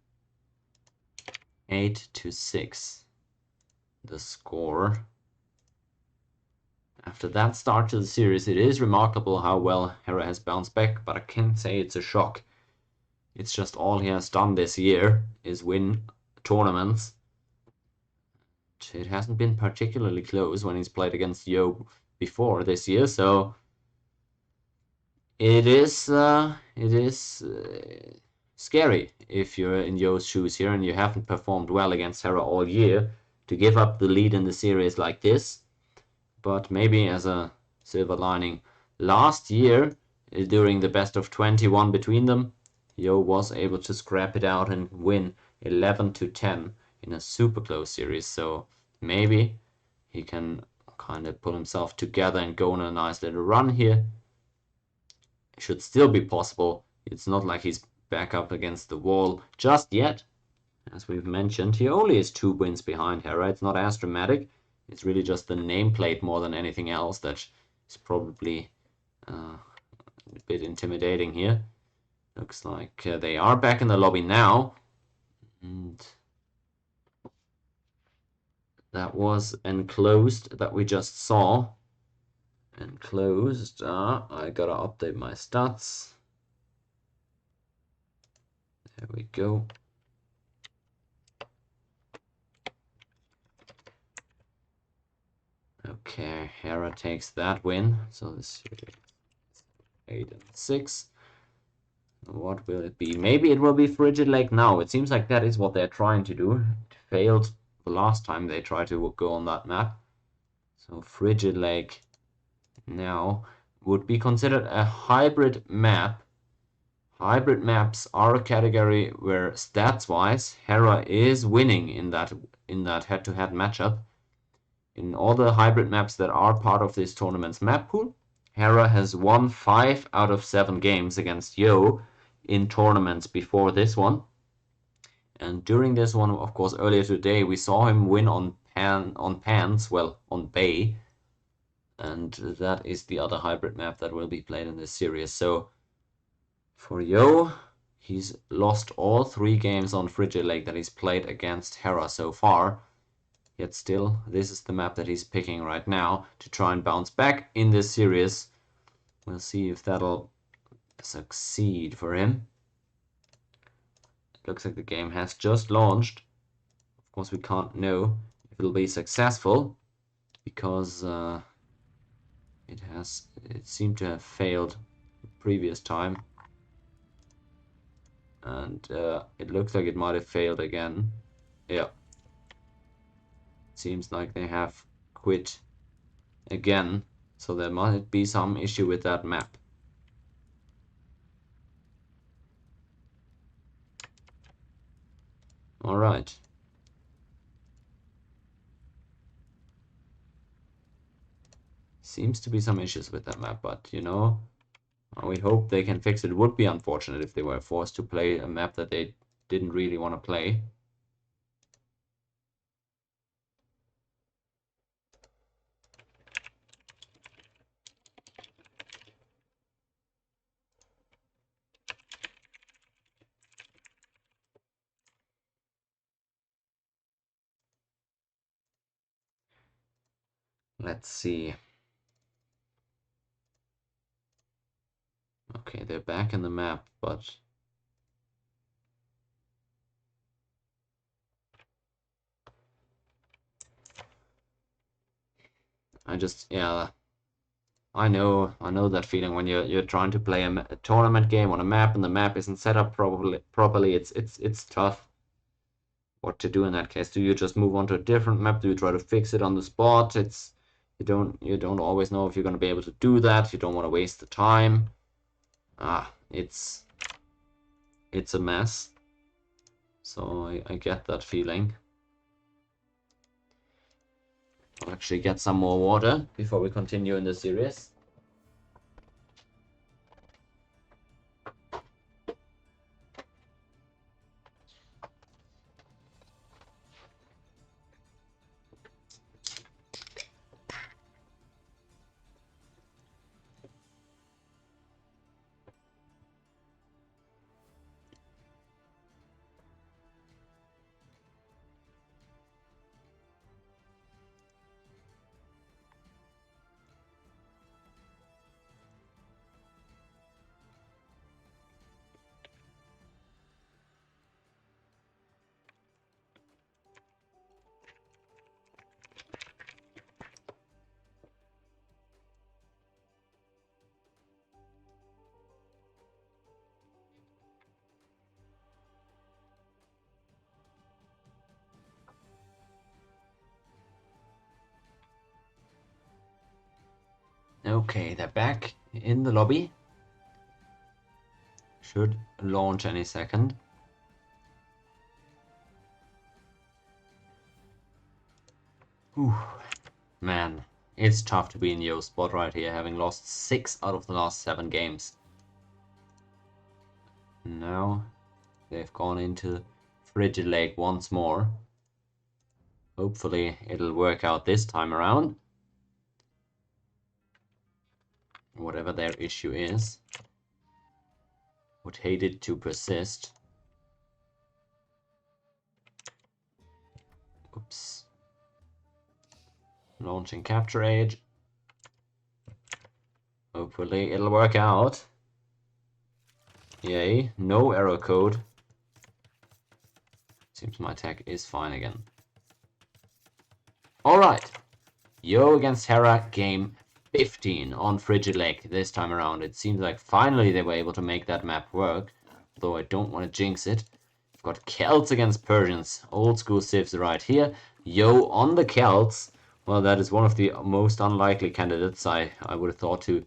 8 to 6. The score. After that start to the series, it is remarkable how well Hera has bounced back, but I can't say it's a shock. It's just all he has done this year is win tournaments. It hasn't been particularly close when he's played against Yo before this year, so it is scary if you're in Yo's shoes here and you haven't performed well against Hera all year to give up the lead in the series like this. But maybe as a silver lining, last year during the best of 21 between them, Yo was able to scrap it out and win 11 to 10 in a super close series. So maybe he can kind of pull himself together and go on a nice little run here. It should still be possible. It's not like he's back up against the wall just yet. As we've mentioned, he only is 2 wins behind Hera. It's not as dramatic. It's really just the nameplate more than anything else that is probably a bit intimidating here. Looks like they are back in the lobby now. And that was enclosed that we just saw. Enclosed. I gotta update my stats. There we go. Okay, Hera takes that win. So this is 8 and 6. What will it be? Maybe it will be Frigid Lake now. It seems like that is what they're trying to do. It failed the last time they tried to go on that map. So Frigid Lake now would be considered a hybrid map. Hybrid maps are a category where stats-wise Hera is winning in that head-to-head matchup. In all the hybrid maps that are part of this tournament's map pool, Hera has won 5 out of 7 games against Yo in tournaments before this one. And during this one, of course, earlier today, we saw him win on Pans, well, on Bay. And that is the other hybrid map that will be played in this series. So for Yo, he's lost all 3 games on Frigid Lake that he's played against Hera so far. Yet still, this is the map that he's picking right now to try and bounce back in this series. We'll see if that'll succeed for him. It looks like the game has just launched. Of course, we can't know if it'll be successful because it seemed to have failed the previous time. And it looks like it might have failed again. Yeah. Seems like they have quit again, so there might be some issue with that map. All right. Seems to be some issues with that map, but you know, we hope they can fix it. It would be unfortunate if they were forced to play a map that they didn't really want to play. Let's see. Okay, they're back in the map, but yeah, I know that feeling when you're trying to play a tournament game on a map and the map isn't set up properly. It's tough. What to do in that case? Do you just move on to a different map? Do you try to fix it on the spot? You don't always know if you're going to be able to do that. You don't want to waste the time. It's a mess. So I get that feeling. I'll actually get some more water before we continue in the series. Okay, they're back in the lobby. Should launch any second. Whew. Man, it's tough to be in Yo's spot right here, having lost 6 out of the last 7 games. Now they've gone into Frigid Lake once more. Hopefully it'll work out this time around. Whatever their issue is. Would hate it to persist. Oops. Launching Capture Age. Hopefully it'll work out. Yay, no error code. Seems my tech is fine again. Alright. Yo against Hera, game 15 on Frigid Lake this time around. It seems like finally they were able to make that map work, though I don't want to jinx it. We've got Celts against Persians, old school civs right here. Yo on the Celts. Well, that is one of the most unlikely candidates I would have thought to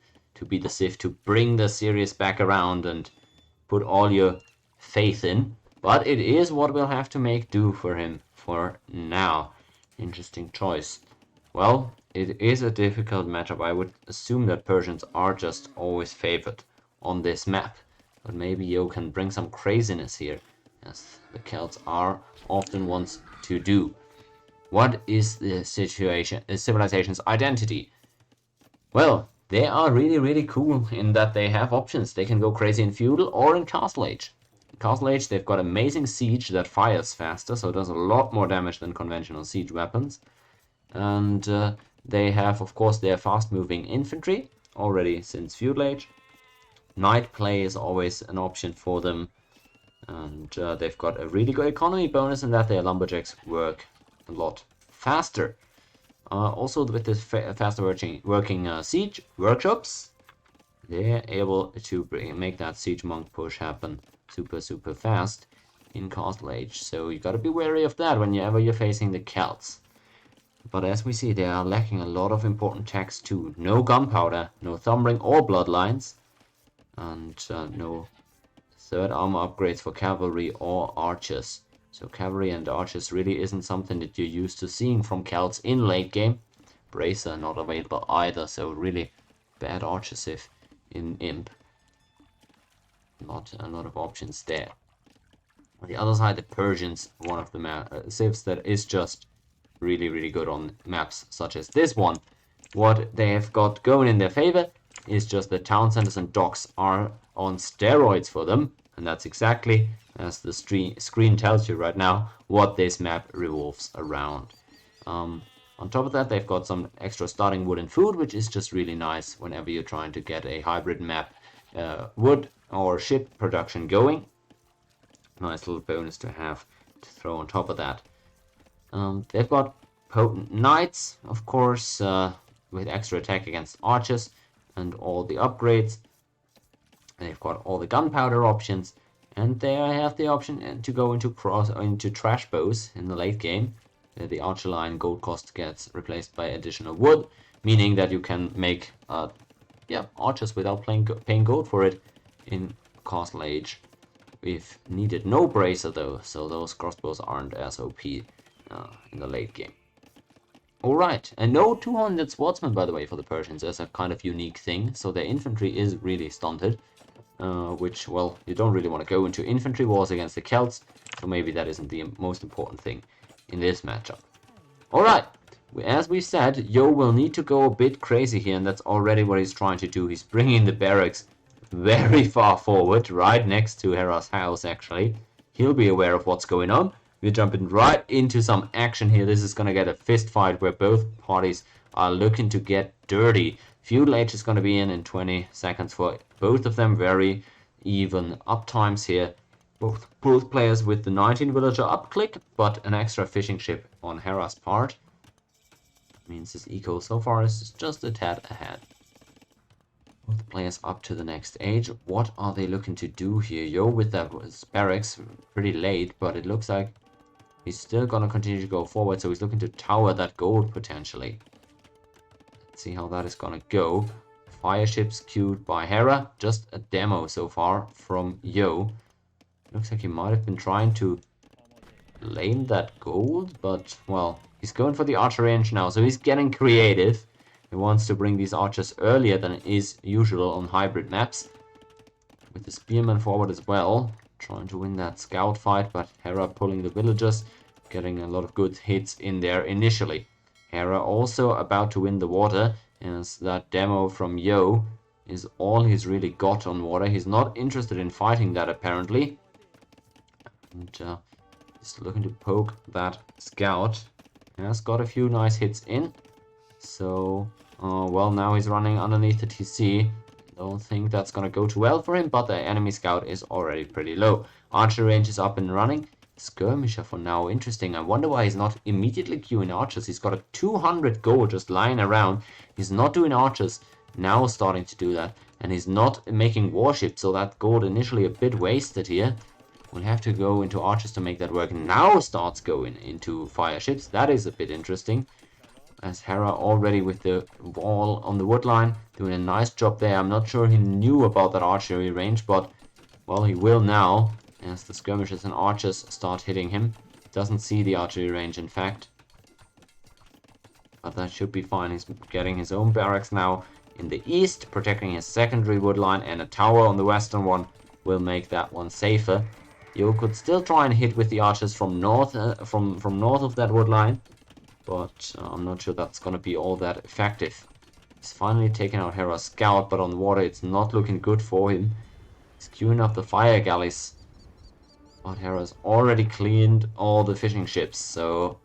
be the Sith, to bring the series back around and put all your faith in. But it is what we'll have to make do for him for now. Interesting choice. Well, it is a difficult matchup. I would assume that Persians are just always favored on this map. But maybe Yo can bring some craziness here, as the Celts are often ones to do. What is the civilization's identity? Well, they are really cool in that they have options. They can go crazy in Feudal or in Castle Age. In Castle Age, they've got amazing siege that fires faster, so it does a lot more damage than conventional siege weapons. And they have, of course, their fast-moving infantry, already since Feudal Age. Knight play is always an option for them. And they've got a really good economy bonus in that their lumberjacks work a lot faster. Also, with this faster working siege workshops, they're able to make that siege monk push happen super fast in Castle Age. So you gotta be wary of that whenever you're facing the Celts. But as we see, they are lacking a lot of important techs too. No gunpowder, no thumbring or bloodlines, and no third armor upgrades for cavalry or archers. So cavalry and archers really isn't something that you're used to seeing from Celts in late game. Bracer not available either, so really bad archer civ in Imp. Not a lot of options there. On the other side, the Persians, one of the civs that is just really good on maps such as this one. What they have got going in their favor is just that town centers and docks are on steroids for them, and that's exactly, as the screen tells you right now, what this map revolves around. On top of that, they've got some extra starting wood and food, which is just really nice whenever you're trying to get a hybrid map wood or ship production going. Nice little bonus to have to throw on top of that. They've got potent knights, of course, with extra attack against archers and all the upgrades. They've got all the gunpowder options, and they have the option to go into trash bows in the late game. The archer line gold cost gets replaced by additional wood, meaning that you can make archers without paying gold for it in Castle Age. We've needed no bracer though, so those crossbows aren't as OP in the late game. Alright, and no 200 swordsmen, by the way, for the Persians as a kind of unique thing, so their infantry is really stunted. Which, well, you don't really want to go into infantry wars against the Celts, so maybe that isn't the most important thing in this matchup. Alright, as we said, Yo will need to go a bit crazy here, and that's already what he's trying to do. He's bringing the barracks very far forward, right next to Hera's house, actually. He'll be aware of what's going on. We're jumping right into some action here. This is going to get a fist fight where both parties are looking to get dirty. Feudal Age is going to be in 20 seconds for both of them. Very even uptimes here. Both players with the 19 villager up click, but an extra fishing ship on Hera's part. Means his eco so far is just a tad ahead. Both players up to the next age. What are they looking to do here? Yo with that barracks pretty late, but it looks like he's still gonna continue to go forward, so he's looking to tower that gold potentially. Let's see how that is gonna go. Fire ships queued by Hera. Just a demo so far from Yo. Looks like he might have been trying to lane that gold, but well, he's going for the archer range now, so he's getting creative. He wants to bring these archers earlier than is usual on hybrid maps. With the spearman forward as well, trying to win that scout fight, but Hera pulling the villagers, getting a lot of good hits in there initially. Hera also about to win the water, as that demo from Yo is all he's really got on water. He's not interested in fighting that apparently. And he's looking to poke that scout. Has got a few nice hits in. So, well, now he's running underneath the TC. Don't think that's gonna go too well for him, but the enemy scout is already pretty low. Archer range is up and running. Skirmisher for now, interesting. I wonder why he's not immediately queuing archers. He's got a 200 gold just lying around. He's not doing archers, now starting to do that. And he's not making warships, so that gold initially a bit wasted here. We'll have to go into archers to make that work. Now starts going into fire ships. That is a bit interesting. As Hera already with the wall on the wood line, doing a nice job there. I'm not sure he knew about that archery range, but, well, he will now, as the skirmishers and archers start hitting him. Doesn't see the archery range, in fact. But that should be fine. He's getting his own barracks now in the east, protecting his secondary wood line, and a tower on the western one will make that one safer. You could still try and hit with the archers from north, from north of that wood line, but I'm not sure that's going to be all that effective. He's finally taken out Hera's scout, but on the water it's not looking good for him. He's queuing up the fire galleys, but Hera's already cleaned all the fishing ships, so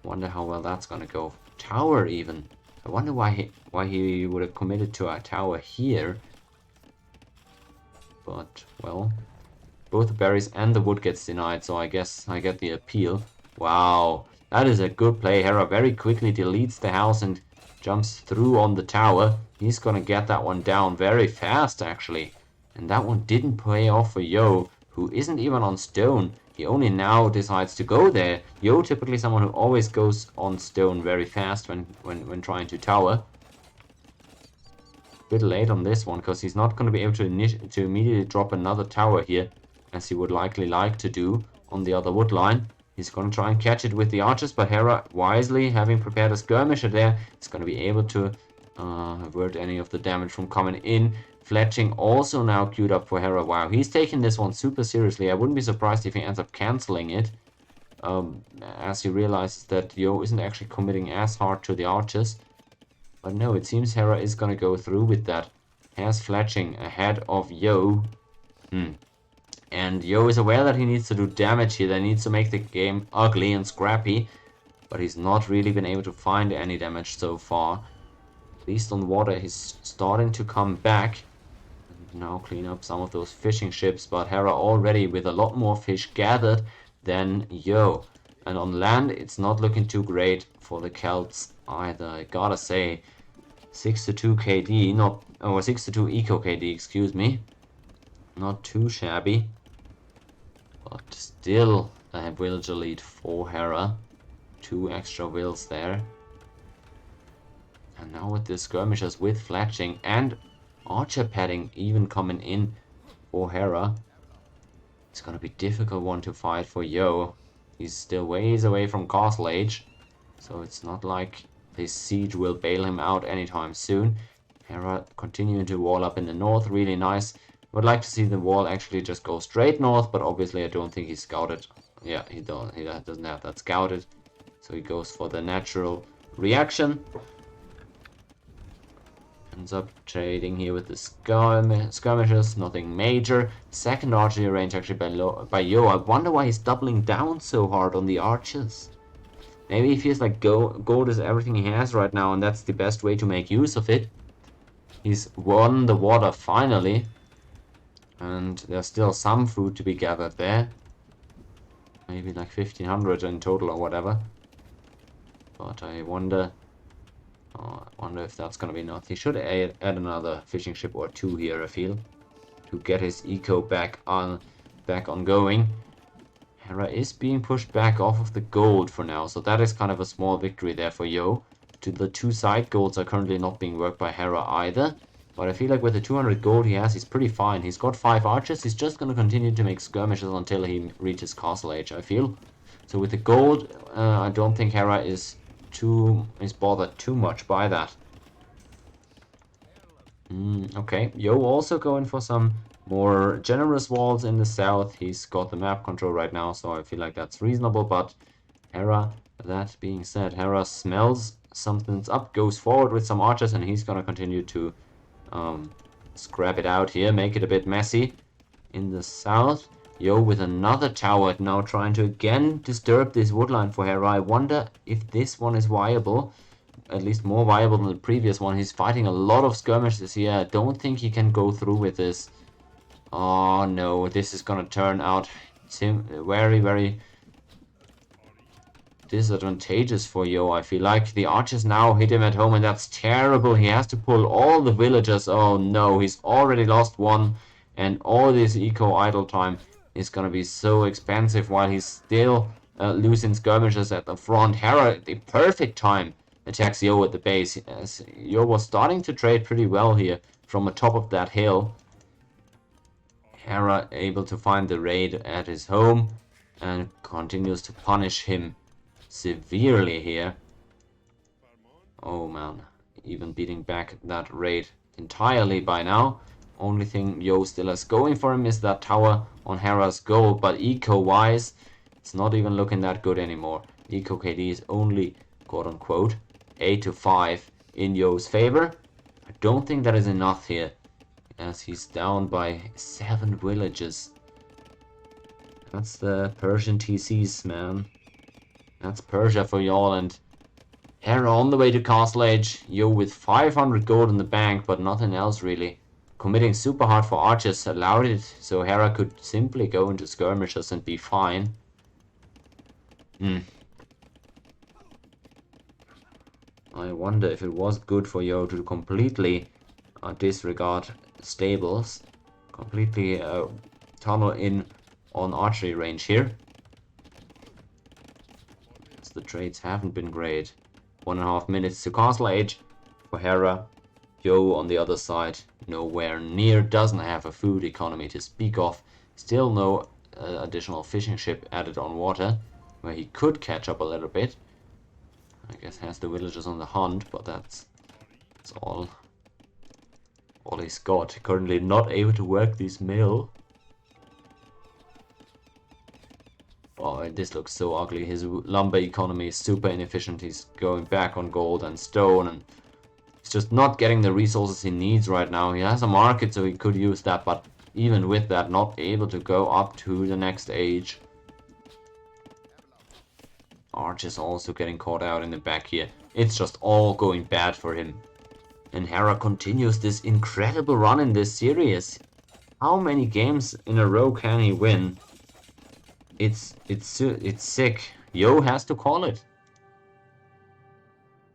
wonder how well that's going to go. Tower even. I wonder why he would have committed to a tower here. But, well, both the berries and the wood gets denied, so I guess I get the appeal. Wow. That is a good play. Hera very quickly deletes the house and jumps through on the tower. He's gonna get that one down very fast, actually. And that one didn't pay off for Yo, who isn't even on stone. He only now decides to go there. Yo, typically someone who always goes on stone very fast when trying to tower. Bit late on this one, because he's not going to be able to immediately drop another tower here, as he would likely like to do on the other wood line. He's going to try and catch it with the archers, but Hera, wisely, having prepared a skirmisher there, is going to be able to avert any of the damage from coming in. Fletching also now queued up for Hera. Wow, he's taking this one super seriously. I wouldn't be surprised if he ends up cancelling it, as he realizes that Yo isn't actually committing as hard to the archers. But no, it seems Hera is going to go through with that. Has Fletching ahead of Yo. And Yo is aware that he needs to do damage here, that he needs to make the game ugly and scrappy. But he's not really been able to find any damage so far. At least on the water he's starting to come back. And now clean up some of those fishing ships, but Hera already with a lot more fish gathered than Yo. And on land it's not looking too great for the Celts either, I gotta say. 6-2 KD, not, or 6-2 Eco KD, excuse me. Not too shabby. But still a villager lead for Hera. 2 extra wills there. And now with the skirmishers with Fletching and archer padding even coming in for Hera. It's gonna be a difficult one to fight for Yo. He's still ways away from Castle Age, so it's not like this siege will bail him out anytime soon. Hera continuing to wall up in the north, really nice. Would like to see the wall actually just go straight north, but obviously I don't think he's scouted. Yeah, he doesn't have that scouted, so he goes for the natural reaction. Ends up trading here with the skirmishers, nothing major. Second archery range actually by Yo. I wonder why he's doubling down so hard on the archers. Maybe he feels like gold is everything he has right now, and that's the best way to make use of it. He's won the water finally, and there's still some food to be gathered there. Maybe like 1500 in total or whatever. But I wonder if that's gonna be enough. He should add another fishing ship or 2 here, I feel, to get his eco back on going. Hera is being pushed back off of the gold for now, so that is kind of a small victory there for Yo. The 2 side golds are currently not being worked by Hera either, but I feel like with the 200 gold he has, he's pretty fine. He's got 5 archers. He's just gonna continue to make skirmishes until he reaches Castle Age, I feel. So with the gold, I don't think Hera is bothered too much by that. Okay, Yo also going for some more generous walls in the south. He's got the map control right now, so I feel like that's reasonable. But Hera, that being said, Hera smells something's up, goes forward with some archers, and he's gonna continue to scrap it out here, make it a bit messy in the south. Yo with another tower now trying to again disturb this woodline for Hera. I wonder if this one is viable, at least more viable than the previous one. He's fighting a lot of skirmishes here. I don't think he can go through with this. Oh no, this is gonna turn out very, very disadvantageous for Yo. I feel like the archers now hit him at home, and that's terrible. He has to pull all the villagers. Oh no, he's already lost one, and all this eco idle time is gonna be so expensive while he's still losing skirmishers at the front. Hera, the perfect time, attacks Yo at the base, as Yo was starting to trade pretty well here from the top of that hill. Hera able to find the raid at his home and continues to punish him severely here. Oh man, even beating back that raid entirely by now. Only thing Yo still has going for him is that tower on Hera's goal, but eco-wise, it's not even looking that good anymore. Eco KD is only, quote-unquote, 8 to 5 in Yo's favor. I don't think that is enough here, as he's down by 7 villages. That's the Persian TCs, man. That's Persia for y'all, and Hera on the way to Castle Age. Yo with 500 gold in the bank, but nothing else really. Committing super hard for archers allowed it, so Hera could simply go into skirmishers and be fine. I wonder if it was good for Yo to completely disregard stables, completely tunnel in on archery range here. As the trades haven't been great. 1.5 minutes to Castle Age for Hera. Yo on the other side, nowhere near, doesn't have a food economy to speak of. Still no additional fishing ship added on water, where he could catch up a little bit. I guess has the villagers on the hunt, but that's all he's got. Currently not able to work this mill. Oh, this looks so ugly. His lumber economy is super inefficient. He's going back on gold and stone, and he's just not getting the resources he needs right now. He has a market, so he could use that, but even with that, not able to go up to the next age. Arch is also getting caught out in the back here. It's just all going bad for him. And Hera continues this incredible run in this series. How many games in a row can he win? It's sick. Yo has to call it.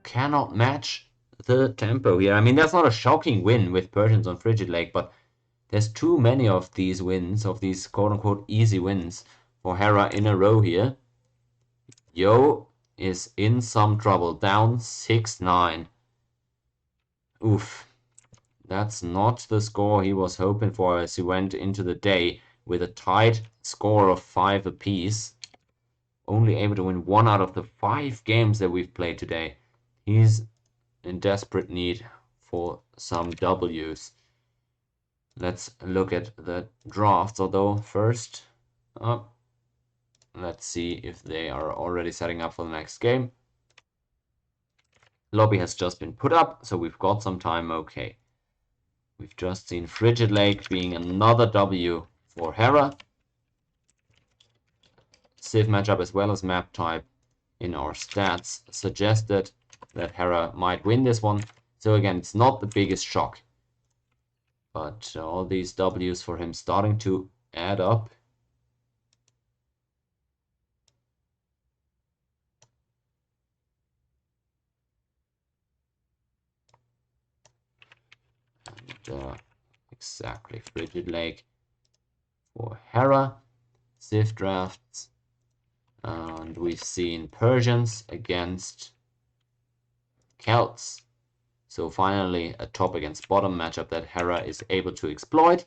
Cannot match the tempo here. I mean, that's not a shocking win with Persians on Frigid Lake, but there's too many of these wins, of these quote-unquote easy wins for Hera in a row here. Yo is in some trouble, down 6-9. Oof. That's not the score he was hoping for as he went into the day with a tight score of 5 apiece. Only able to win 1 out of the 5 games that we've played today. He's in desperate need for some W's. Let's look at the drafts, although first, let's see if they are already setting up for the next game. Lobby has just been put up, so we've got some time. Okay. We've just seen Frigid Lake being another W for Hera. Civ matchup as well as map type in our stats suggested that Hera might win this one. So again, it's not the biggest shock. But all these W's for him starting to add up. And exactly, Frigid Lake for Hera. Civ drafts. And we've seen Persians against Celts. So finally, a top against bottom matchup that Hera is able to exploit.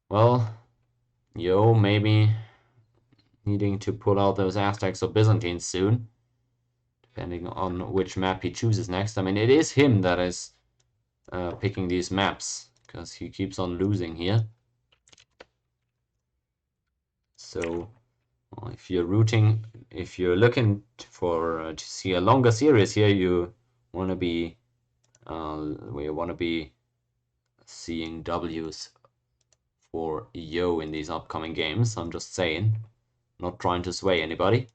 Well, Yo maybe needing to pull out those Aztecs or Byzantines soon, depending on which map he chooses next. I mean, it is him that is picking these maps, because he keeps on losing here. So if you're looking for to see a longer series here, you want to be seeing W's for Yo in these upcoming games. I'm just saying, not trying to sway anybody.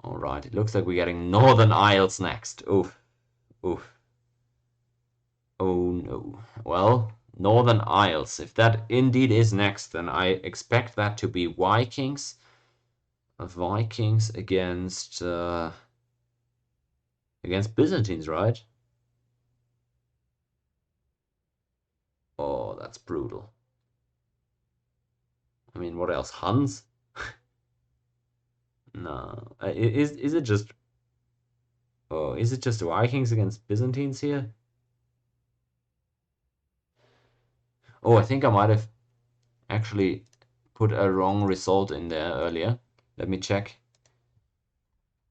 All right, it looks like we're getting Northern Isles next. Oof, oof. Oh no. Well, Northern Isles. If that indeed is next, then I expect that to be Vikings. Vikings against Byzantines, right? Oh, that's brutal. I mean, what else? Huns? No. Is it just... Oh, is it just Vikings against Byzantines here? Oh, I think I might have actually put a wrong result in there earlier. Let me check.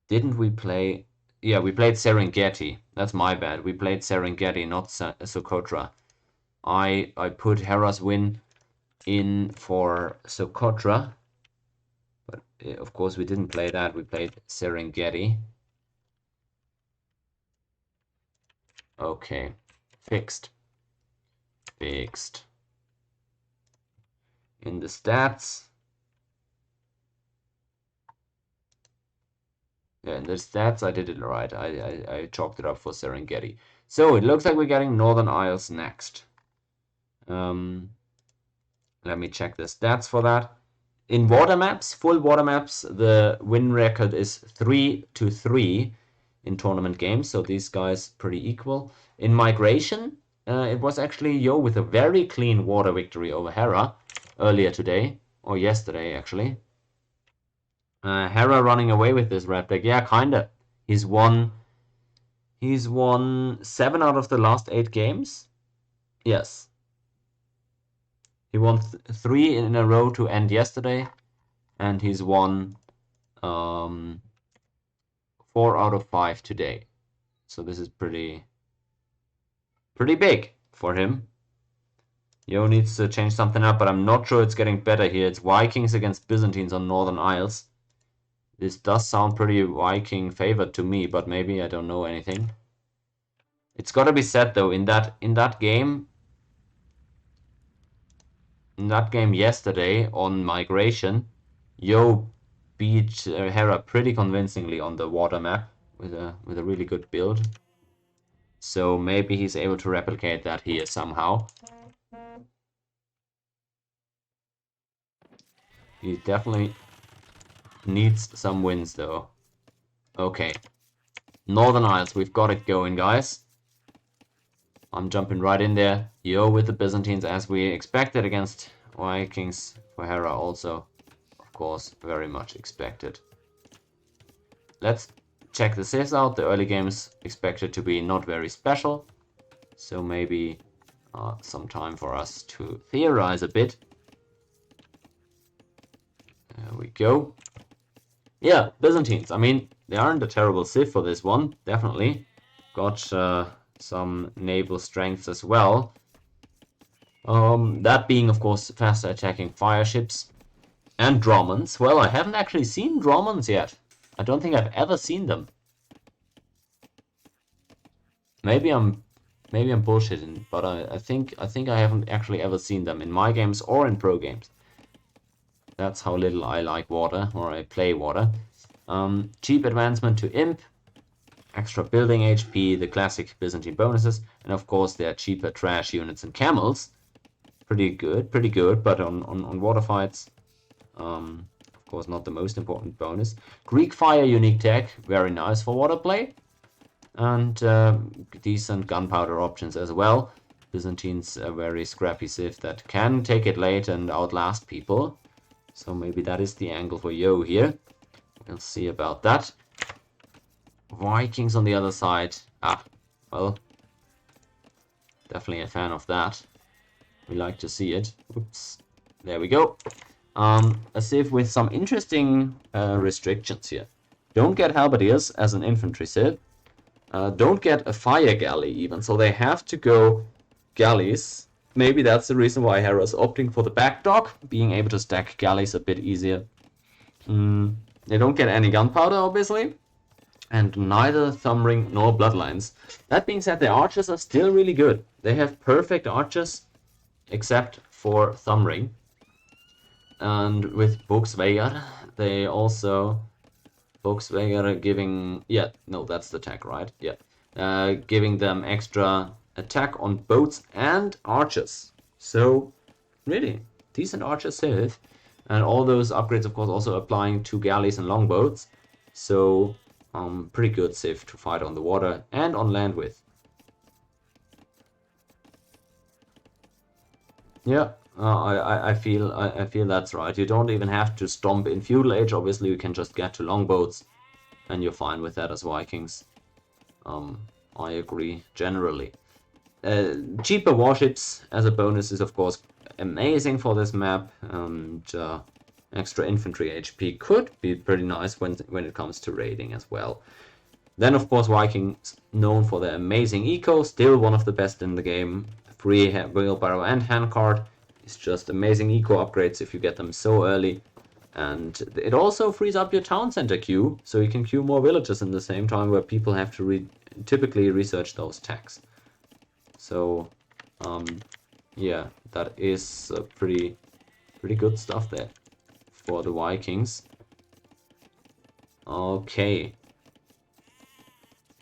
Didn't we play... Yeah, we played Serengeti. That's my bad. We played Serengeti, not Socotra. I put Hera's win in for Socotra. But of course we didn't play that. We played Serengeti. Okay. Fixed. Fixed. In the stats... Yeah, in the stats I did it right. I chalked it up for Serengeti. So it looks like we're getting Northern Isles next. Let me check the stats for that. In water maps, full water maps, the win record is 3-3 in tournament games. So these guys pretty equal. In migration, it was actually Yo with a very clean water victory over Hera earlier today, or yesterday actually. Hera running away with this red deck. Yeah, kinda. He's won 7 out of the last 8 games. Yes. He won 3 in a row to end yesterday, and he's won 4 out of 5 today. So this is pretty big for him. Yo needs to change something up, but I'm not sure it's getting better here. It's Vikings against Byzantines on Northern Isles. This does sound pretty Viking favored to me, but maybe I don't know anything. It's got to be said though, in that game yesterday on migration, Yo beat Hera pretty convincingly on the water map with a really good build. So maybe he's able to replicate that here somehow. He definitely needs some wins though. Okay. Northern Isles, we've got it going, guys. I'm jumping right in there. Yo with the Byzantines as we expected against Vikings for Hera also. Of course, very much expected. Let's check the saves out. The early games expected to be not very special. So maybe some time for us to theorize a bit. There we go. Yeah, Byzantines. I mean, they aren't a terrible civ for this one, definitely. Got some naval strengths as well. That being, of course, faster attacking fire ships and Dromons. Well, I haven't actually seen Dromons yet. I don't think I've ever seen them. Maybe I'm bullshitting, but I think I haven't actually ever seen them in my games or in pro games. That's how little I like water, or I play water. Cheap advancement to Imp, extra building HP, the classic Byzantine bonuses, and of course there are cheaper trash units and camels. Pretty good, but on water fights, of course not the most important bonus. Greek Fire unique tech, very nice for water play, and decent gunpowder options as well. Byzantines a very scrappy civ that can take it late and outlast people. So maybe that is the angle for Yo here. We'll see about that. Vikings on the other side. Well, definitely a fan of that. We like to see it. Oops. There we go. A civ with some interesting restrictions here. Don't get halberdiers as an infantry civ. Don't get a fire galley even. So they have to go galleys. Maybe that's the reason why Hera's opting for the backdock, being able to stack galleys a bit easier. They don't get any gunpowder, obviously, and neither thumb ring nor bloodlines. That being said, the archers are still really good. They have perfect archers, except for thumb ring. And with Volkswagen, they also... Volkswagen giving... Yeah, no, that's the tech, right? Yeah. Giving them extra attack on boats and archers. So, really, decent archer civ. And all those upgrades, of course, also applying to galleys and longboats. So, pretty good civ to fight on the water and on land with. Yeah, I feel that's right. You don't even have to stomp in feudal age. Obviously, you can just get to longboats, and you're fine with that as Vikings. I agree generally. Cheaper warships as a bonus is of course amazing for this map, and extra infantry HP could be pretty nice when it comes to raiding as well. Then of course Vikings, known for their amazing eco, still one of the best in the game. Free wheelbarrow and handcart. It's just amazing eco upgrades if you get them so early. And it also frees up your town center queue, so you can queue more villages in the same time where people have to typically research those tags. So, yeah, that is pretty good stuff there for the Vikings. Okay.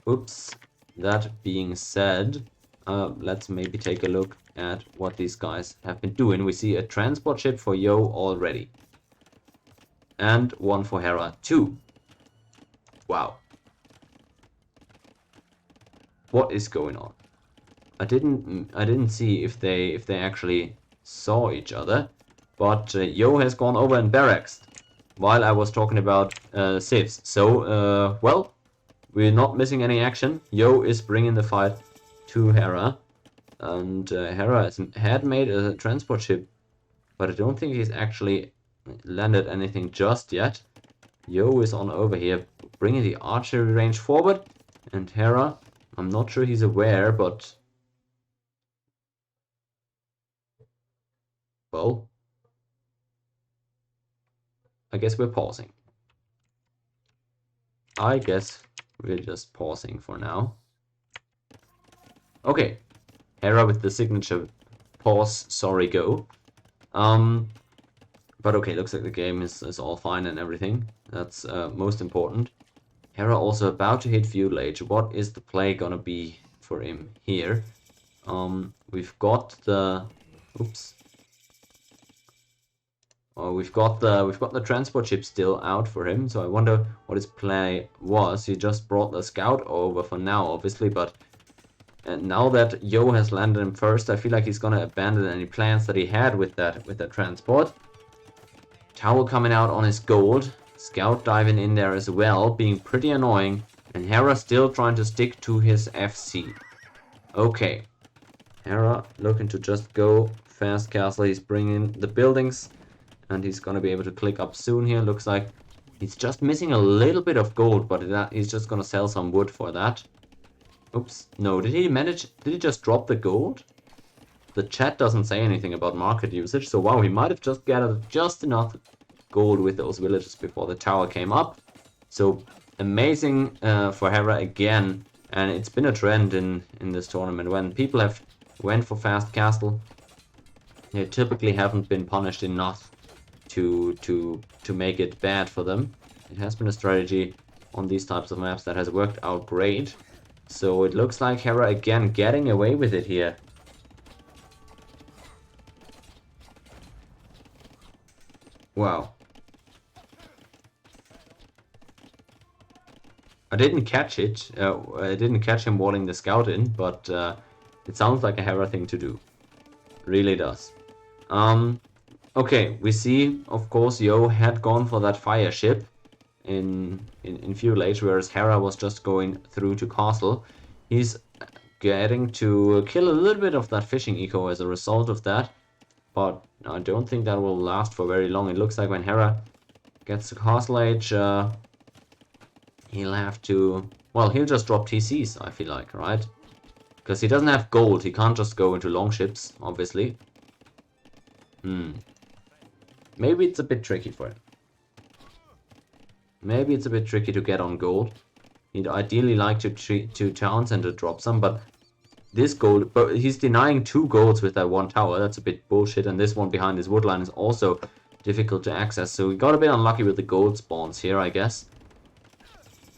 Oops. That being said, let's maybe take a look at what these guys have been doing. We see a transport ship for Yo already. And one for Hera too. Wow. What is going on? I didn't see if they actually saw each other, but Yo has gone over and barracks while I was talking about civs. So well, we're not missing any action. Yo is bringing the fight to Hera, and Hera had made a transport ship, but I don't think he's actually landed anything just yet. Yo is on over here, bringing the archery range forward, and Hera, I'm not sure he's aware, but well, I guess we're pausing. I guess we're just pausing for now. Okay, Hera with the signature pause, sorry, go. But okay, looks like the game is all fine and everything. That's most important. Hera also about to hit feudal age. What is the play gonna be for him here? We've got the oops. We've got the transport ship still out for him, so I wonder what his play was. He just brought the scout over for now, obviously, but now that Yo has landed him first, I feel like he's gonna abandon any plans that he had with that transport. Tower coming out on his gold, scout diving in there as well, being pretty annoying, and Hera still trying to stick to his FC. Okay, Hera looking to just go fast castle. He's bringing the buildings, and he's gonna be able to click up soon here. Looks like he's just missing a little bit of gold, but he's just gonna sell some wood for that. Oops, no, did he just drop the gold? The chat doesn't say anything about market usage, so wow, he might have just gathered just enough gold with those villages before the tower came up. So amazing for Hera again, and it's been a trend in this tournament. When people have went for fast castle, they typically haven't been punished enough to make it bad for them. It has been a strategy on these types of maps that has worked out great. So it looks like Hera again getting away with it here. Wow. I didn't catch it. I didn't catch him walling the scout in, but it sounds like a Hera thing to do. Really does. Okay, we see, of course, Yo had gone for that fire ship in feudal age, whereas Hera was just going through to castle. He's getting to kill a little bit of that fishing eco as a result of that, but I don't think that will last for very long. It looks like when Hera gets to castle age, he'll have to, well, he'll just drop TCs, I feel like, right? Because he doesn't have gold, he can't just go into longships, obviously. Maybe it's a bit tricky for him. Maybe it's a bit tricky to get on gold. He'd ideally like to treat 2 towns and to drop some, but this gold, but he's denying 2 golds with that 1 tower. That's a bit bullshit, and this one behind his woodline is also difficult to access. So we got a bit unlucky with the gold spawns here, I guess.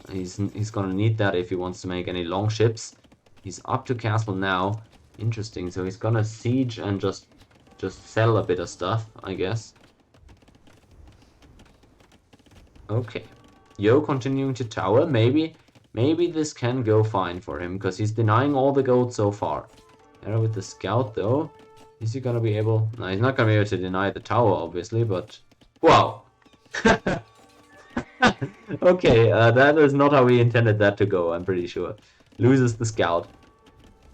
He's gonna need that if he wants to make any long ships. He's up to castle now. Interesting. So he's gonna siege and just sell a bit of stuff, I guess. Okay. Yo continuing to tower. Maybe this can go fine for him, because he's denying all the gold so far. Hera with the scout, though. Is he gonna be able? No, he's not gonna be able to deny the tower, obviously, but... Wow! Okay, that is not how we intended that to go, I'm pretty sure. Loses the scout.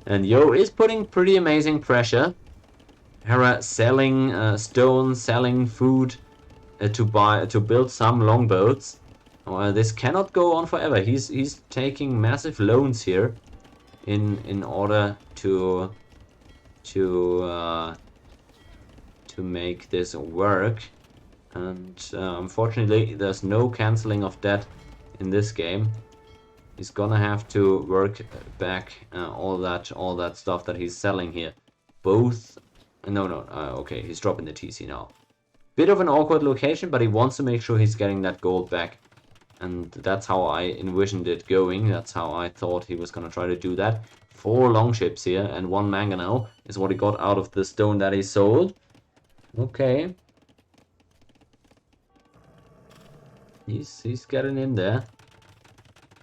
And Yo is putting pretty amazing pressure. Hera selling stone, selling food to build some longboats. This cannot go on forever. He's taking massive loans here in order to make this work. And unfortunately, there's no canceling of debt in this game. He's gonna have to work back all that stuff that he's selling here. Both, okay, he's dropping the TC now. Bit of an awkward location, but he wants to make sure he's getting that gold back. And that's how I envisioned it going. That's how I thought he was gonna try to do that. 4 longships here and 1 mangonel is what he got out of the stone that he sold. Okay. He's getting in there.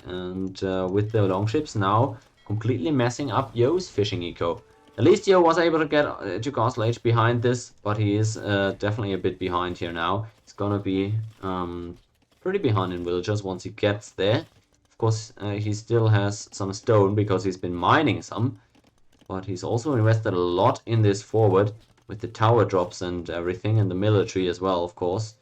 And with the longships now completely messing up Yo's fishing eco. At least Yo was able to get to Castle Age behind this, but he is definitely a bit behind here now. He's gonna be pretty behind in villagers once he gets there. Of course, he still has some stone because he's been mining some, but he's also invested a lot in this forward with the tower drops and everything, and the military as well, of course.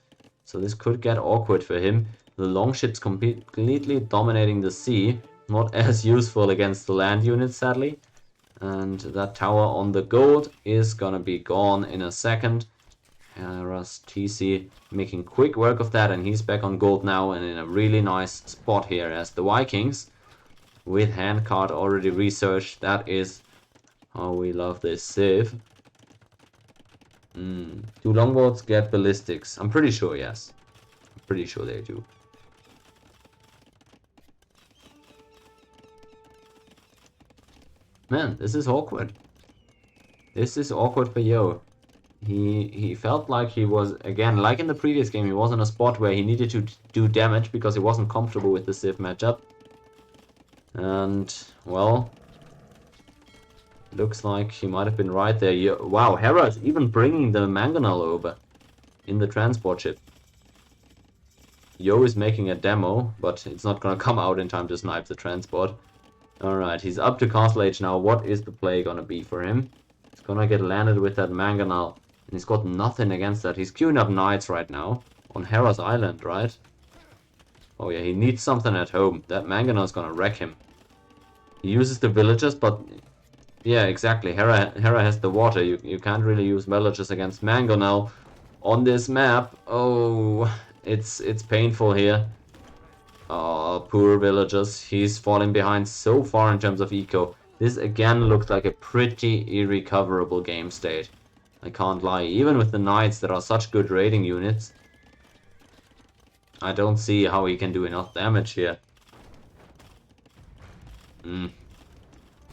So this could get awkward for him. The longships completely dominating the sea. Not as useful against the land units, sadly. And that tower on the gold is gonna be gone in a second. Hera's TC making quick work of that, and he's back on gold now and in a really nice spot here as the Vikings. With handcart already researched. That is how we love this civ. Do longboats get ballistics? I'm pretty sure, yes. I'm pretty sure they do. Man, this is awkward. This is awkward for Yo. He felt like he was, again, like in the previous game, he was in a spot where he needed to do damage because he wasn't comfortable with the civ matchup. And, well, looks like he might have been right there. Wow, Hera is even bringing the mangonel over in the transport ship. Yo is making a demo, but it's not gonna come out in time to snipe the transport. Alright, he's up to Castle Age now. What is the play gonna be for him? He's gonna get landed with that mangonel, and he's got nothing against that. He's queuing up knights right now on Hera's island, right? Oh yeah, he needs something at home. That mangonel is gonna wreck him. He uses the villagers, but yeah, exactly. Hera has the water. You can't really use villagers against mangonel on this map. Oh, it's painful here. Oh, poor villagers. He's falling behind so far in terms of eco. This again looks like a pretty irrecoverable game state. I can't lie. Even with the knights that are such good raiding units, I don't see how he can do enough damage here.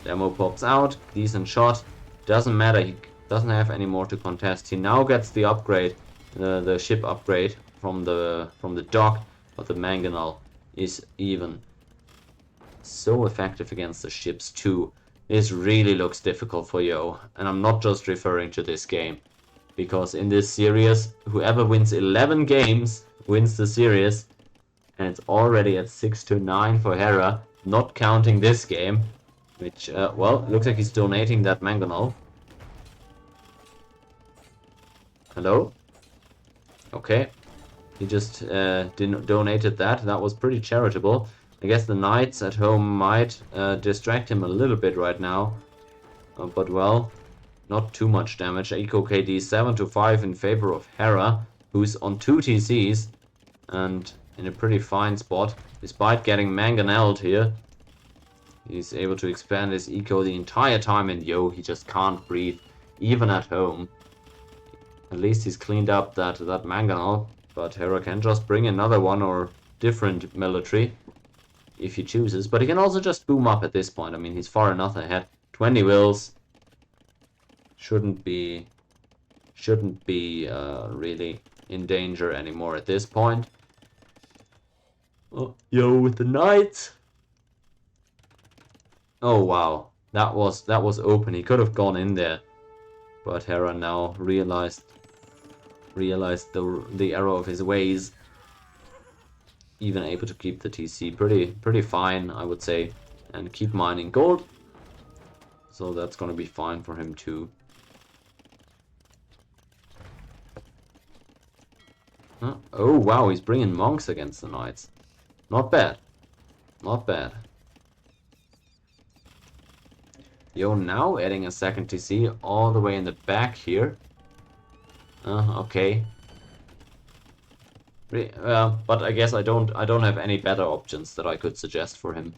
Demo pops out. Decent shot. Doesn't matter. He doesn't have any more to contest. He now gets the upgrade, the ship upgrade from the dock, but the mangonel is even so effective against the ships too. This really looks difficult for Yo, and I'm not just referring to this game, because in this series, whoever wins 11 games wins the series, and it's already at 6-9 for Hera, not counting this game, which, well, looks like he's donating that mangonel. Hello? Okay. He just donated that. That was pretty charitable. I guess the knights at home might distract him a little bit right now. But well, not too much damage. Eco KD 7-5 in favor of Hera, who's on 2 TCs and in a pretty fine spot. Despite getting mangonelled here, he's able to expand his eco the entire time, and Yo, he just can't breathe, even at home. At least he's cleaned up that mangonel. But Hera can just bring another one or different military if he chooses. But he can also just boom up at this point. I mean, he's far enough ahead. 20 wills shouldn't be really in danger anymore at this point. Oh, Yo with the knights. Oh wow, that was open. He could have gone in there, But Hera now realized the error of his ways. Even able to keep the TC pretty fine, I would say, and keep mining gold. So that's gonna be fine for him too. Huh? Oh wow, he's bringing monks against the knights. Not bad. Not bad. Yo, now adding a second TC all the way in the back here. Okay. But I guess I don't have any better options that I could suggest for him.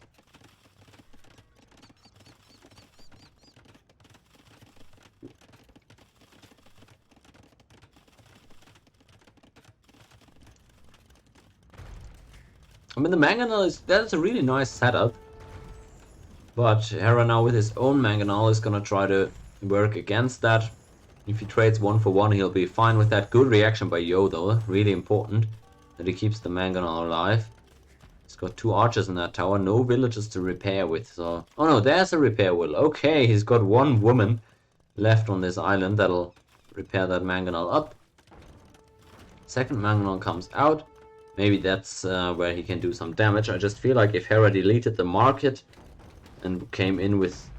I mean, the Mangonel that's a really nice setup. But Hera now with his own Mangonel is gonna try to work against that. If he trades 1 for 1, he'll be fine with that. Good reaction by Yo though, really important that he keeps the Mangonel alive. He's got 2 archers in that tower, no villagers to repair with, so... Oh no, there's a repair wheel. Okay, he's got 1 woman left on this island that'll repair that Mangonel up. Second Mangonel comes out. Maybe that's where he can do some damage. I just feel like if Hera deleted the market and came in with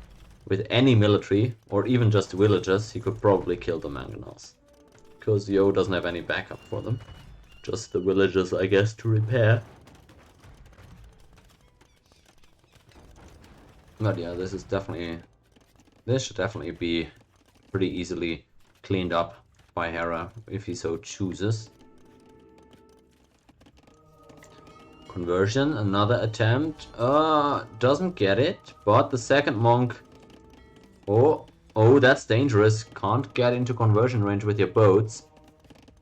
any military, or even just villagers, he could probably kill the Mangonels. Because Yo doesn't have any backup for them. Just the villagers, I guess, to repair. But yeah, this should definitely be pretty easily cleaned up by Hera, if he so chooses. Conversion, another attempt. Doesn't get it, but the second monk... Oh, that's dangerous. Can't get into conversion range with your boats.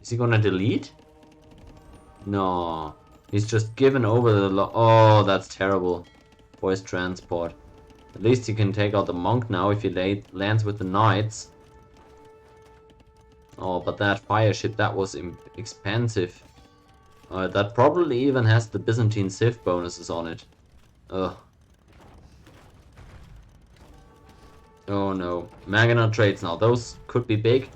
Is he gonna delete? No. He's just given over the... Oh, that's terrible. For his transport. At least he can take out the monk now if he lands with the knights. Oh, but that fire ship, that was expensive. That probably even has the Byzantine Civ bonuses on it. Ugh. Oh no. Mangonel trades now. Those could be big.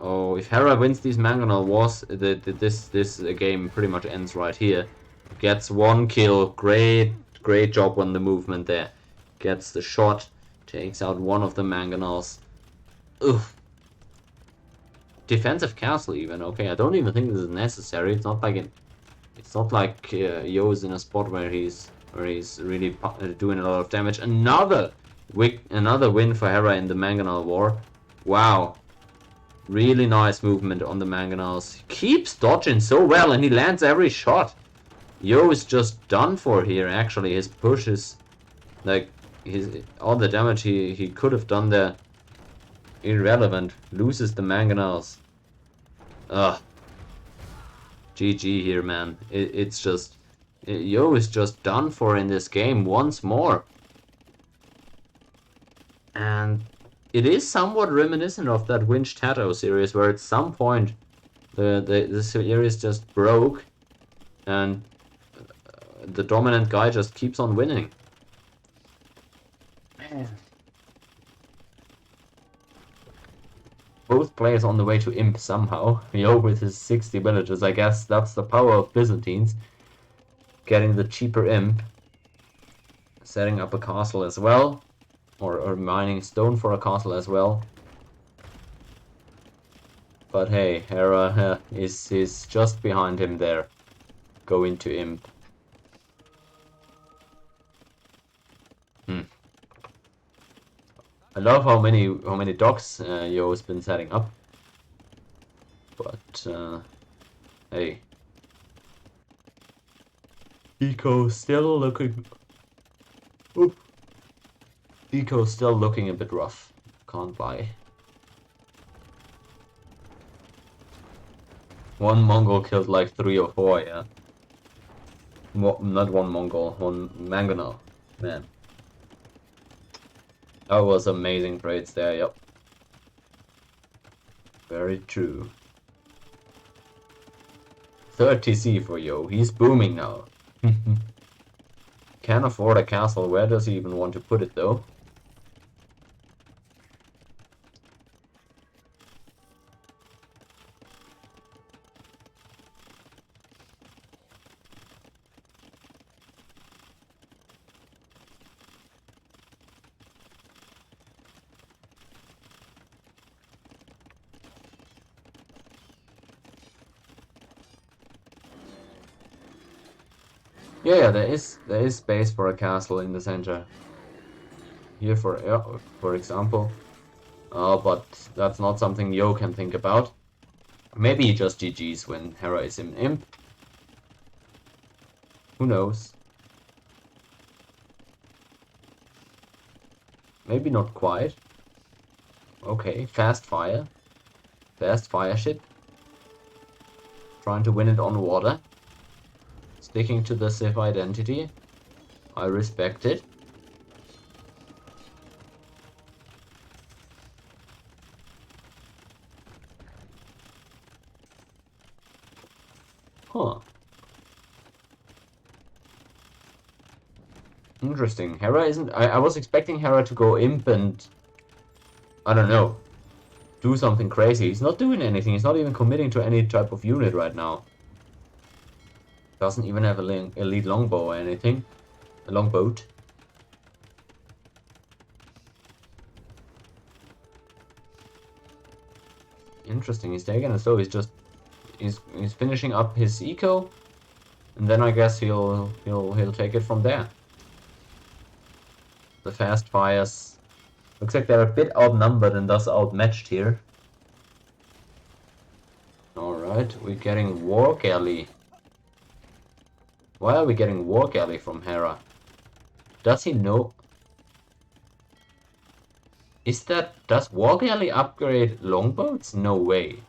Oh, if Hera wins these Mangonel wars, this game pretty much ends right here. Gets 1 kill. Great job on the movement there. Gets the shot. Takes out 1 of the Mangonels. Ugh. Defensive castle even. Okay, I don't even think this is necessary. It's not like Yo is in a spot where he's really doing a lot of damage. Another win for Hera in the Mangonel war. Wow. Really nice movement on the Mangonels. He keeps dodging so well and he lands every shot. Yo is just done for here actually. His push is like all the damage he could have done there. Irrelevant. Loses the Mangonels. Ugh. GG here, man. It's just... Yo is just done for in this game once more. And it is somewhat reminiscent of that Winch Tato series, where at some point the series just broke and the dominant guy just keeps on winning. Man. Both players on the way to Imp somehow. Yo with his 60 villagers, I guess that's the power of Byzantines. Getting the cheaper Imp. Setting up a castle as well. Or mining stone for a castle as well. But hey, Hera is just behind him there. Going to Imp. I love how many docks Yo's been setting up. But hey. Eco's still looking... Oop. Eco's still looking a bit rough. Can't lie. 1 Mongol killed like 3 or 4, yeah. Not 1 Mongol, 1 Mangonel. Man. That was amazing trades there, yep. Very true. 3rd TC for Yo, he's booming now. Can't afford a castle, where does he even want to put it though? Yeah, there is space for a castle in the center here for example. But that's not something Yo can think about. Maybe he just GG's when Hera is in Imp. Who knows? Maybe not quite. Okay, fast fire. Fast fire ship. Trying to win it on water. Sticking to the Sith identity. I respect it. Huh. Interesting. Hera isn't... I was expecting Hera to go Imp and... I don't know. Do something crazy. He's not doing anything. He's not even committing to any type of unit right now. Doesn't even have a elite longbow or anything. A longboat. Interesting. He's taking it slow. He's just... He's finishing up his eco. And then I guess he'll take it from there. The fast fires... Looks like they're a bit outnumbered and thus outmatched here. Alright, we're getting War Galley. Why are we getting War Galley from Hera? Does he know? Does War Galley upgrade longboats? No way.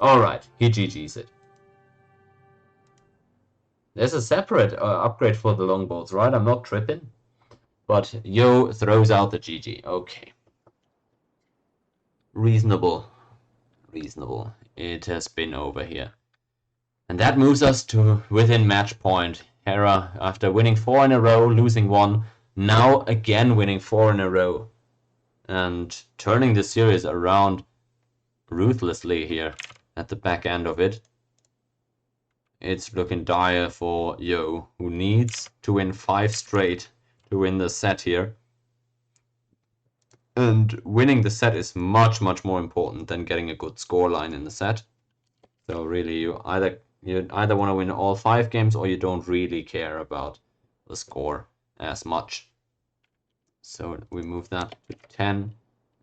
Alright, he GG's it. There's a separate upgrade for the longboats, right? I'm not tripping. But Yo throws out the GG. Okay. Reasonable. Reasonable. It has been over here. And that moves us to within match point. Hera, after winning 4 in a row, losing 1, now again winning 4 in a row. And turning the series around ruthlessly here at the back end of it. It's looking dire for Yo, who needs to win 5 straight to win the set here. And winning the set is much, much more important than getting a good scoreline in the set. So really, you either want to win all 5 games or you don't really care about the score as much. So we move that to 10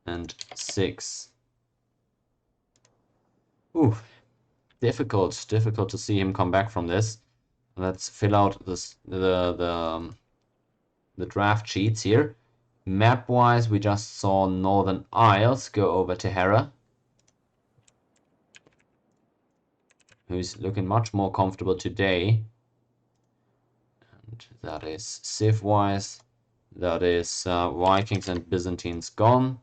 and 6. Ooh, difficult to see him come back from this. Let's fill out the draft sheets here. Map-wise, we just saw Northern Isles go over to Hera, who's looking much more comfortable today. And that is Civ-wise. That is Vikings and Byzantines gone.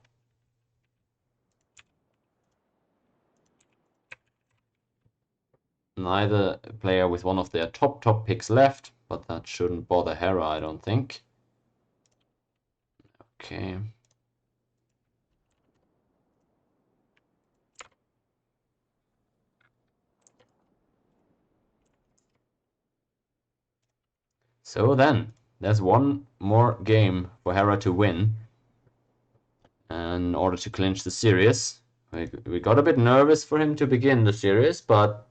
Neither player with one of their top picks left, but that shouldn't bother Hera, I don't think. Okay. So then, there's one more game for Hera to win in order to clinch the series. We got a bit nervous for him to begin the series, but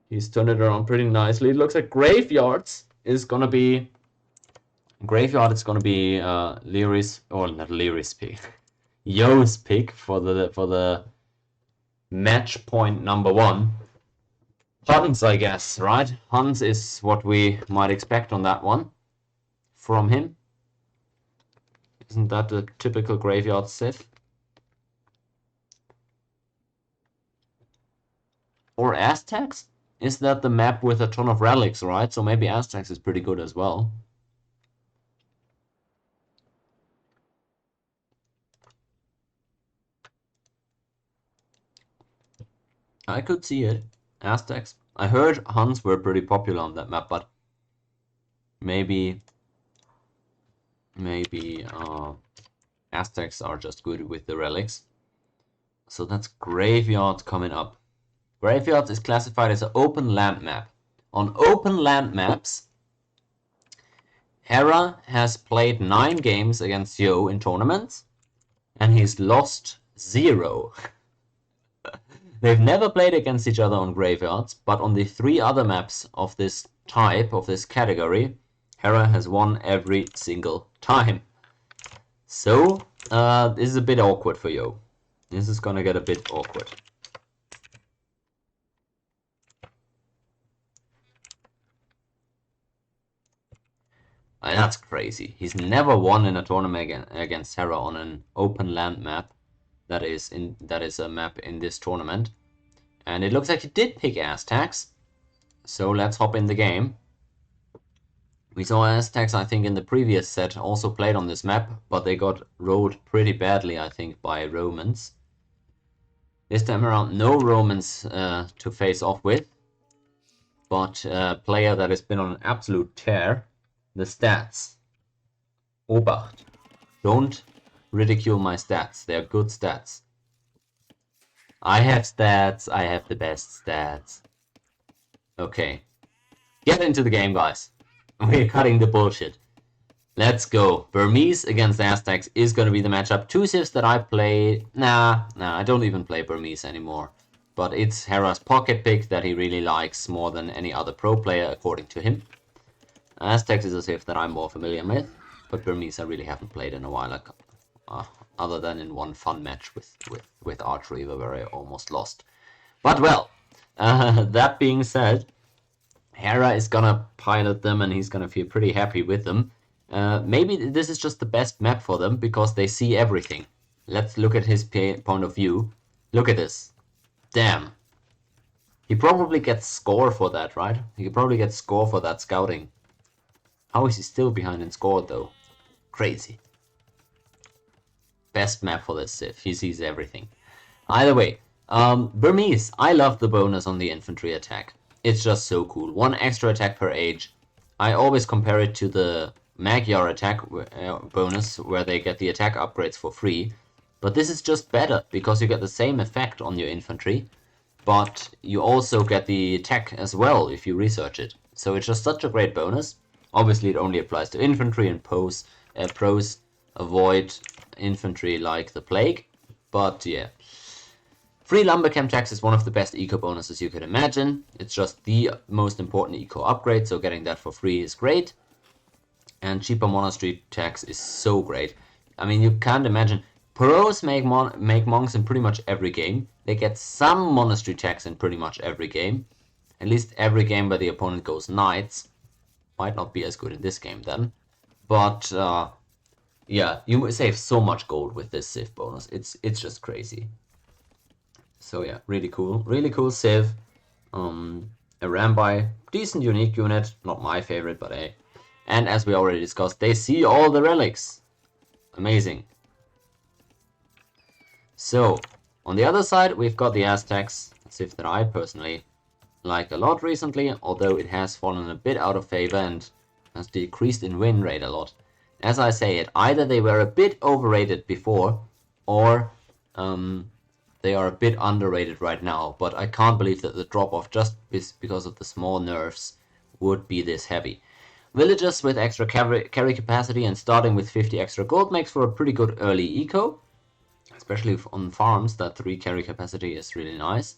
he's turned it around pretty nicely. It looks like Graveyard is gonna be Leary's, or not Leary's pick, Yo's pick for the match point number 1. Hans, I guess, right? Hans is what we might expect on that one from him. Isn't that the typical Graveyard Sith? Or Aztecs? Is that the map with a ton of relics, right? So maybe Aztecs is pretty good as well. I could see it. Aztecs. I heard Huns were pretty popular on that map, but maybe Aztecs are just good with the relics. So that's Graveyard coming up. Graveyard is classified as an open land map. On open land maps, Hera has played 9 games against Yo in tournaments, and he's lost 0. They've never played against each other on Graveyards, but on the 3 other maps of this type, of this category, Hera has won every single time. So, this is a bit awkward for you. This is gonna get a bit awkward. That's crazy. He's never won in a tournament against Hera on an open land map. That is a map in this tournament. And it looks like he did pick Aztecs. So let's hop in the game. We saw Aztecs, I think, in the previous set also played on this map, but they got rolled pretty badly, I think, by Romans. This time around, no Romans to face off with, but a player that has been on an absolute tear. The stats. Obacht. Don't ridicule my stats. They're good stats. I have stats. I have the best stats. Okay. Get into the game, guys. We're cutting the bullshit. Let's go. Burmese against Aztecs is going to be the matchup. Two civs that I play... Nah, I don't even play Burmese anymore. But it's Hera's pocket pick that he really likes more than any other pro player, according to him. Aztecs is a civ that I'm more familiar with, but Burmese I really haven't played in a while, like, other than in one fun match with archery where I almost lost. But well, that being said, Hera is gonna pilot them and he's gonna feel pretty happy with them. Maybe this is just the best map for them because they see everything. Let's look at his point of view. Look at this. Damn. He probably gets score for that, right? He probably gets score for that scouting. How is he still behind in score, though? Crazy. Best map for this civ. He sees everything. Either way, Burmese. I love the bonus on the infantry attack. It's just so cool. 1 extra attack per age. I always compare it to the Magyar attack bonus, where they get the attack upgrades for free. But this is just better, because you get the same effect on your infantry, but you also get the attack as well if you research it. So it's just such a great bonus. Obviously, it only applies to infantry, and pros avoid infantry like the plague. But yeah. Free lumbercamp tax is one of the best eco bonuses you could imagine. It's just the most important eco upgrade, so getting that for free is great. And cheaper monastery tax is so great. I mean, you can't imagine. Pros make monks in pretty much every game. They get some monastery tax in pretty much every game. At least every game where the opponent goes knights. Might not be as good in this game then. But yeah, you save so much gold with this civ bonus. It's just crazy. So yeah, really cool. Really cool civ. A Rambai, decent unique unit. Not my favorite, but hey. And as we already discussed, they see all the relics. Amazing. So, on the other side, we've got the Aztecs, a civ that I personally like a lot recently, although it has fallen a bit out of favor and has decreased in win rate a lot. As I say it, either they were a bit overrated before, or they are a bit underrated right now, but I can't believe that the drop-off just because of the small nerfs would be this heavy. Villagers with extra carry capacity and starting with 50 extra gold makes for a pretty good early eco, especially on farms. That 3 carry capacity is really nice.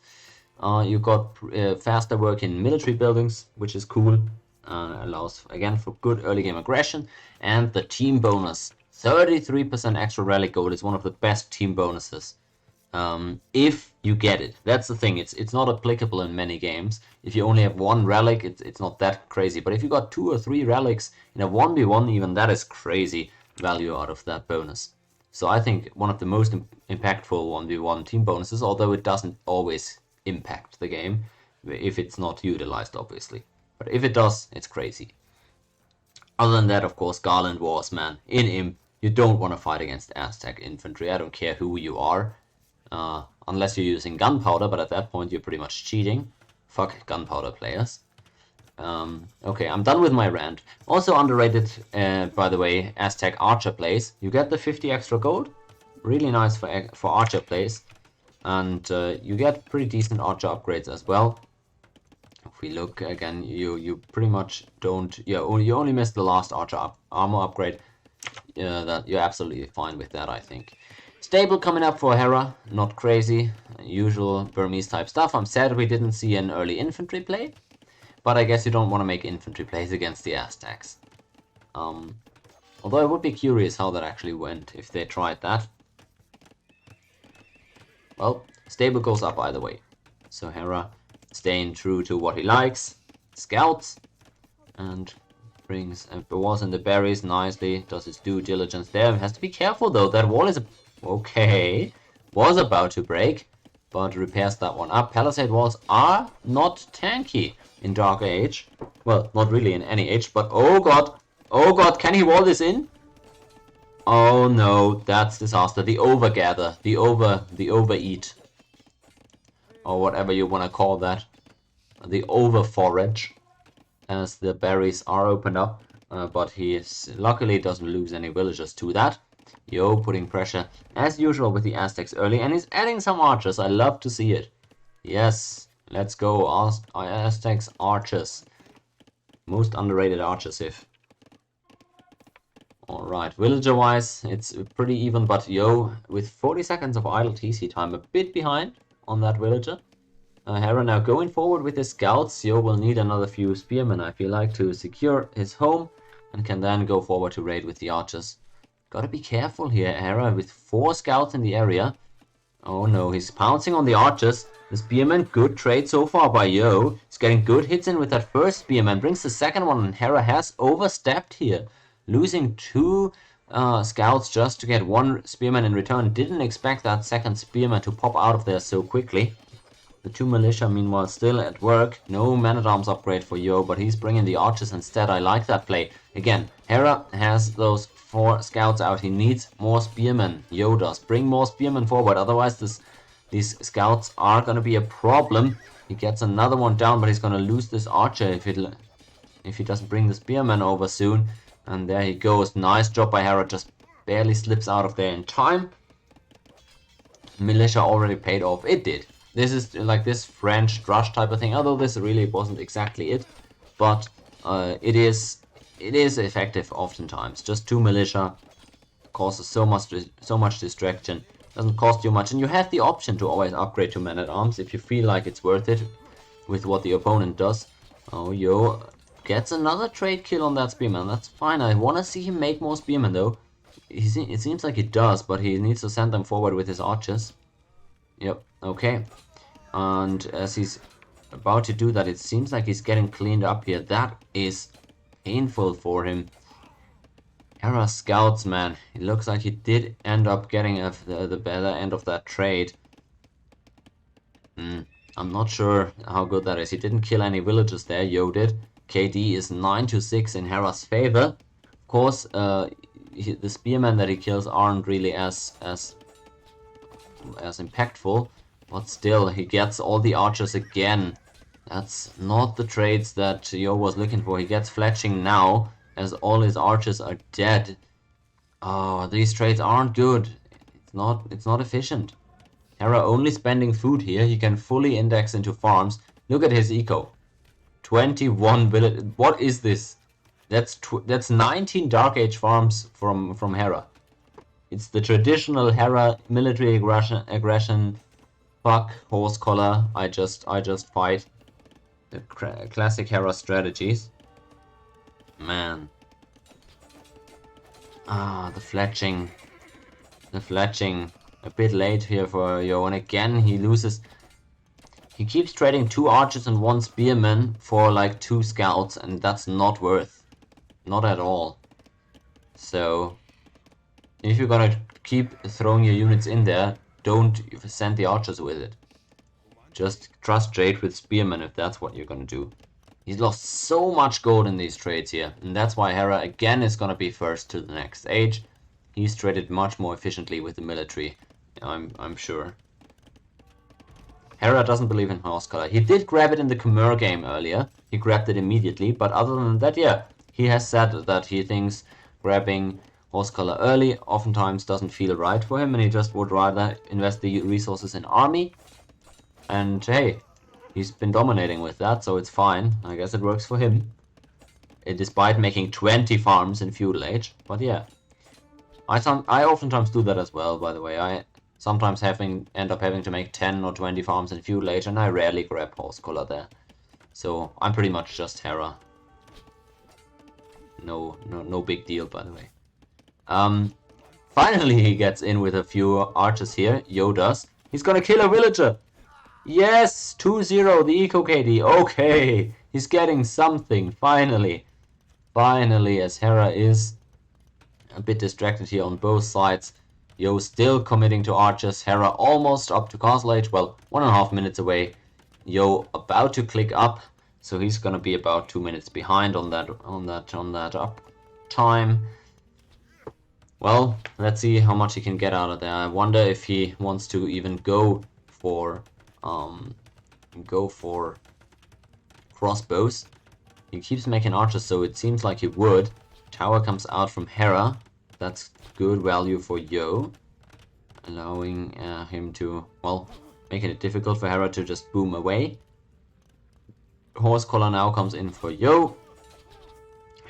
You got faster work in military buildings, which is cool. Allows again for good early game aggression. And the team bonus, 33% extra relic gold, is one of the best team bonuses. If you get it. That's the thing, it's not applicable in many games. If you only have 1 relic, it's not that crazy. But if you got 2 or 3 relics in a 1v1 even, that is crazy value out of that bonus. So I think one of the most impactful 1v1 team bonuses, although it doesn't always impact the game, if it's not utilized, obviously. But if it does, it's crazy. Other than that, of course, Garland Wars, man. In Imp, you don't want to fight against Aztec infantry. I don't care who you are. Unless you're using gunpowder, but at that point you're pretty much cheating. Fuck gunpowder players. Okay, I'm done with my rant. Also underrated, by the way, Aztec archer plays. You get the 50 extra gold. Really nice for archer plays. And you get pretty decent archer upgrades as well. If we look again, you pretty much don't... Yeah, you only missed the last archer armor upgrade. That you're absolutely fine with that, I think. Stable coming up for Hera, not crazy, usual Burmese type stuff. I'm sad we didn't see an early infantry play, but I guess you don't want to make infantry plays against the Aztecs. Although I would be curious how that actually went, if they tried that. Well, stable goes up either way. So Hera staying true to what he likes, scouts, and brings walls and the berries nicely, does his due diligence there. Has to be careful though, that wall is okay, was about to break, but repairs that one up. Palisade walls are not tanky in Dark Age. Well, not really in any age, but oh god, can he wall this in? Oh no, that's disaster. The overgather, the overeat, or whatever you want to call that, the overforage, as the berries are opened up, but he luckily doesn't lose any villagers to that. Yo, putting pressure as usual with the Aztecs early, and he's adding some archers. I love to see it. Yes, let's go Aztecs archers. Most underrated archers if. Alright, villager-wise, it's pretty even, but yo, with 40 seconds of idle TC time, a bit behind on that villager. Hera now going forward with his scouts. Yo will need another few spearmen, I feel like, to secure his home, and can then go forward to raid with the archers. Gotta be careful here, Hera, with 4 scouts in the area. Oh no, he's pouncing on the archers. The spearman, good trade so far by Yo. He's getting good hits in with that first spearman, brings the second one, and Hera has overstepped here. Losing 2 scouts just to get 1 spearman in return. Didn't expect that second spearman to pop out of there so quickly. The 2 militia meanwhile still at work. No man-at-arms upgrade for Yo, but he's bringing the archers instead. I like that play. Again, Hera has those 4 scouts out. He needs more spearmen. Yo does. Bring more spearmen forward, otherwise these scouts are going to be a problem. He gets another one down, but he's going to lose this archer if he doesn't bring the spearmen over soon. And there he goes. Nice job by Hera. Just barely slips out of there in time. Militia already paid off. It did. This is like this French drush type of thing. Although this really wasn't exactly it, but it is effective oftentimes. Just 2 militia causes so much distraction. Doesn't cost you much, and you have the option to always upgrade to man-at-arms if you feel like it's worth it with what the opponent does. Oh, Yo gets another trade kill on that spearman. That's fine. I want to see him make more spearmen though. It seems like he does, but he needs to send them forward with his archers. Yep, okay. And as he's about to do that, it seems like he's getting cleaned up here. That is painful for him. Hera scouts, man. It looks like he did end up getting the better end of that trade. I'm not sure how good that is. He didn't kill any villagers there. Yo did. KD is 9-6 in Hera's favor. Of course, the spearmen that he kills aren't really as impactful, but still, he gets all the archers again. That's not the trades that Yo was looking for. He gets fletching now, as all his archers are dead. Oh, these trades aren't good. It's not efficient. Hera only spending food here. He can fully index into farms. Look at his eco. 21 village. What is this? That's 19 Dark Age farms from Hera. It's the traditional Hera military aggression. Fuck horse collar. I just fight. The classic Hera strategies. Man. The fletching. A bit late here for Yo, and again he loses. He keeps trading 2 archers and 1 spearman for like 2 scouts, and that's not worth. Not at all. So, if you're gonna keep throwing your units in there, don't send the archers with it. Just trust trade with spearmen if that's what you're gonna do. He's lost so much gold in these trades here, and that's why Hera again is gonna be first to the next age. He's traded much more efficiently with the military, I'm sure. Hera doesn't believe in horse color. He did grab it in the Khmer game earlier. He grabbed it immediately, but other than that, yeah, he has said that he thinks grabbing horse color early oftentimes doesn't feel right for him, and he just would rather invest the resources in army. And hey, he's been dominating with that, so it's fine. I guess it works for him. Despite making 20 farms in feudal age, but yeah. I oftentimes do that as well, by the way. I sometimes end up having to make 10 or 20 farms in feudal age, and I rarely grab horse color there. So I'm pretty much just Hera. No big deal, by the way. Finally he gets in with a few archers here. Yo does. He's gonna kill a villager. Yes, 2-0, the Eco KD. Okay, he's getting something, finally. Finally, as Hera is a bit distracted here on both sides. Yo still committing to archers. Hera almost up to Castle Age. Well, 1.5 minutes away. Yo about to click up. So he's gonna be about 2 minutes behind on that up time. Well, let's see how much he can get out of there. I wonder if he wants to even go for crossbows. He keeps making archers, so it seems like he would. Tower comes out from Hera. That's good value for Yo, allowing him to, well, making it difficult for Hera to just boom away. Horse collar now comes in for Yo.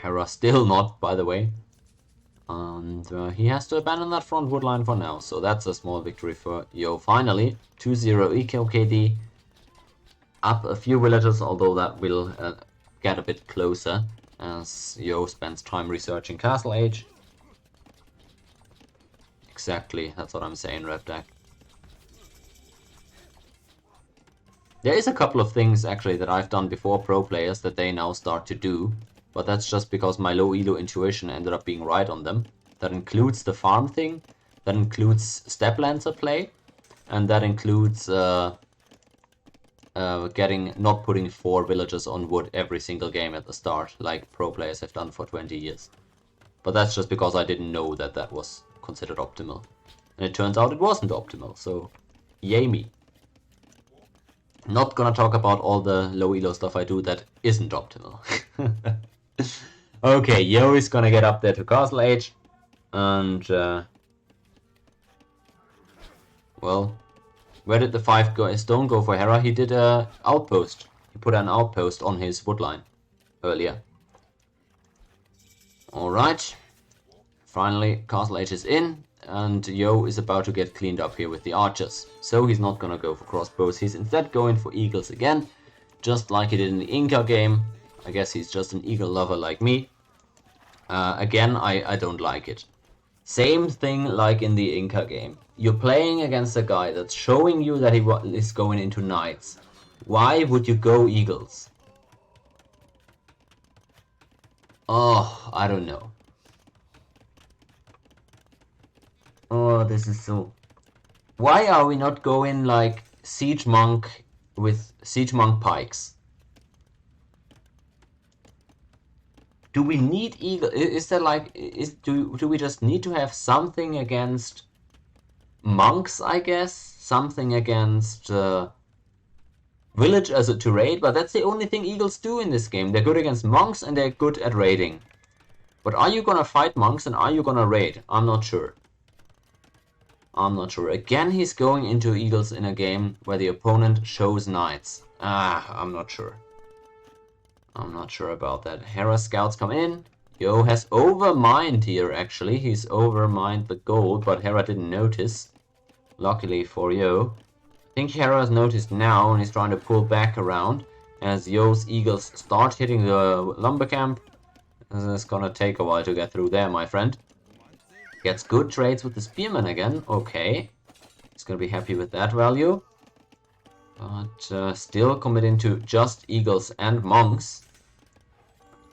Hera still not, by the way. And he has to abandon that front wood line for now. So that's a small victory for Yo finally. 2-0 Eco KD. Up a few villagers, although that will get a bit closer as Yo spends time researching Castle Age. Exactly, that's what I'm saying, Repdak. There is a couple of things actually that I've done before pro players that they now start to do, but that's just because my low elo intuition ended up being right on them. That includes the farm thing, that includes step lancer play, and that includes not putting 4 villagers on wood every single game at the start, like pro players have done for 20 years. But that's just because I didn't know that that was considered optimal. And it turns out it wasn't optimal, so yay me. Not gonna talk about all the low elo stuff I do that isn't optimal. Okay, Yo is gonna get up there to Castle Age, and well, where did the 5 stone go for Hera? He did a outpost. He put an outpost on his woodline earlier. Alright, finally Castle Age is in, and Yo is about to get cleaned up here with the archers. So he's not gonna go for crossbows, he's instead going for eagles again, just like he did in the Inca game. I guess he's just an eagle lover like me. Again, I don't like it. Same thing like in the Inca game. You're playing against a guy that's showing you that he is going into knights. Why would you go eagles? Oh, I don't know. Oh, this is so... Why are we not going like Siege Monk with Siege Monk pikes? Do we need eagle? Is there like... do we just need to have something against monks, I guess? Something against village as a to raid, but that's the only thing eagles do in this game. They're good against monks and they're good at raiding. But are you gonna fight monks and are you gonna raid? I'm not sure. I'm not sure. Again, he's going into eagles in a game where the opponent shows knights. I'm not sure. I'm not sure about that. Hera scouts come in. Yo has overmined here, actually. He's overmined the gold, but Hera didn't notice. Luckily for Yo. I think Hera has noticed now and he's trying to pull back around as Yo's eagles start hitting the lumber camp. This is gonna take a while to get through there, my friend. Gets good trades with the spearman again. Okay. He's gonna be happy with that value. But still committing to just eagles and monks.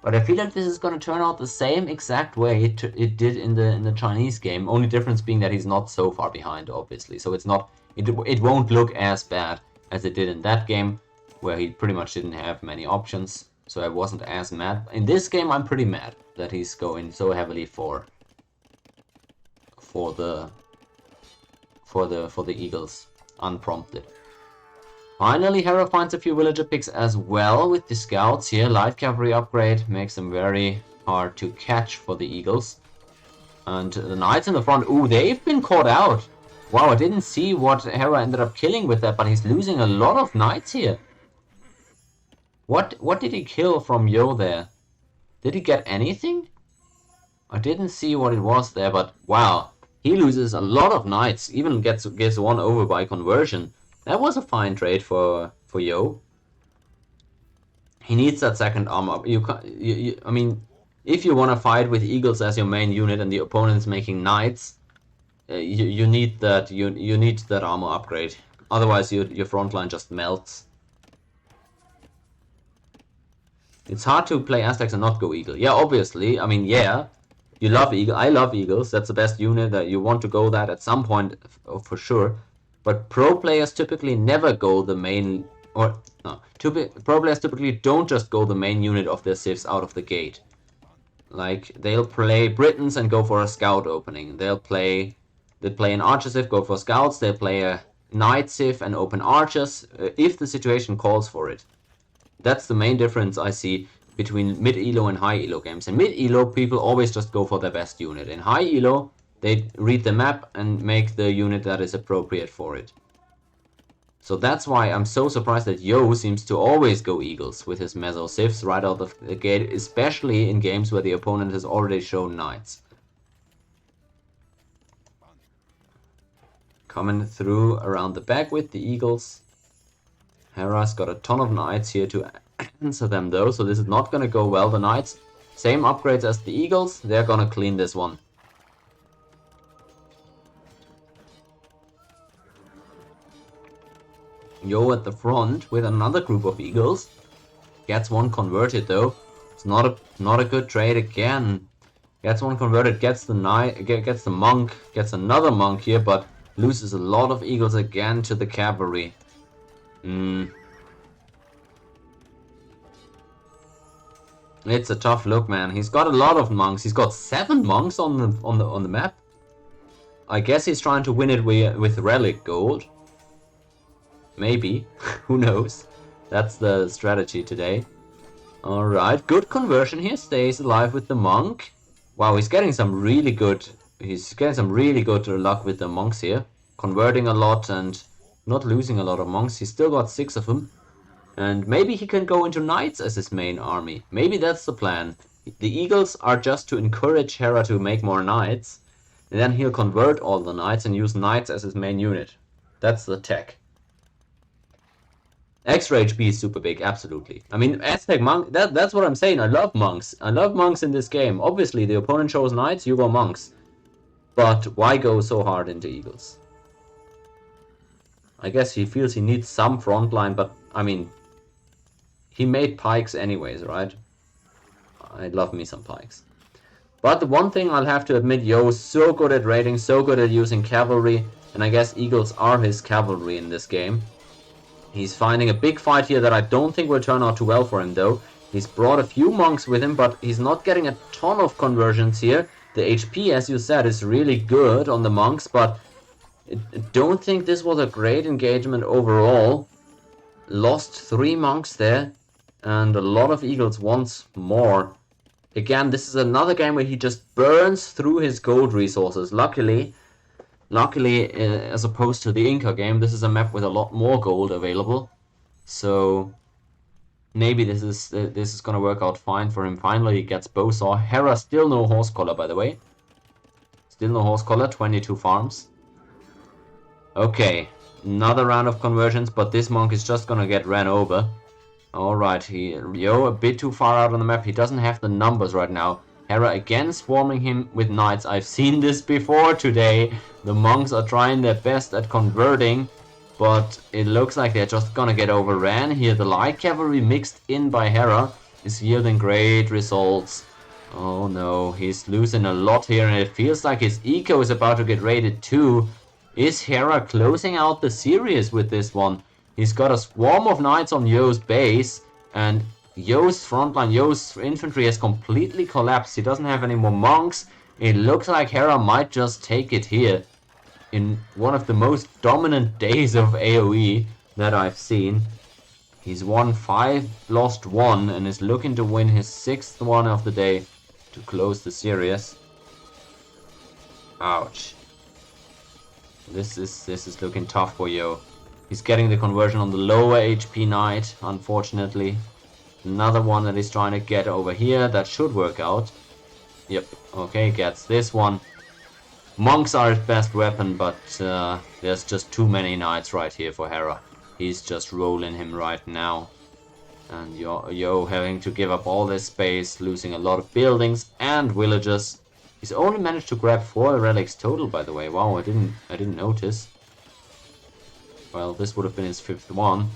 But I feel like this is gonna turn out the same exact way it did in the Chinese game. Only difference being that he's not so far behind, obviously. So it's not it won't look as bad as it did in that game, where he pretty much didn't have many options. So I wasn't as mad. In this game, I'm pretty mad that he's going so heavily for the eagles, unprompted. Finally, Hera finds a few villager picks as well with the scouts here. Light cavalry upgrade makes them very hard to catch for the eagles. And the knights in the front, ooh, they've been caught out. Wow, I didn't see what Hera ended up killing with that, but he's losing a lot of knights here. What did he kill from Yo there? Did he get anything? I didn't see what it was there, but wow. He loses a lot of knights, even gets one over by conversion. That was a fine trade for Yo. He needs that second armor. I mean, if you want to fight with eagles as your main unit and the opponent is making knights, you need that you need that armor upgrade. Otherwise, your front line just melts. It's hard to play Aztecs and not go eagle. Yeah, obviously. I mean, yeah, you love eagle. I love eagles. That's the best unit that you want to go that at some point for sure. But pro players typically never go the main, or no, pro players typically don't just go the main unit of their civs out of the gate. Like, they'll play Britons and go for a scout opening. They'll play an archer civ, go for scouts. They'll play a knight civ and open archers if the situation calls for it. That's the main difference I see between mid-elo and high-elo games. In mid-elo, people always just go for their best unit. In high-elo, they read the map and make the unit that is appropriate for it. So that's why I'm so surprised that Yo seems to always go eagles with his meso civs right out of the gate, especially in games where the opponent has already shown knights. Coming through around the back with the eagles. Hera's got a ton of knights here to answer them though, so this is not gonna go well. The knights, same upgrades as the eagles, they're gonna clean this one. Yo at the front with another group of eagles. Gets one converted though. It's not a good trade again. Gets one converted, gets the knight, gets the monk, gets another monk here, but loses a lot of eagles again to the cavalry. It's a tough look, man. He's got a lot of monks. He's got 7 monks on the map. I guess he's trying to win it with relic gold. Maybe. Who knows? That's the strategy today. Alright, good conversion here. Stays alive with the monk. Wow, he's getting some really good luck with the monks here. Converting a lot and not losing a lot of monks. He's still got 6 of them. And maybe he can go into knights as his main army. Maybe that's the plan. The eagles are just to encourage Hera to make more knights. And then he'll convert all the knights and use knights as his main unit. That's the tech. Extra HP is super big, absolutely. I mean, Aztec monk, that's what I'm saying. I love monks. I love monks in this game. Obviously, the opponent chose knights, you go monks. But why go so hard into eagles? I guess he feels he needs some front line, but I mean, he made pikes anyways, right? I love me some pikes. But the one thing I'll have to admit, Yo is so good at raiding, so good at using cavalry, and I guess eagles are his cavalry in this game. He's finding a big fight here that I don't think will turn out too well for him though. He's brought a few monks with him, but he's not getting a ton of conversions here. The HP, as you said, is really good on the monks, but I don't think this was a great engagement overall. Lost 3 monks there, and a lot of eagles once more. Again, this is another game where he just burns through his gold resources. Luckily, as opposed to the Inca game, this is a map with a lot more gold available. So maybe this is gonna work out fine for him. Finally, he gets bowsaw. Hera still no horse collar, by the way. Still no horse collar. 22 farms. Okay, another round of conversions, but this monk is just gonna get ran over. Alright, Yo a bit too far out on the map. He doesn't have the numbers right now. Hera again swarming him with knights. I've seen this before today. The monks are trying their best at converting, but it looks like they're just gonna get overran here. The light cavalry mixed in by Hera is yielding great results. Oh no, he's losing a lot here, and it feels like his eco is about to get raided too. Is Hera closing out the series with this one? He's got a swarm of knights on Yo's base, and Yo's frontline, Yo's infantry has completely collapsed. He doesn't have any more monks. It looks like Hera might just take it here in one of the most dominant days of AOE that I've seen. He's won 5, lost 1, and is looking to win his 6th one of the day to close the series. Ouch. This is looking tough for Yo. He's getting the conversion on the lower HP knight, unfortunately. Another one that he's trying to get over here. That should work out. Yep. Okay, gets this one. Monks are his best weapon, but there's just too many knights right here for Hera. He's just rolling him right now. And Yo having to give up all this space, losing a lot of buildings and villagers. He's only managed to grab 4 relics total, by the way. Wow, I didn't notice. Well, this would have been his 5th one.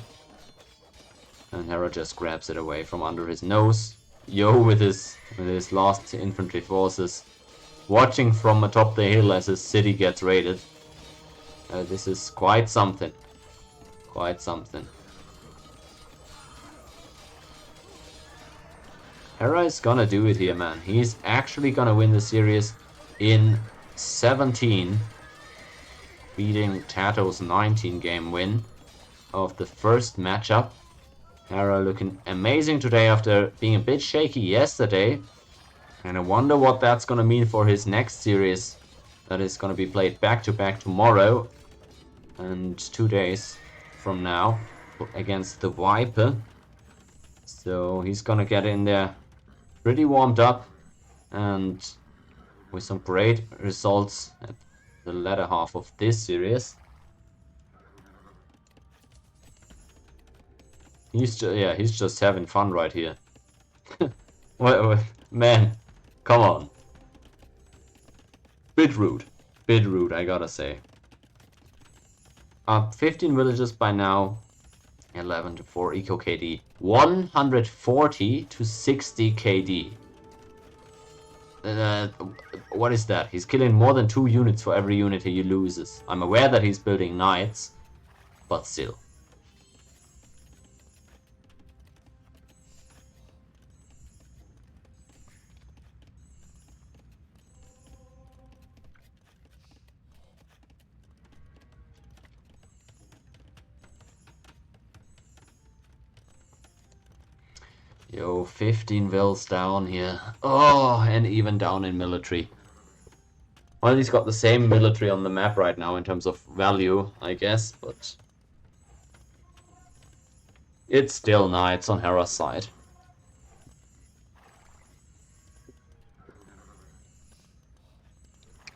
And Hera just grabs it away from under his nose. Yo with his last infantry forces, watching from atop the hill as his city gets raided. This is quite something. Quite something. Hera is gonna do it here, man. He's actually gonna win the series in 17, beating Tato's 19 game win of the first matchup. Hera looking amazing today after being a bit shaky yesterday. And I wonder what that's gonna mean for his next series that is gonna be played back to back tomorrow and 2 days from now against the Viper. So he's gonna get in there pretty warmed up and with some great results at the latter half of this series. He's just having fun right here. Man, come on. Bit rude, I gotta say. Up 15 villages by now, 11 to 4 eco KD, 140 to 60 KD. What is that? He's killing more than 2 units for every unit he loses. I'm aware that he's building knights, but still. Yo, 15 vills down here. Oh, and even down in military. Well, he's got the same military on the map right now in terms of value, I guess, but it's still knights on Hera's side.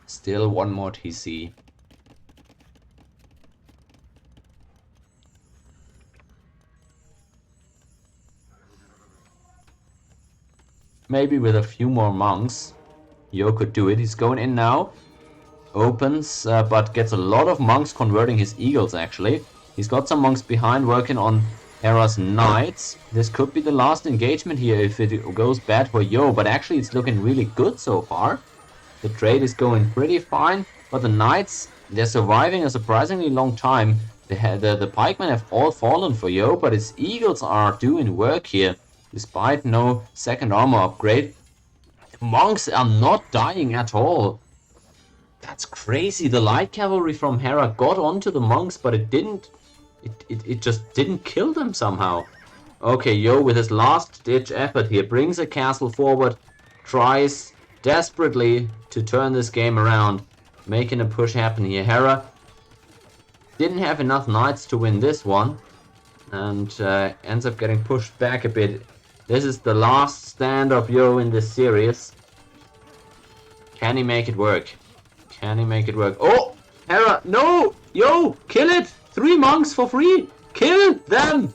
Still one more TC. Maybe with a few more monks, Yo could do it. He's going in now. Opens, but gets a lot of monks converting his eagles, actually. He's got some monks behind working on Hera's knights. This could be the last engagement here if it goes bad for Yo, but actually it's looking really good so far. The trade is going pretty fine, but the knights, they're surviving a surprisingly long time. The pikemen have all fallen for Yo, but his eagles are doing work here. Despite no second armor upgrade, monks are not dying at all. That's crazy. The light cavalry from Hera got onto the monks, but it didn't. It just didn't kill them somehow. Okay, Yo with his last ditch effort here brings a castle forward, tries desperately to turn this game around, making a push happen here. Hera didn't have enough knights to win this one, and ends up getting pushed back a bit. This is the last stand of Yo in this series. Can he make it work? Can he make it work? Oh! Hera, no! Yo! Kill it! 3 monks for free! Kill them!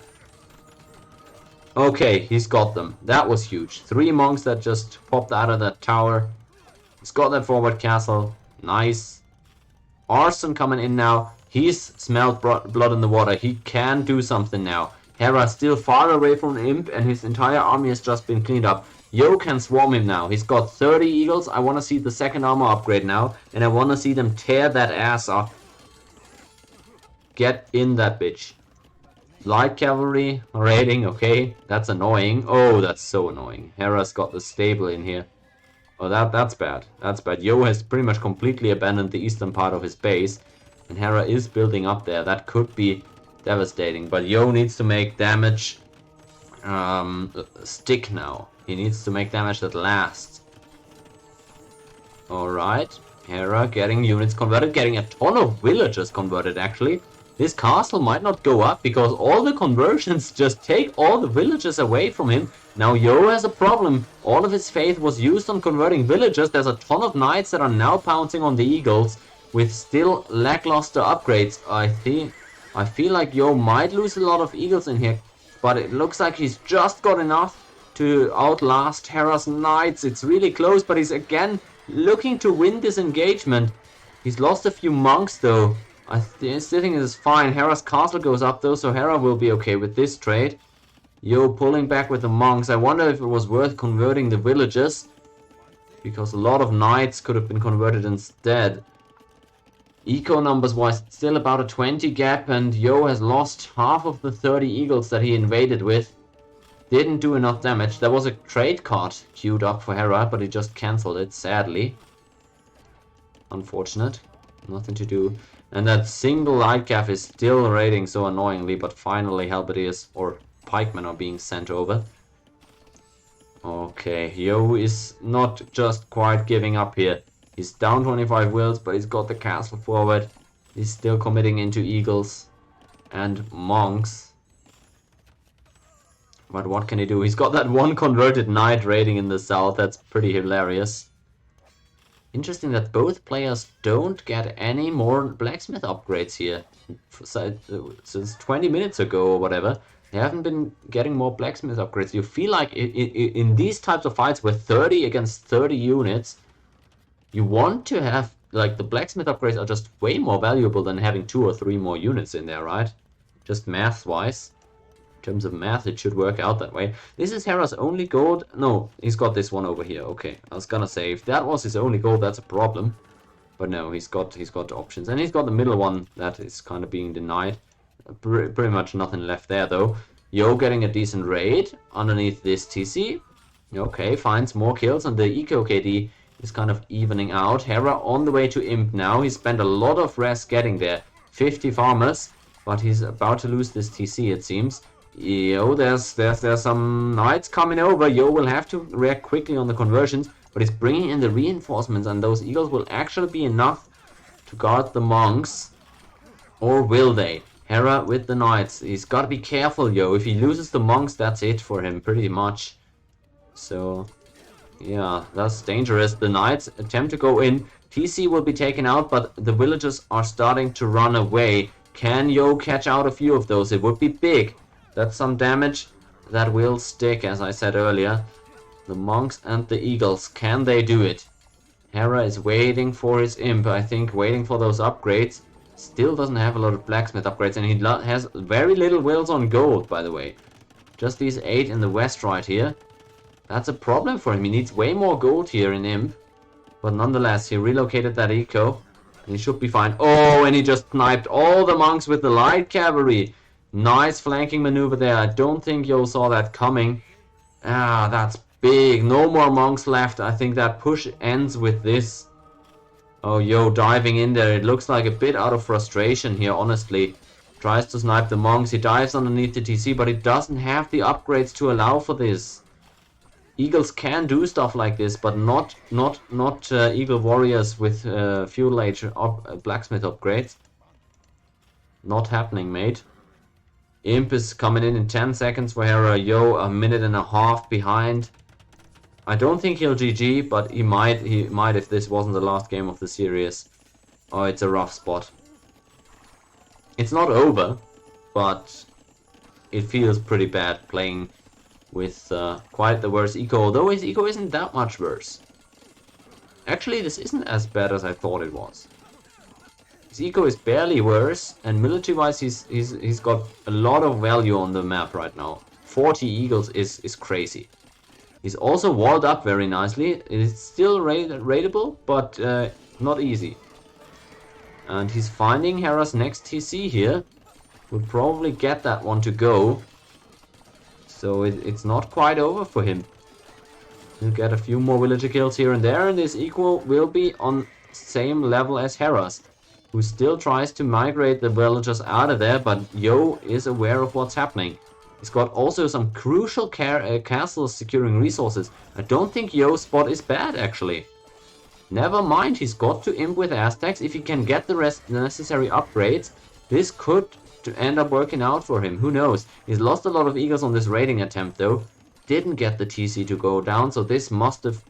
Okay, he's got them. That was huge. 3 monks that just popped out of that tower. He's got that forward castle. Nice. Arson coming in now. He's smelled blood in the water. He can do something now. Hera still far away from Imp, and his entire army has just been cleaned up. Yo can swarm him now. He's got 30 eagles. I want to see the second armor upgrade now, and I want to see them tear that ass off. Get in that bitch. Light cavalry raiding, okay. That's annoying. Oh, that's so annoying. Hera's got the stable in here. Oh, that's bad. That's bad. Yo has pretty much completely abandoned the eastern part of his base, and Hera is building up there. That could be devastating, but Yo needs to make damage stick now. He needs to make damage that lasts. Alright, Hera getting units converted, getting a ton of villagers converted actually. This castle might not go up because all the conversions just take all the villagers away from him. Now Yo has a problem. All of his faith was used on converting villagers. There's a ton of knights that are now pouncing on the eagles with still lackluster upgrades. I feel like Yo might lose a lot of eagles in here. but it looks like he's just got enough to outlast Hera's knights. It's really close, but he's again looking to win this engagement. He's lost a few monks though. I still think this is fine. Hera's castle goes up though, so Hera will be okay with this trade. Yo, pulling back with the monks. I wonder if it was worth converting the villagers, because a lot of knights could have been converted instead. Eco numbers wise, still about a 20 gap, and Yo has lost half of the 30 eagles that he invaded with. Didn't do enough damage. There was a trade card queued up for Hera, but he just cancelled it, sadly. Unfortunate. Nothing to do. And that single light calf is still raiding so annoyingly, but finally halberdiers or pikemen are being sent over. Okay, Yo is not just quite giving up here. He's down 25 wills, but he's got the castle forward. He's still committing into eagles and monks. But what can he do? He's got that one converted knight raiding in the south. That's pretty hilarious. Interesting that both players don't get any more blacksmith upgrades here. Since 20 minutes ago or whatever, they haven't been getting more blacksmith upgrades. You feel like in these types of fights with 30 against 30 units, you want to have, like, the blacksmith upgrades are just way more valuable than having 2 or 3 more units in there, right? Just math-wise. In terms of math, it should work out that way. This is Hera's only gold. No, he's got this one over here. Okay, I was gonna say, if that was his only gold, that's a problem. But no, he's got options. And he's got the middle one that is kind of being denied. Pretty much nothing left there, though. Yo getting a decent raid underneath this TC. Okay, finds more kills, and the Eco KD is kind of evening out. Hera on the way to Imp now. He spent a lot of rest getting there. 50 farmers, but he's about to lose this TC, it seems. Yo, there's some knights coming over. Yo will have to react quickly on the conversions, but he's bringing in the reinforcements, and those eagles will actually be enough to guard the monks. Or will they? Hera with the knights. He's got to be careful, Yo. If he loses the monks, that's it for him, pretty much. So, yeah, that's dangerous. The knights attempt to go in. TC will be taken out, but the villagers are starting to run away. Can Yo catch out a few of those? It would be big. That's some damage that will stick, as I said earlier. The monks and the eagles, can they do it? Hera is waiting for his imp, I think, waiting for those upgrades. Still doesn't have a lot of blacksmith upgrades, and he has very little wills on gold, by the way. Just these 8 in the west right here. That's a problem for him. He needs way more gold here in imp. But nonetheless, he relocated that eco. And he should be fine. Oh, and he just sniped all the monks with the light cavalry. Nice flanking maneuver there. I don't think Yo saw that coming. Ah, that's big. No more monks left. I think that push ends with this. Oh, Yo diving in there. It looks like a bit out of frustration here, honestly. Tries to snipe the monks. He dives underneath the TC, but he doesn't have the upgrades to allow for this. Eagles can do stuff like this, but not eagle warriors with feudal age blacksmith upgrades. Not happening, mate. Imp is coming in 10 seconds for Hera. Yo, a minute and a half behind. I don't think he'll GG, but he might if this wasn't the last game of the series. Oh, it's a rough spot. It's not over, but it feels pretty bad playing with quite the worse eco, although his eco isn't that much worse. Actually, this isn't as bad as I thought it was. His eco is barely worse, and military-wise, he's got a lot of value on the map right now. 40 eagles is crazy. He's also walled up very nicely. It's still raidable, but not easy. And he's finding Hera's next TC here. Would probably get that one to go. So it's not quite over for him. He'll get a few more villager kills here and there, and his equal will be on same level as Hera's, who still tries to migrate the villagers out of there, but Yo is aware of what's happening. He's got also some crucial castles securing resources. I don't think Yo's spot is bad, actually. Never mind, he's got to imp with Aztecs. If he can get the necessary upgrades, this could end up working out for him. Who knows? He's lost a lot of eagles on this raiding attempt, though. Didn't get the TC to go down, so this must have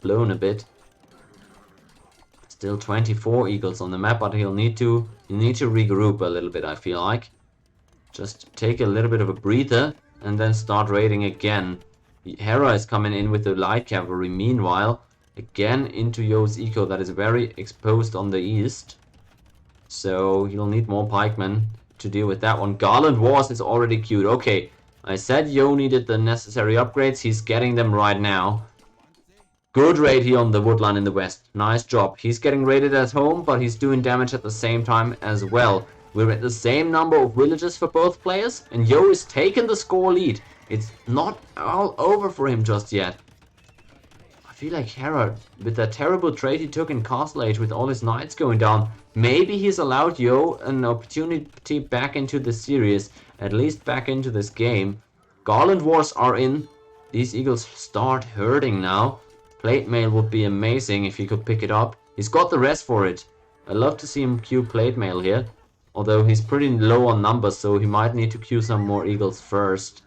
blown a bit. Still 24 eagles on the map, but he'll need to regroup a little bit, I feel like. just take a little bit of a breather and then start raiding again. Hera is coming in with the light cavalry meanwhile, again into Yo's eco that is very exposed on the east. So he'll need more pikemen to deal with that one. Garland Wars is already queued. Okay, I said Yo needed the necessary upgrades. He's getting them right now. Good raid here on the woodline in the west. Nice job. He's getting raided at home, but he's doing damage at the same time as well. We're at the same number of villages for both players, and Yo is taking the score lead. It's not all over for him just yet. I feel like Hera, with that terrible trade he took in Castle Age with all his knights going down, maybe he's allowed Yo an opportunity back into the series, at least back into this game. Garland Wars are in. These eagles start hurting now. Plate mail would be amazing if he could pick it up. He's got the rest for it. I'd love to see him queue plate mail here. Although he's pretty low on numbers, so he might need to queue some more eagles first.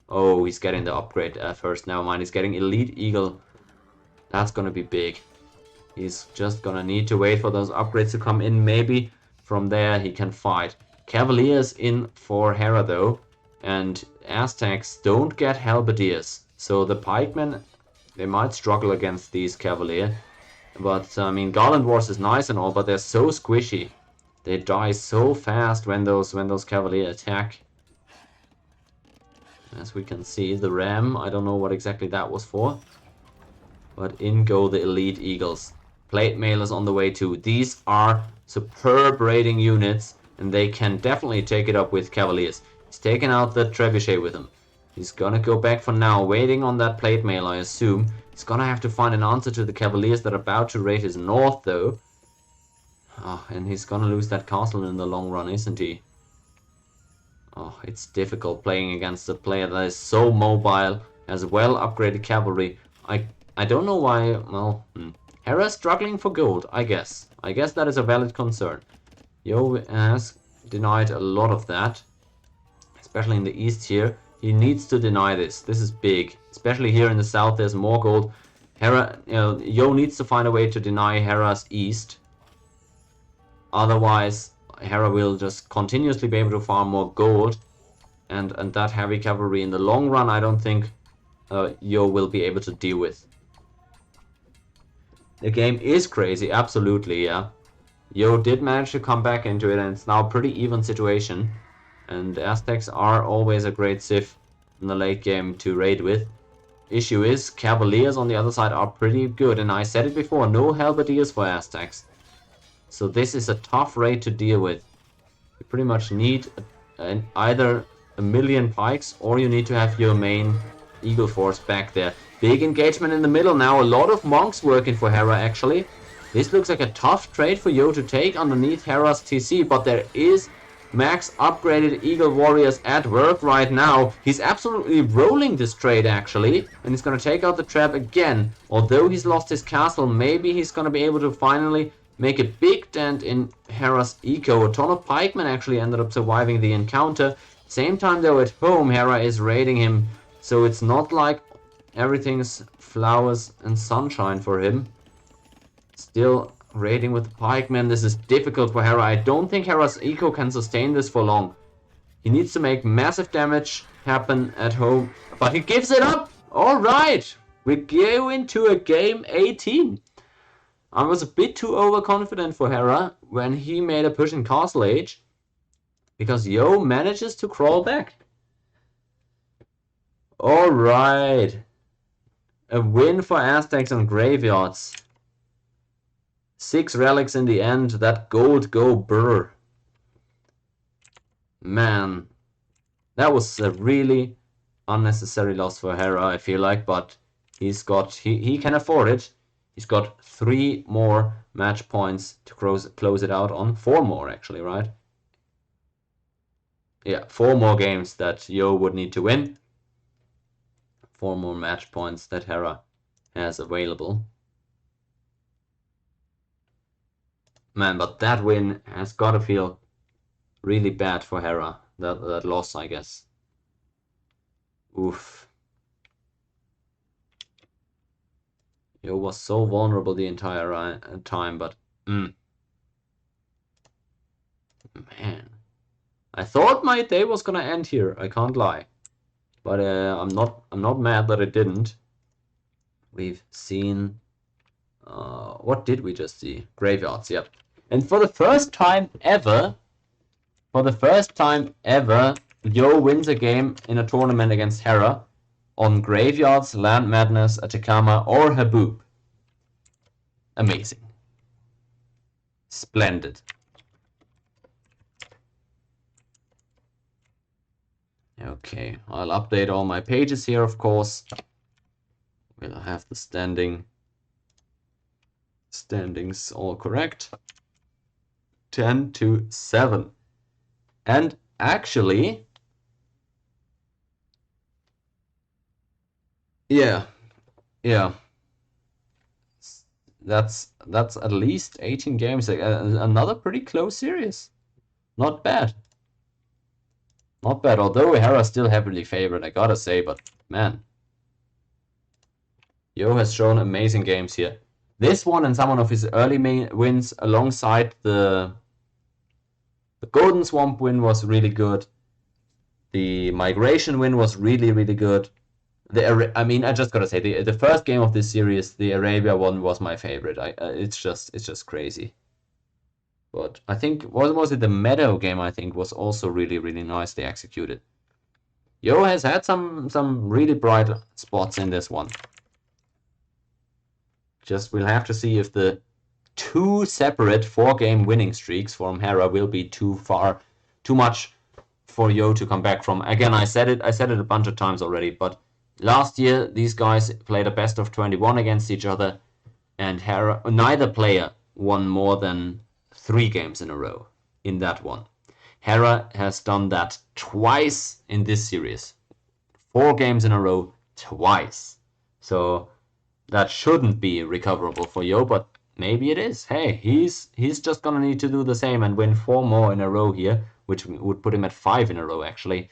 Oh, he's getting the upgrade first. Never mind, he's getting elite eagle. That's gonna be big. He's just gonna need to wait for those upgrades to come in. Maybe from there he can fight. Cavaliers in for Hera though. And Aztecs don't get halberdiers. So the pikemen, they might struggle against these cavalier. But I mean, Garland Wars is nice and all, but they're so squishy. They die so fast when those cavalier attack. As we can see, the ram, I don't know what exactly that was for. But in go the elite eagles. Plate mail is on the way too. These are superb raiding units, and they can definitely take it up with cavaliers. He's taken out the trebuchet with him. He's gonna go back for now, waiting on that plate mail, I assume. He's gonna have to find an answer to the cavaliers that are about to raid his north, though. Oh, and he's gonna lose that castle in the long run, isn't he? Oh, it's difficult playing against a player that is so mobile, has well upgraded cavalry. I don't know why, well, Hera's struggling for gold, I guess. I guess that is a valid concern. Yo has denied a lot of that, especially in the east here. He needs to deny this. This is big. Especially here in the south, there's more gold. Hera, Yo needs to find a way to deny Hera's east. Otherwise, Hera will just continuously be able to farm more gold. And that heavy cavalry in the long run, I don't think Yo will be able to deal with. The game is crazy, absolutely, yeah. Yo did manage to come back into it, and it's now a pretty even situation. And Aztecs are always a great civ in the late game to raid with. Issue is, Cavaliers on the other side are pretty good, and I said it before, no halberdiers for Aztecs. So this is a tough raid to deal with. You pretty much need either a million pikes, or you need to have your main eagle force back there. Big engagement in the middle now, a lot of monks working for Hera actually. This looks like a tough trade for Yo to take underneath Hera's TC, but there is max upgraded eagle warriors at work right now. He's absolutely rolling this trade actually, and he's gonna take out the trap again. Although he's lost his castle, maybe he's gonna be able to finally make a big dent in Hera's eco. A ton of pikemen actually ended up surviving the encounter. Same time though, at home Hera is raiding him, so it's not like everything's flowers and sunshine for him. Still raiding with the pikemen. This is difficult for Hera. I don't think Hera's eco can sustain this for long. He needs to make massive damage happen at home, but he gives it up. All right, we go into a game 18. I was a bit too overconfident for Hera when he made a push in Castle Age, because Yo manages to crawl back. All right, a win for Aztecs on graveyards. 6 relics in the end. That gold go brr. Man, that was a really unnecessary loss for Hera, I feel like, but he can afford it. He's got 3 more match points to close it out on. 4 more actually, right? Yeah, 4 more games that Yo would need to win. 4 more match points that Hera has available. Man, but that win has got to feel really bad for Hera. That loss, I guess. Oof. Yo was so vulnerable the entire time, but man. I thought my day was gonna end here, I can't lie. But I'm not mad that it didn't. We've seen what did we just see? Graveyards, yep. And for the first time ever, Yo wins a game in a tournament against Hera on Graveyards, Land Madness, Atacama, or Haboob. Amazing. Splendid. Okay, I'll update all my pages here, of course. We'll have the standings all correct. 10-7. And actually, yeah. That's at least 18 games. Another pretty close series. Not bad. Not bad, although Hera's still heavily favored, I gotta say, but man. Yo has shown amazing games here. This one and some of his early wins alongside the Golden Swamp win was really good. The Migration win was really, really good. I mean, I just gotta say, the first game of this series, the Arabia one, was my favorite. It's just crazy. But I think, what was it? The Meadow game, I think, was also really, really nicely executed. Yo has had some really bright spots in this one. Just we'll have to see if the 2 separate 4-game winning streaks from Hera will be too much for Yo to come back from. Again, I said it a bunch of times already, but last year these guys played a best of 21 against each other, and neither player won more than 3 games in a row in that one. Hera has done that twice in this series. 4 games in a row, twice. So that shouldn't be recoverable for Yo, but maybe it is. Hey, he's just gonna need to do the same and win 4 more in a row here, which would put him at 5 in a row actually,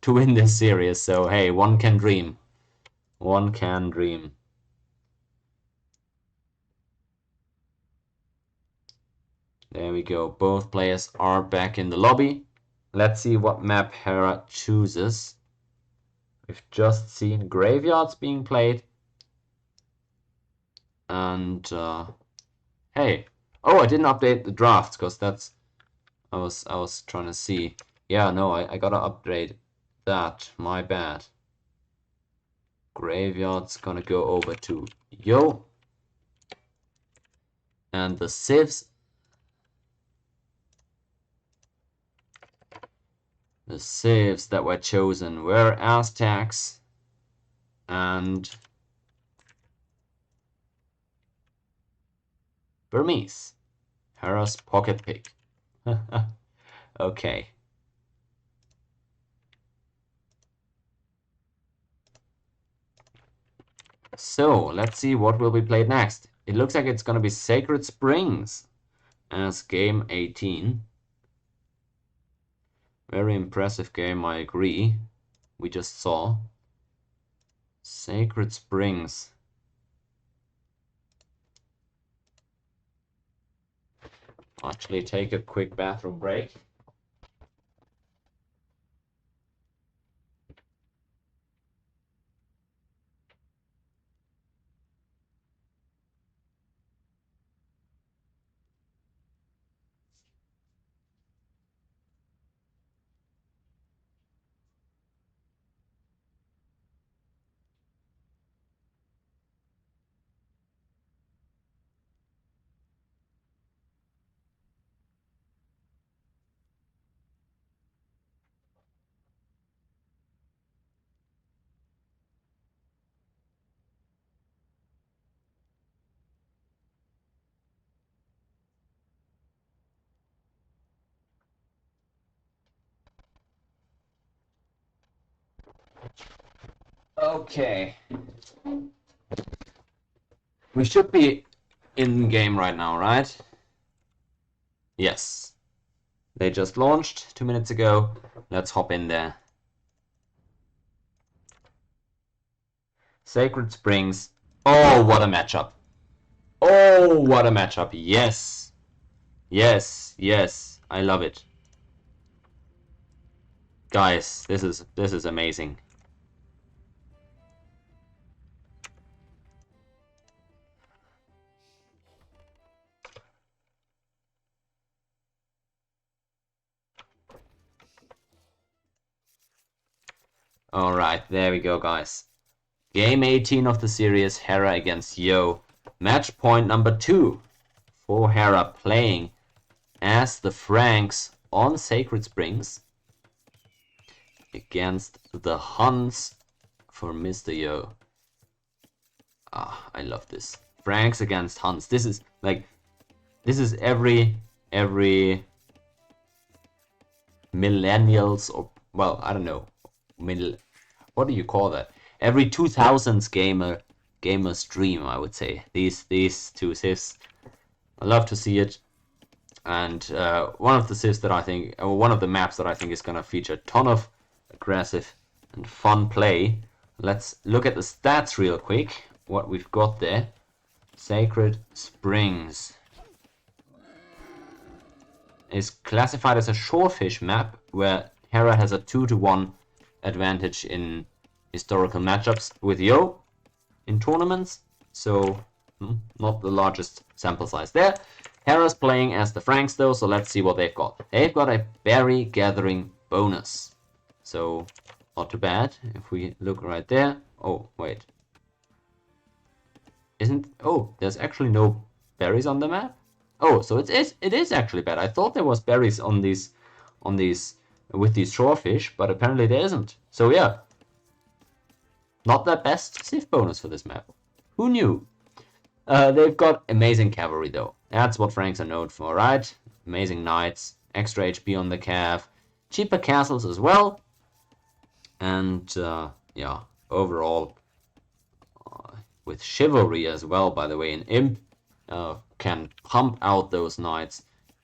to win this series. So hey, one can dream. One can dream. There we go. Both players are back in the lobby. Let's see what map Hera chooses. We've just seen Graveyards being played. And hey, oh, I didn't update the drafts because that's I was trying to see. Yeah, no, I gotta update that. My bad. Graveyard's gonna go over to Yo, and the civs. The civs that were chosen were Aztecs and Burmese. Hera's pocket pick. Okay. So, let's see what will be played next. It looks like it's gonna be Sacred Springs as game 18. Very impressive game, I agree. We just saw. Sacred Springs. Actually, take a quick bathroom break. Okay. We should be in game right now, right? Yes. They just launched 2 minutes ago. Let's hop in there. Sacred Springs. Oh, what a matchup. Oh, what a matchup. Yes. Yes, yes. I love it. Guys, this is amazing. Alright, there we go, guys. Game 18 of the series, Hera against Yo. Match point number 2 for Hera, playing as the Franks on Sacred Springs against the Huns for Mr. Yo. Ah, I love this. Franks against Huns. This is every millennials, or, well, I don't know, what do you call that? Every 2000s gamer stream, I would say. These two civs, I love to see it. And one of the civs that I think, or one of the maps that I think is gonna feature a ton of aggressive and fun play. Let's look at the stats real quick. What we've got there. Sacred Springs is classified as a shorefish map, where Hera has a 2-to-1 advantage in historical matchups with Yo in tournaments, so not the largest sample size there. Hera's playing as the Franks though, so let's see what they've got. They've got a berry gathering bonus, so not too bad. If we look right there, oh wait, there's actually no berries on the map. Oh, so it is actually bad. I thought there was berries on these with these shorefish, but apparently there isn't. So yeah, not the best civ bonus for this map. Who knew? They've got amazing cavalry though. That's what Franks are known for, right? Amazing knights, extra HP on the cav, cheaper castles as well, and yeah, overall with chivalry as well. By the way, an imp can pump out those knights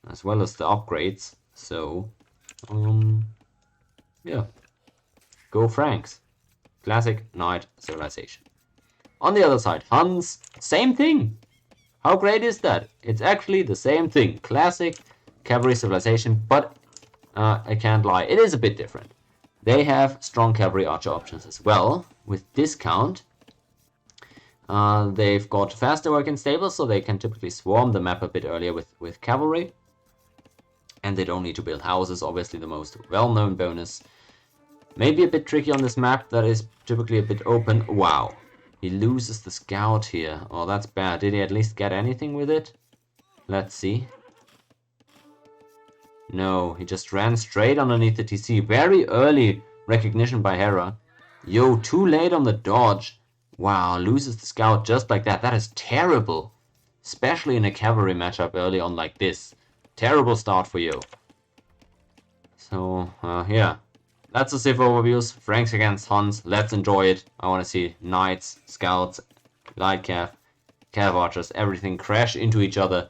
as well as the upgrades. So yeah, go Franks. Classic knight civilization. On the other side, Huns, same thing. How great is that? It's actually the same thing. Classic cavalry civilization, but I can't lie, it is a bit different. They have strong cavalry archer options as well, with discount. They've got faster work in stables, so they can typically swarm the map a bit earlier with cavalry. And they don't need to build houses, obviously the most well-known bonus. Maybe a bit tricky on this map that is typically a bit open. Wow, he loses the scout here. Oh, that's bad. Did he at least get anything with it? Let's see. No, he just ran straight underneath the TC. Very early recognition by Hera. Yo, too late on the dodge. Wow, loses the scout just like that. That is terrible. Especially in a cavalry matchup early on like this. Terrible start for Yo. So, yeah. That's the civ overviews. Franks against Huns. Let's enjoy it. I want to see knights, scouts, light cav, archers, everything crash into each other.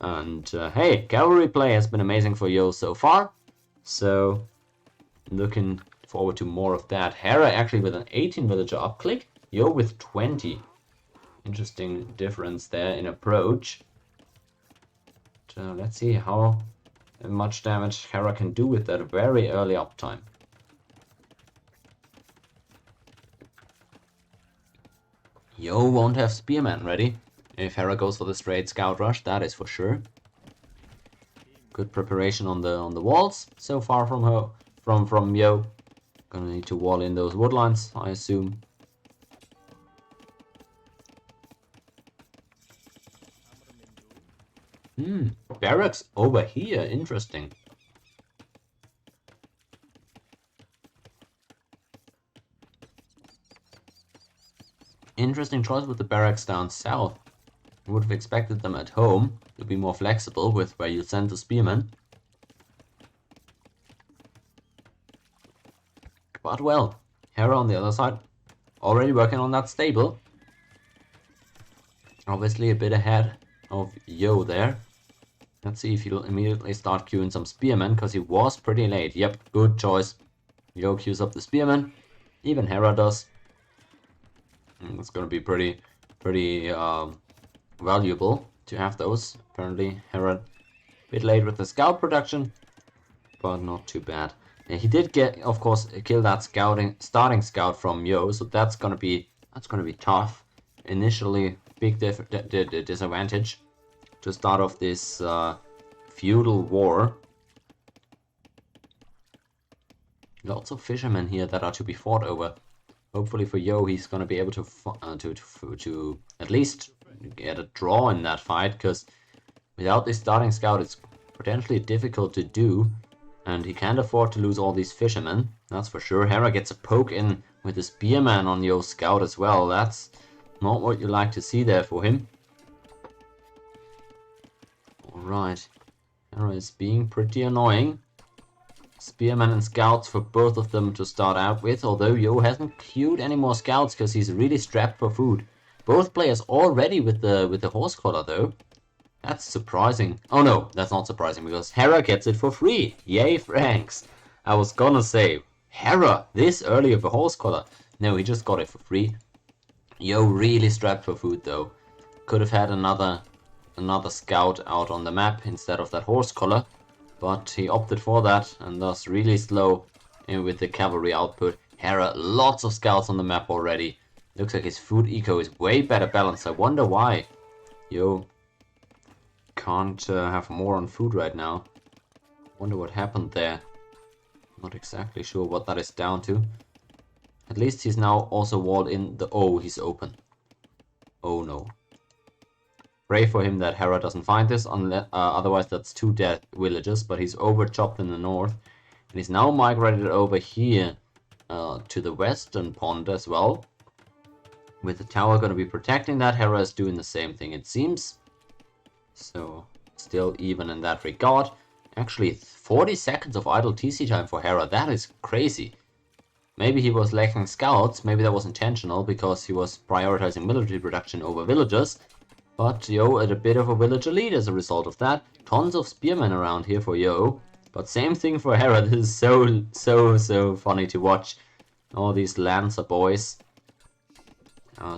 And hey, cavalry play has been amazing for Yo so far. So, looking forward to more of that. Hera actually with an 18 villager upclick. Yo with 20. Interesting difference there in approach. Let's see how much damage Hera can do with that very early uptime. Yo won't have spearmen ready if Hera goes for the straight scout rush, that is for sure. Good preparation on the walls so far from Yo. Gonna need to wall in those woodlines, I assume. Barracks over here, interesting. Interesting choice with the barracks down south. I would have expected them at home to be more flexible with where you send the spearmen. But well, Hera on the other side, already working on that stable. Obviously a bit ahead of Yo there. Let's see if he'll immediately start queuing some spearmen, because he was pretty late. Yep, good choice. Yo queues up the spearmen. Even Hera does. It's gonna be pretty valuable to have those. Apparently Hera a bit late with the scout production, but not too bad. He did get, of course, kill that starting scout from Yo, so that's gonna be tough. Initially, big disadvantage to start off this feudal war. Lots of fishermen here that are to be fought over. Hopefully for Yo, he's gonna be able to at least get a draw in that fight, because without this starting scout, it's potentially difficult to do. And he can't afford to lose all these fishermen, that's for sure. Hera gets a poke in with the spearman on Yo's scout as well. That's not what you like to see there for him. Alright, Hera is being pretty annoying. Spearmen and scouts for both of them to start out with, although Yo hasn't queued any more scouts because he's really strapped for food. Both players already with the horse collar though. That's surprising. Oh no, that's not surprising, because Hera gets it for free. Yay, Franks. I was gonna say, Hera, this early of a horse collar. No, he just got it for free. Yo really strapped for food though. Could have had another scout out on the map instead of that horse collar, but he opted for that, and thus really slow with the cavalry output. Hera, lots of scouts on the map already. Looks like his food eco is way better balanced. I wonder why. Yo can't have more on food right now. Wonder what happened there. Not exactly sure what that is down to. At least he's now also walled in the... Oh, he's open. Oh no. Pray for him that Hera doesn't find this, unless, otherwise that's 2 dead villagers, but he's over-chopped in the north. And he's now migrated over here to the western pond as well. With the tower going to be protecting that, Hera is doing the same thing, it seems. So, still even in that regard. Actually, 40 seconds of idle TC time for Hera, that is crazy. Maybe he was lacking scouts, maybe that was intentional, because he was prioritizing military production over villagers. But Yo at a bit of a villager lead as a result of that. Tons of spearmen around here for Yo. But same thing for Hera, this is so funny to watch. All these Lancer boys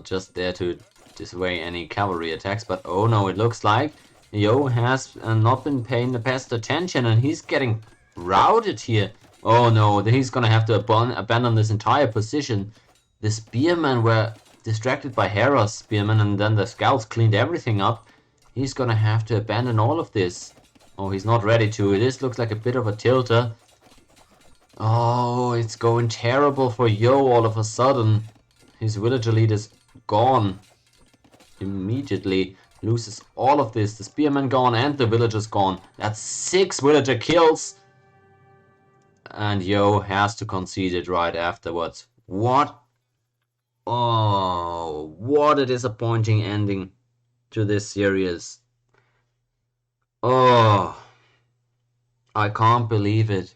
just there to dissuade any cavalry attacks, but oh no, it looks like Yo has not been paying the best attention, and he's getting routed here. Oh no, he's gonna have to abandon this entire position. The spearmen were distracted by Hera's spearmen, and then the scouts cleaned everything up. He's gonna have to abandon all of this. Oh, he's not ready to. This looks like a bit of a tilter. Oh, it's going terrible for Yo all of a sudden. His villager lead is gone. Immediately loses all of this. The spearman gone and the villagers gone. That's 6 villager kills. And Yo has to concede it right afterwards. What? Oh, what a disappointing ending to this series. Oh, I can't believe it.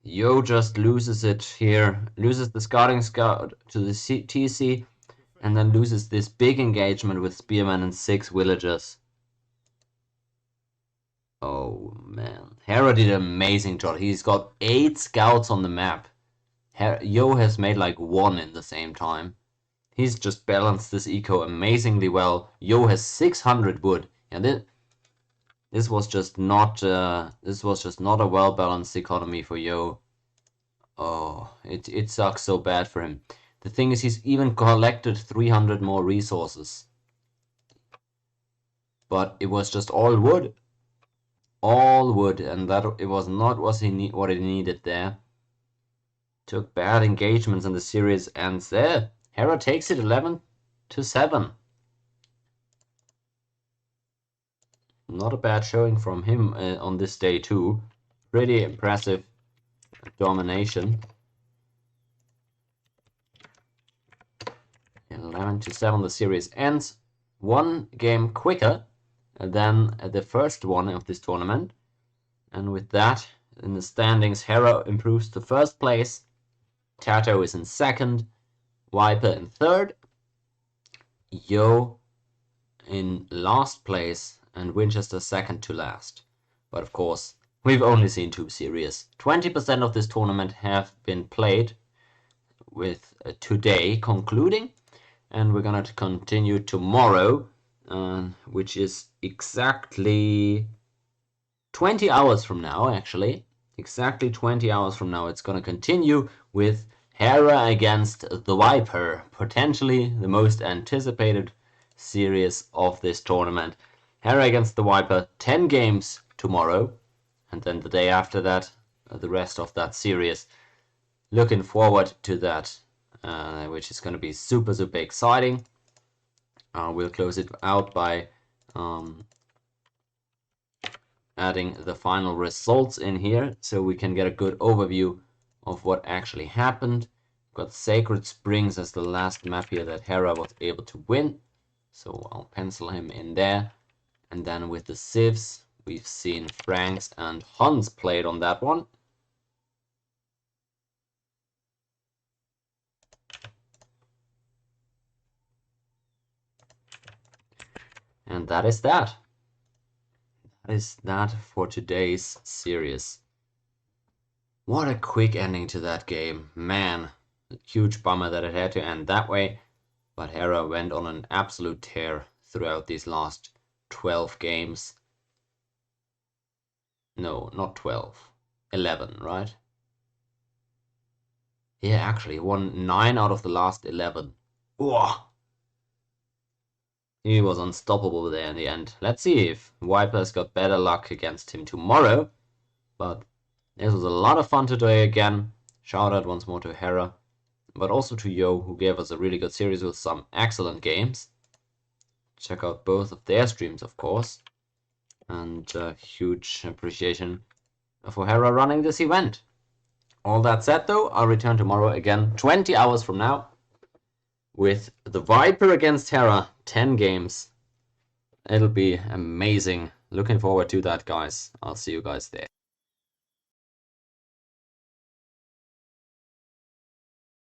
Yo just loses it here, loses the scouting scout to the TC, and then loses this big engagement with spearmen and 6 villagers. Oh man, Hera did an amazing job. He's got 8 scouts on the map. Yo has made like 1 in the same time. He's just balanced this eco amazingly well. Yo has 600 wood, and this was just not a well balanced economy for Yo. Oh, it sucks so bad for him. The thing is, he's even collected 300 more resources, but it was just all wood, and that it was not what he needed there. Took bad engagements, and the series ends there. Hera takes it 11-7. Not a bad showing from him on this day too. Pretty impressive domination. 11-7 the series ends. 1 game quicker than the first one of this tournament. And with that, in the standings, Hera improves to 1st place. Tato is in 2nd. Viper in 3rd. Yo in last place. And Winchester 2nd to last. But of course, we've only seen 2 series. 20% of this tournament have been played, with today concluding. And we're gonna continue tomorrow, which is exactly 20 hours from now, actually, exactly 20 hours from now, it's going to continue with Hera against the Viper, potentially the most anticipated series of this tournament. Hera against the Viper, 10 games tomorrow, and then the day after that, the rest of that series. Looking forward to that, which is going to be super, super exciting. We'll close it out by adding the final results in here so we can get a good overview of what actually happened. We've got Sacred Springs as the last map here that Hera was able to win, so I'll pencil him in there. And then with the Civs, we've seen Franks and Huns played on that one. And that is that. That is that for today's series. What a quick ending to that game. Man, a huge bummer that it had to end that way. But Hera went on an absolute tear throughout these last 12 games. No, not 12. 11, right? Yeah, actually, won 9 out of the last 11. Whoa! He was unstoppable there in the end. Let's see if Viper's got better luck against him tomorrow. But this was a lot of fun today again. Shout out once more to Hera, but also to Yo, who gave us a really good series with some excellent games. Check out both of their streams, of course. And huge appreciation for Hera running this event. All that said, though, I'll return tomorrow again, 20 hours from now, with the Viper against Hera, 10 games. It'll be amazing. Looking forward to that, guys. I'll see you guys there.